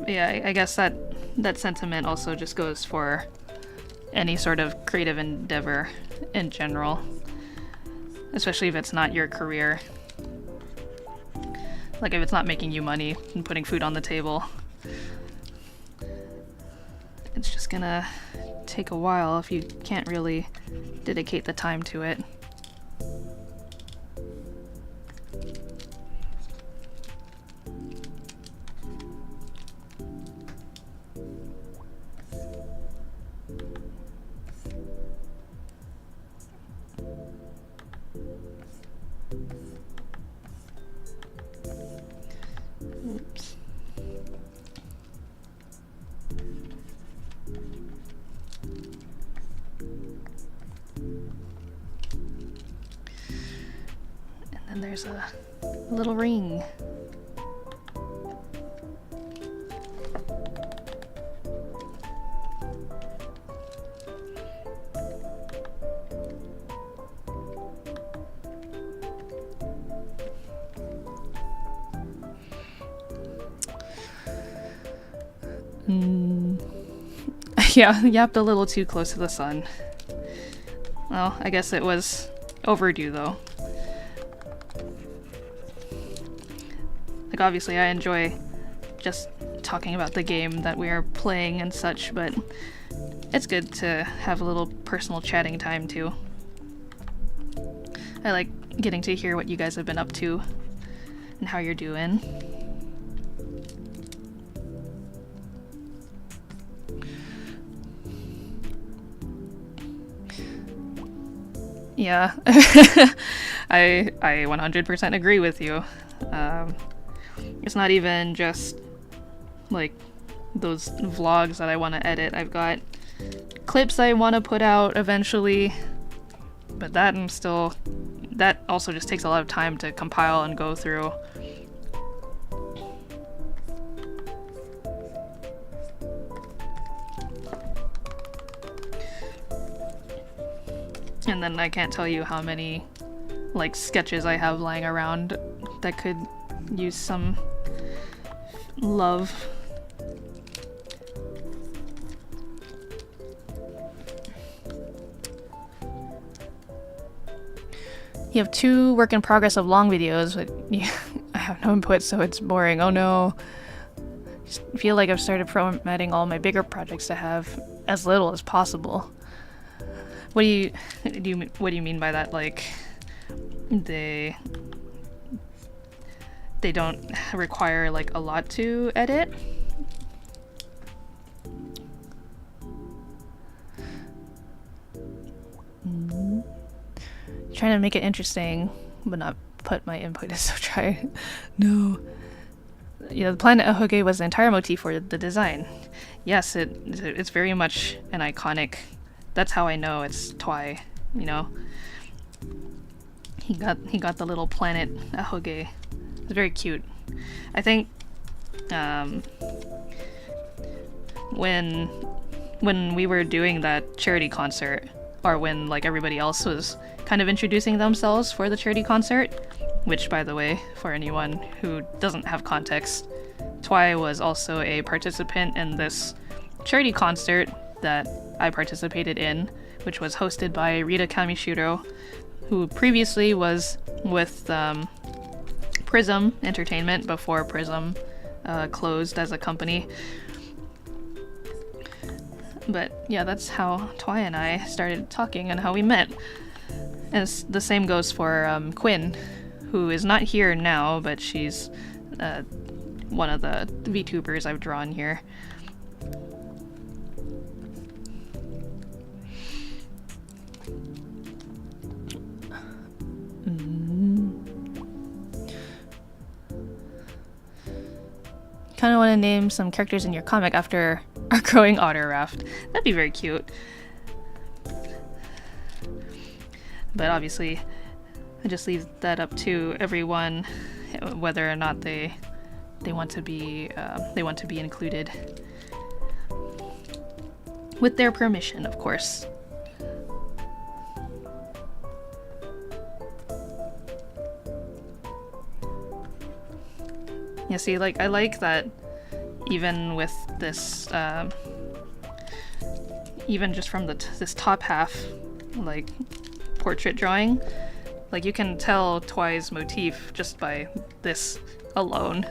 [SPEAKER 1] Yeah, I guess that sentiment also just goes for any sort of creative endeavor in general, especially if it's not your career. Like if it's not making you money and putting food on the table. It's just gonna take a while if you can't really dedicate the time to it. Oops. And then there's a little ring. Yeah, yapped a little too close to the sun. Well, I guess it was overdue though. Like obviously I enjoy just talking about the game that we are playing and such, but it's good to have a little personal chatting time too. I like getting to hear what you guys have been up to and how you're doing. Yeah, I 100% agree with you. It's not even just like those vlogs that I want to edit. I've got clips I want to put out eventually, but that also just takes a lot of time to compile and go through. And then I can't tell you how many like sketches I have lying around that could use some love. You have 2 work in progress of long videos, but yeah, I have no input, so it's boring. Oh no. Just feel like I've started formatting all my bigger projects to have as little as possible. What do you mean by that? Like they don't require like a lot to edit? Trying to make it interesting, but not put my input in, so try. No. Yeah, the planet Ahoge was the entire motif for the design. Yes, it's very much an iconic. That's how I know it's Twy, you know. He got the little planet Ahoge. It's very cute. I think when when we were doing that charity concert, or when like everybody else was kind of introducing themselves for the charity concert, which, by the way, for anyone who doesn't have context, Twy was also a participant in this charity concert that I participated in, which was hosted by Rita Kamishiro, who previously was with Prism Entertainment before Prism closed as a company. But yeah, that's how Twy and I started talking and how we met. And the same goes for Quinn, who is not here now, but she's one of the VTubers I've drawn here. Kind of want to name some characters in your comic after our growing otter raft. That'd be very cute. But obviously, I just leave that up to everyone, whether or not they want to be included, with their permission, of course. Yeah, see, like, I like that even with this, even just from this top half, like, portrait drawing, like, you can tell Twy's motif just by this alone.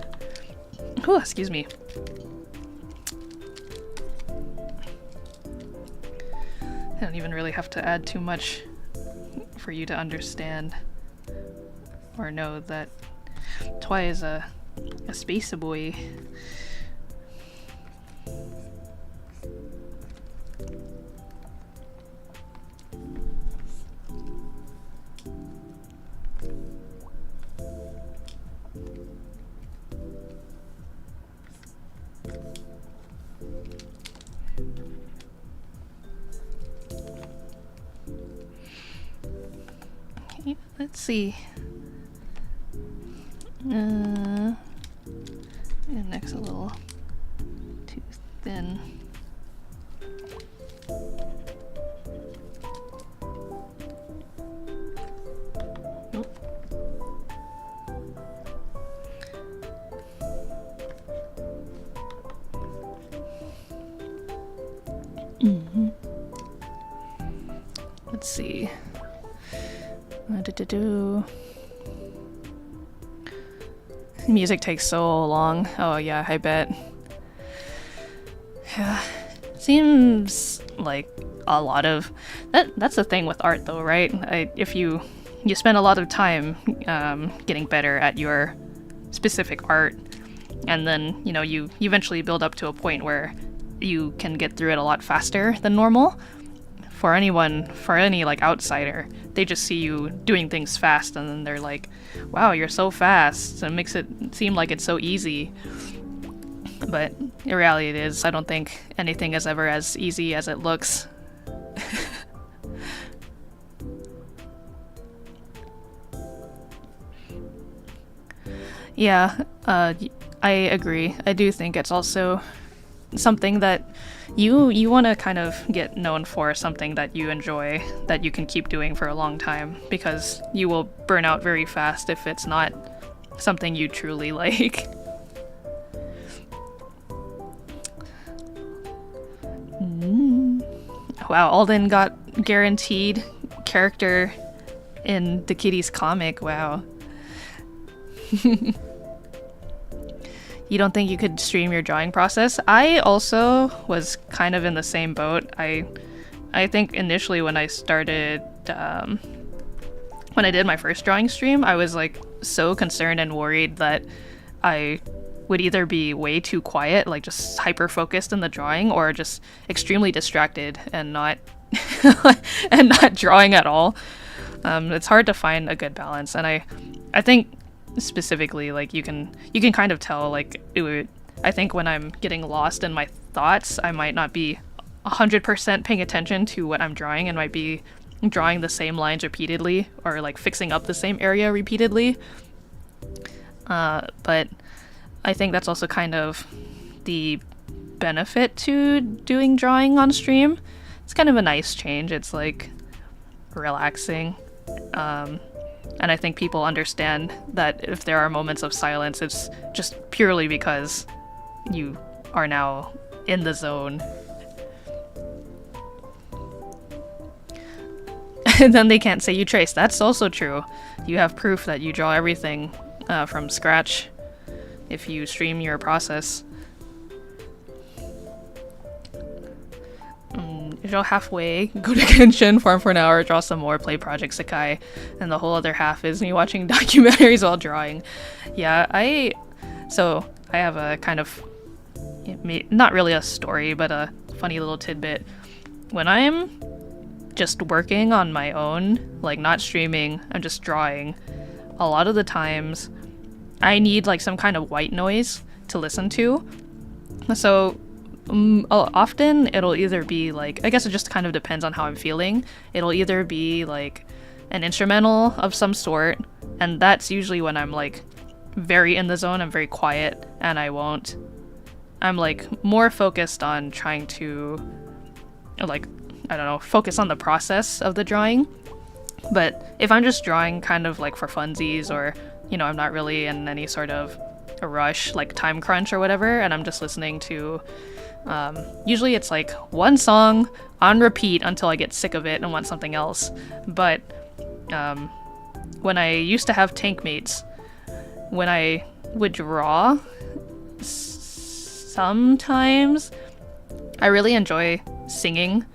[SPEAKER 1] Oh, excuse me. I don't even really have to add too much for you to understand or know that Twy is a space boy. Okay, let's see. And next a little too thin. Nope. Let's see. Music takes so long. Oh yeah, I bet. Yeah. Seems like a lot of that's the thing with art though, right? If you spend a lot of time getting better at your specific art, and then you eventually build up to a point where you can get through it a lot faster than normal. For any like outsider, they just see you doing things fast and then they're like, wow, you're so fast. It makes it seem like it's so easy. But in reality it is. I don't think anything is ever as easy as it looks. Yeah, I agree. I do think it's also something that you want to kind of get known for, something that you enjoy, that you can keep doing for a long time, because you will burn out very fast if it's not something you truly like. Wow, Alden got guaranteed character in the Kitty's comic. Wow. You don't think you could stream your drawing process? I also was kind of in the same boat. I think initially when I started, when I did my first drawing stream, I was like so concerned and worried that I would either be way too quiet, like just hyper focused in the drawing, or just extremely distracted and not and not drawing at all. It's hard to find a good balance, and I think specifically, like, you can kind of tell, like, I think when I'm getting lost in my thoughts, I might not be 100% paying attention to what I'm drawing and might be drawing the same lines repeatedly, or like fixing up the same area repeatedly. But I think that's also kind of the benefit to doing drawing on stream. It's kind of a nice change. It's like relaxing. And I think people understand that if there are moments of silence, it's just purely because you are now in the zone. And then they can't say you trace. That's also true. You have proof that you draw everything from scratch if you stream your process. Draw halfway, go to Genshin, farm for an hour, draw some more, play Project Sakai, and the whole other half is me watching documentaries while drawing. Yeah, I have a kind of, not really a story, but a funny little tidbit. When I'm just working on my own, like not streaming, I'm just drawing, a lot of the times I need like some kind of white noise to listen to. So often it'll either be like, I guess it just kind of depends on how I'm feeling. It'll either be like an instrumental of some sort, and that's usually when I'm like very in the zone, I'm very quiet, and I'm like more focused on trying to like, I don't know, focus on the process of the drawing. But if I'm just drawing kind of like for funsies, or, you know, I'm not really in any sort of a rush, like time crunch or whatever, and I'm just listening to usually it's like one song on repeat until I get sick of it and want something else. But when I used to have tank mates, when I would draw, sometimes I really enjoy singing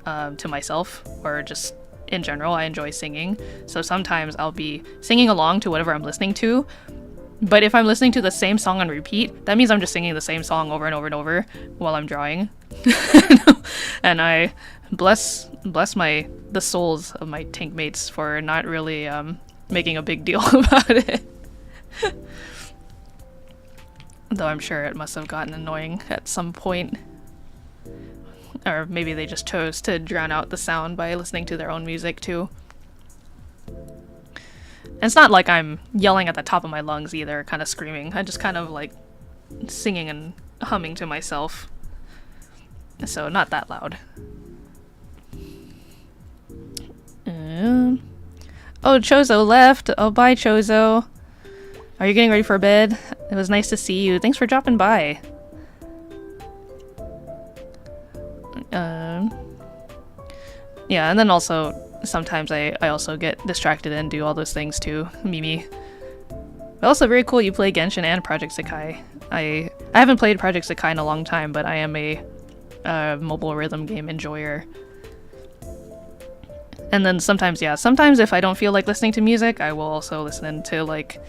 [SPEAKER 1] to myself, or just in general, I enjoy singing. So sometimes I'll be singing along to whatever I'm listening to. But if I'm listening to the same song on repeat, that means I'm just singing the same song over and over and over while I'm drawing. And I bless the souls of my tank mates for not really making a big deal about it. Though I'm sure it must have gotten annoying at some point. Or maybe they just chose to drown out the sound by listening to their own music too. And it's not like I'm yelling at the top of my lungs either, kind of screaming. I just kind of like singing and humming to myself. So not that loud. Oh, Chozo left. Oh, bye, Chozo. Are you getting ready for bed? It was nice to see you. Thanks for dropping by. Yeah, and then also sometimes I also get distracted and do all those things too. Mimi. But also very cool you play Genshin and Project Sakai. I haven't played Project Sakai in a long time, but I am a mobile rhythm game enjoyer. And then sometimes if I don't feel like listening to music, I will also listen to like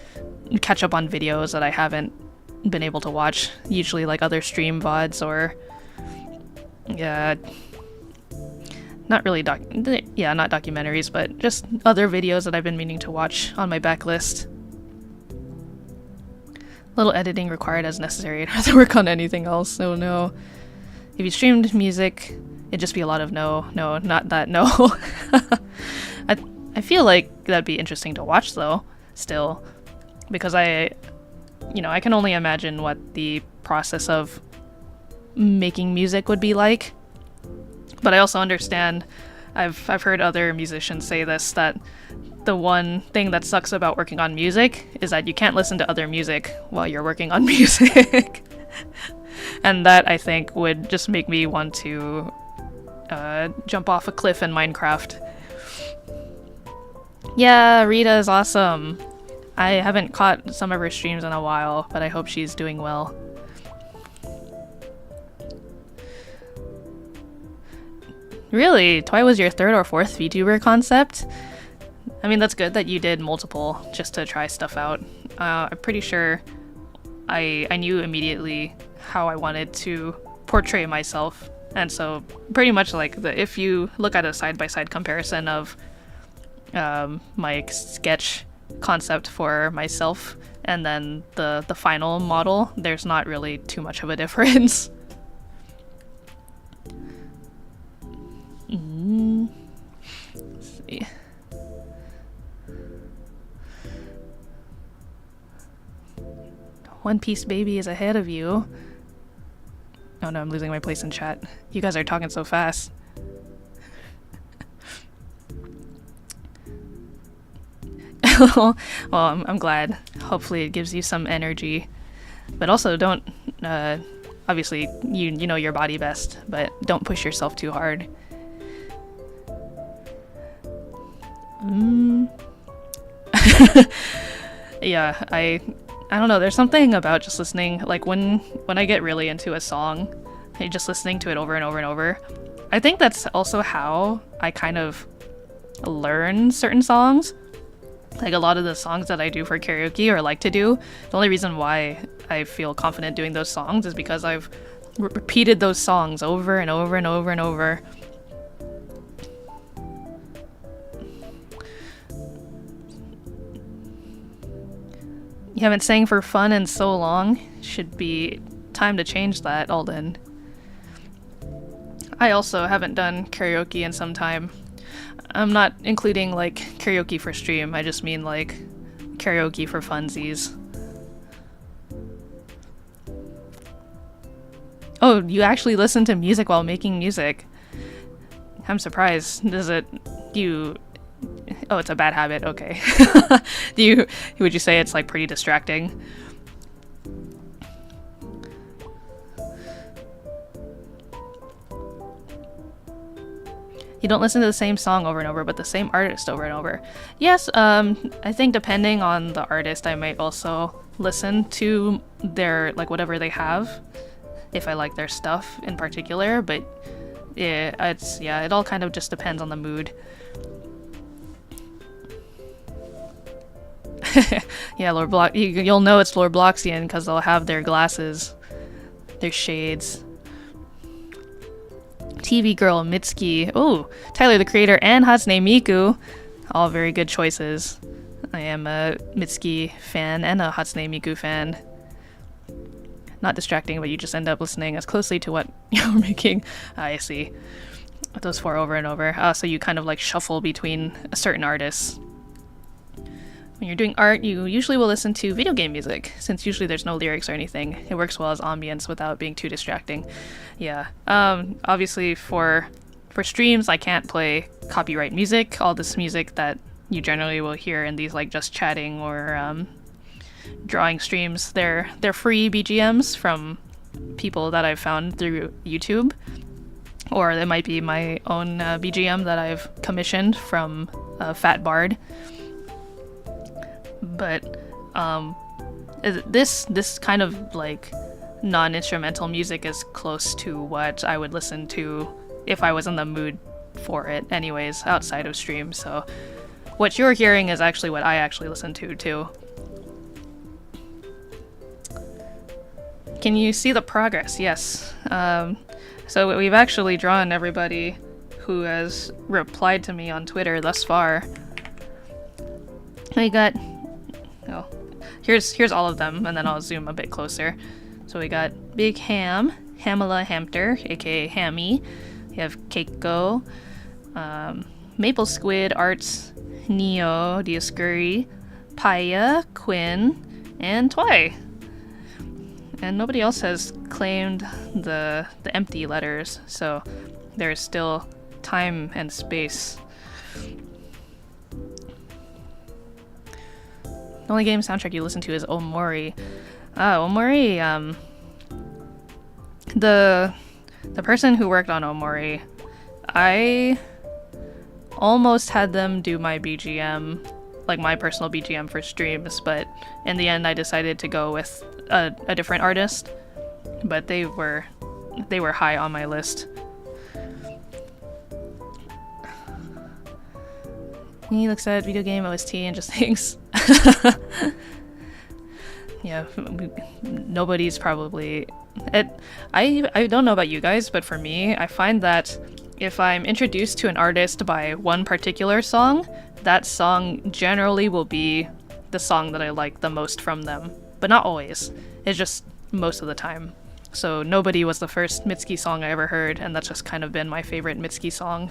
[SPEAKER 1] catch up on videos that I haven't been able to watch. Usually like other stream VODs or not really not documentaries, but just other videos that I've been meaning to watch on my backlist. Little editing required as necessary. I'd rather work on anything else. Oh no. If you streamed music, it'd just be a lot of no, not that, no. I feel like that'd be interesting to watch though, still. Because I can only imagine what the process of making music would be like. But I also understand, I've heard other musicians say this, that the one thing that sucks about working on music is that you can't listen to other music while you're working on music. And that, I think, would just make me want to jump off a cliff in Minecraft. Yeah, Rita is awesome. I haven't caught some of her streams in a while, but I hope she's doing well. Really? Toy was your third or fourth VTuber concept? I mean, that's good that you did multiple just to try stuff out. I'm pretty sure I knew immediately how I wanted to portray myself. And so pretty much like if you look at a side-by-side comparison of my sketch concept for myself and then the final model, there's not really too much of a difference. Let's see. One Piece Baby is ahead of you. Oh no, I'm losing my place in chat. You guys are talking so fast. Well, I'm glad. Hopefully it gives you some energy. But also don't, obviously you know your body best, but don't push yourself too hard. Yeah, I don't know, there's something about just listening, like when I get really into a song, just listening to it over and over and over. I think that's also how I kind of learn certain songs. Like a lot of the songs that I do for karaoke or like to do, the only reason why I feel confident doing those songs is because I've repeated those songs over and over and over and over. You haven't sang for fun in so long. Should be time to change that, Alden. I also haven't done karaoke in some time. I'm not including like karaoke for stream, I just mean like karaoke for funsies. Oh, you actually listen to music while making music. I'm surprised. Oh, it's a bad habit, okay. Would you say it's like pretty distracting? You don't listen to the same song over and over, but the same artist over and over. Yes, I think depending on the artist, I might also listen to their, like, whatever they have, if I like their stuff in particular, but yeah, it all kind of just depends on the mood. Yeah, Lord Block, you'll know it's Lord Bloxian because they'll have their glasses, their shades. TV Girl, Mitsuki, oh, Tyler the Creator, and Hatsune Miku. All very good choices. I am a Mitsuki fan and a Hatsune Miku fan. Not distracting, but you just end up listening as closely to what you're making. I see. Those four over and over. So you kind of like shuffle between certain artists. When you're doing art, you usually will listen to video game music, since usually there's no lyrics or anything. It works well as ambience without being too distracting. Yeah. Obviously for streams, I can't play copyright music. All this music that you generally will hear in these like just chatting or drawing streams, they're free BGMs from people that I've found through YouTube. Or it might be my own BGM that I've commissioned from Fat Bard. But this kind of like non-instrumental music is close to what I would listen to if I was in the mood for it anyways, outside of stream. So what you're hearing is actually what I actually listen to too. Can you see the progress? Yes. So we've actually drawn everybody who has replied to me on Twitter thus far. We got, oh, here's all of them, and then I'll zoom a bit closer. So we got Big Ham, Hamila Hamter, aka Hammy. We have Keiko, Maple Squid Arts, Neo, Dioscurry, Paya, Quinn, and Twy. And nobody else has claimed the empty letters, so there's still time and space. The only game soundtrack you listen to is Omori. Omori, the person who worked on Omori, I almost had them do my BGM, like my personal BGM for streams, but in the end I decided to go with a different artist, but they were high on my list. He looks at video game OST and just thinks, yeah, nobody's probably it. I don't know about you guys, but for me, I find that if I'm introduced to an artist by one particular song, that song generally will be the song that I like the most from them. But not always. It's just most of the time. So Nobody was the first Mitsuki song I ever heard, and that's just kind of been my favorite Mitsuki song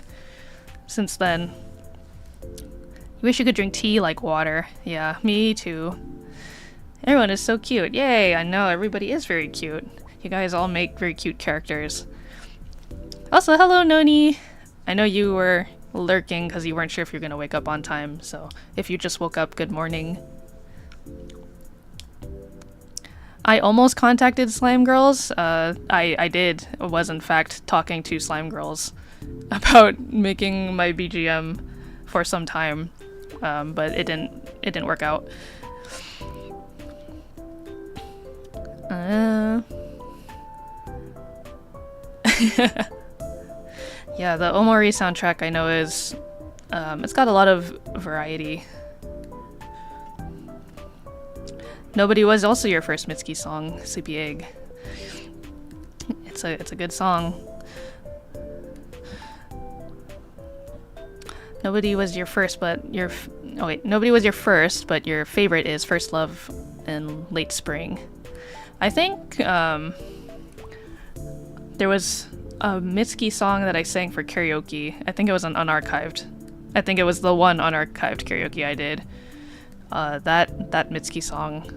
[SPEAKER 1] since then. You wish you could drink tea like water. Yeah, me too. Everyone is so cute. Yay, I know, everybody is very cute. You guys all make very cute characters. Also, hello, Noni! I know you were lurking because you weren't sure if you're gonna wake up on time, so if you just woke up, good morning. I almost contacted Slime Girls. I did. I was in fact talking to Slime Girls about making my BGM for some time, but it didn't work out. Yeah, the Omori soundtrack I know is it's got a lot of variety. Nobody Was also your first Mitsuki song, Sleepy Egg. It's a good song. Nobody was your first, but your nobody was your first, but your favorite is First Love in Late Spring. I think there was a Mitsuki song that I sang for karaoke. I think it was an unarchived. I think it was the one unarchived karaoke I did. That Mitsuki song,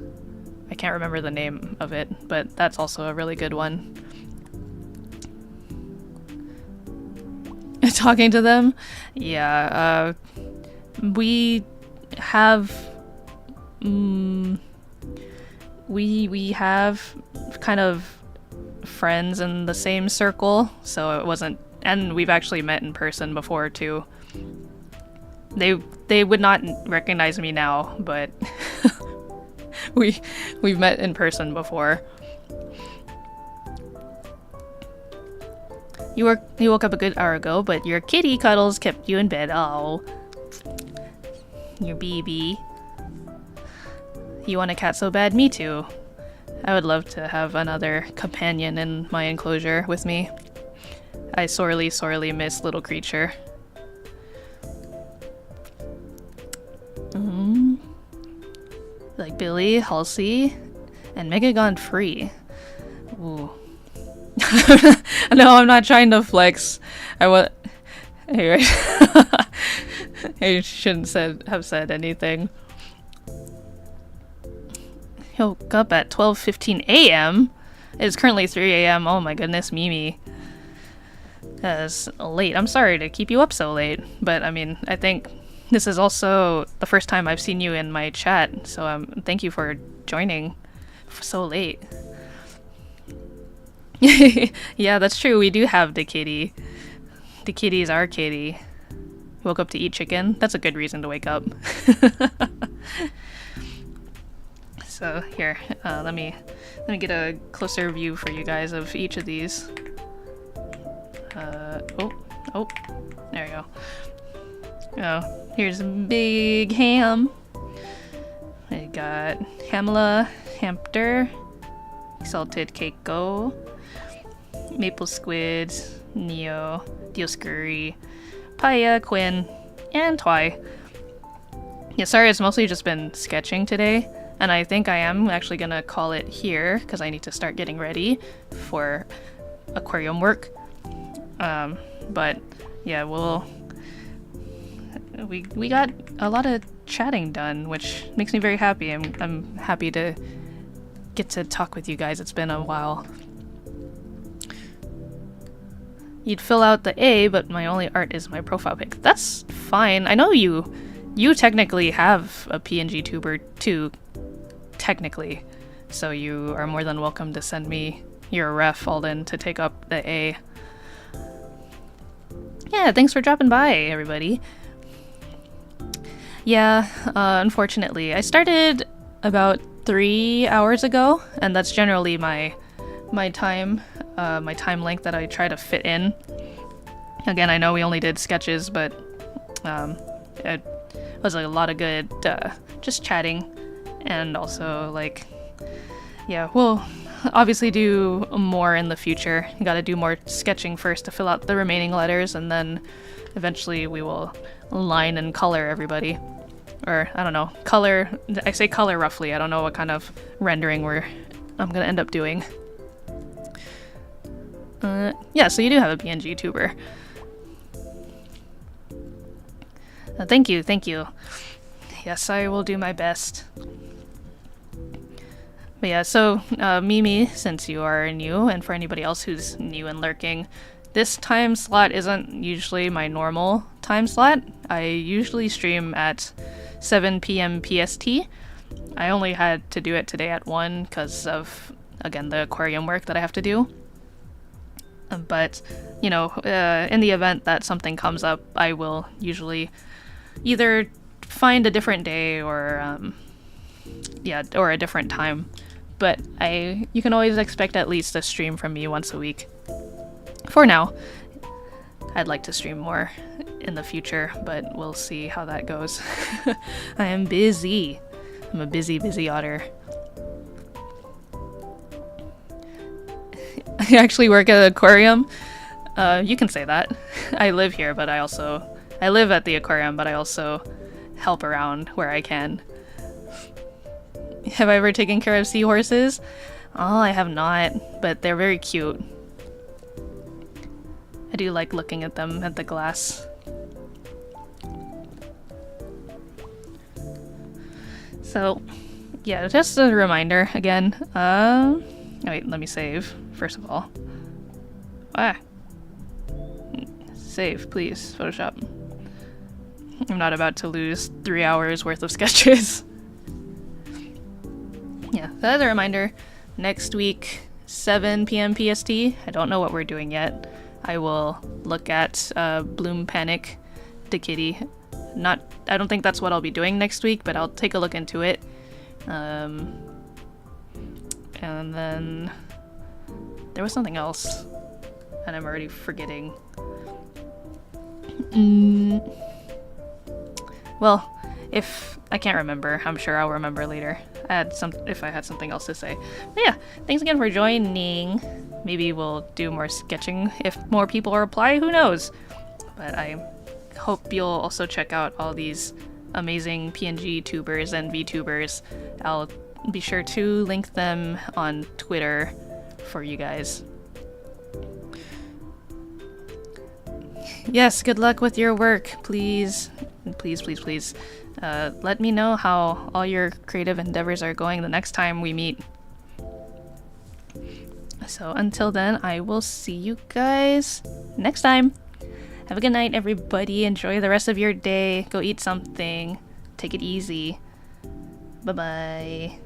[SPEAKER 1] I can't remember the name of it, but that's also a really good one. Talking to them? Yeah, we have we have kind of friends in the same circle, so it wasn't, and we've actually met in person before too. They would not recognize me now, but we've met in person before. You woke up a good hour ago, but your kitty cuddles kept you in bed. Oh, your baby. You want a cat so bad? Me too. I would love to have another companion in my enclosure with me. I sorely, sorely miss little creature. Like Billy, Halsey, and Megagon Free. Ooh. No, I'm not trying to flex. Anyway, I shouldn't have said anything. He woke up at 12:15 a.m. It is currently 3 a.m. Oh my goodness, Mimi. That's late. I'm sorry to keep you up so late, but I mean, I think this is also the first time I've seen you in my chat, so thank you for joining so late. Yeah, that's true. We do have the kitty. The kitty's our kitty. Woke up to eat chicken. That's a good reason to wake up. So here, let me get a closer view for you guys of each of these. Oh, there we go. Oh, here's Big Ham. We got Hamla, Hamster, Salted Keiko, Maple Squid, Neo, Dioscurry, Paya, Quinn, and Twy. Yeah, sorry, it's mostly just been sketching today, and I think I am actually gonna call it here because I need to start getting ready for aquarium work. But yeah, we got a lot of chatting done, which makes me very happy. I'm happy to get to talk with you guys. It's been a while. You'd fill out the A, but my only art is my profile pic. That's fine. I know you technically have a PNGtuber too, technically. So you are more than welcome to send me your ref, Alden, to take up the A. Yeah, thanks for dropping by, everybody. Yeah, unfortunately, I started about 3 hours ago, and that's generally my time length that I try to fit in. Again, I know we only did sketches, but it was a lot of good just chatting, and also like, yeah, we'll obviously do more in the future. You gotta do more sketching first to fill out the remaining letters, and then eventually we will line and color everybody. Or, I don't know, color, I say color roughly, I don't know what kind of rendering I'm gonna end up doing. Yeah, so you do have a PNGtuber. Thank you. Yes, I will do my best. But yeah, so Mimi, since you are new, and for anybody else who's new and lurking, this time slot isn't usually my normal time slot. I usually stream at 7 p.m. PST. I only had to do it today at 1 because of, again, the aquarium work that I have to do. But, you know, in the event that something comes up, I will usually either find a different day or, or a different time. But you can always expect at least a stream from me once a week. For now. I'd like to stream more in the future, but we'll see how that goes. I am busy. I'm a busy otter. I actually work at an aquarium. You can say that. I live here, but I live at the aquarium, but I also help around where I can. Have I ever taken care of seahorses? Oh, I have not, but they're very cute. I do like looking at them at the glass. So, yeah, just a reminder again. Wait, let me save, first of all. Save, please, Photoshop. I'm not about to lose 3 hours worth of sketches. Yeah, so as a reminder, next week, 7 p.m. PST. I don't know what we're doing yet. I will look at Bloom Panic the Kitty. I don't think that's what I'll be doing next week, but I'll take a look into it. And then there was something else, and I'm already forgetting. Well, if I can't remember, I'm sure I'll remember later. If I had something else to say. But yeah, thanks again for joining. Maybe we'll do more sketching if more people reply, who knows? But I hope you'll also check out all these amazing PNGtubers and VTubers. I'll be sure to link them on Twitter for you guys. Yes, good luck with your work, please. Please, please, please. Let me know how all your creative endeavors are going the next time we meet. So until then, I will see you guys next time. Have a good night, everybody. Enjoy the rest of your day. Go eat something. Take it easy. Bye-bye.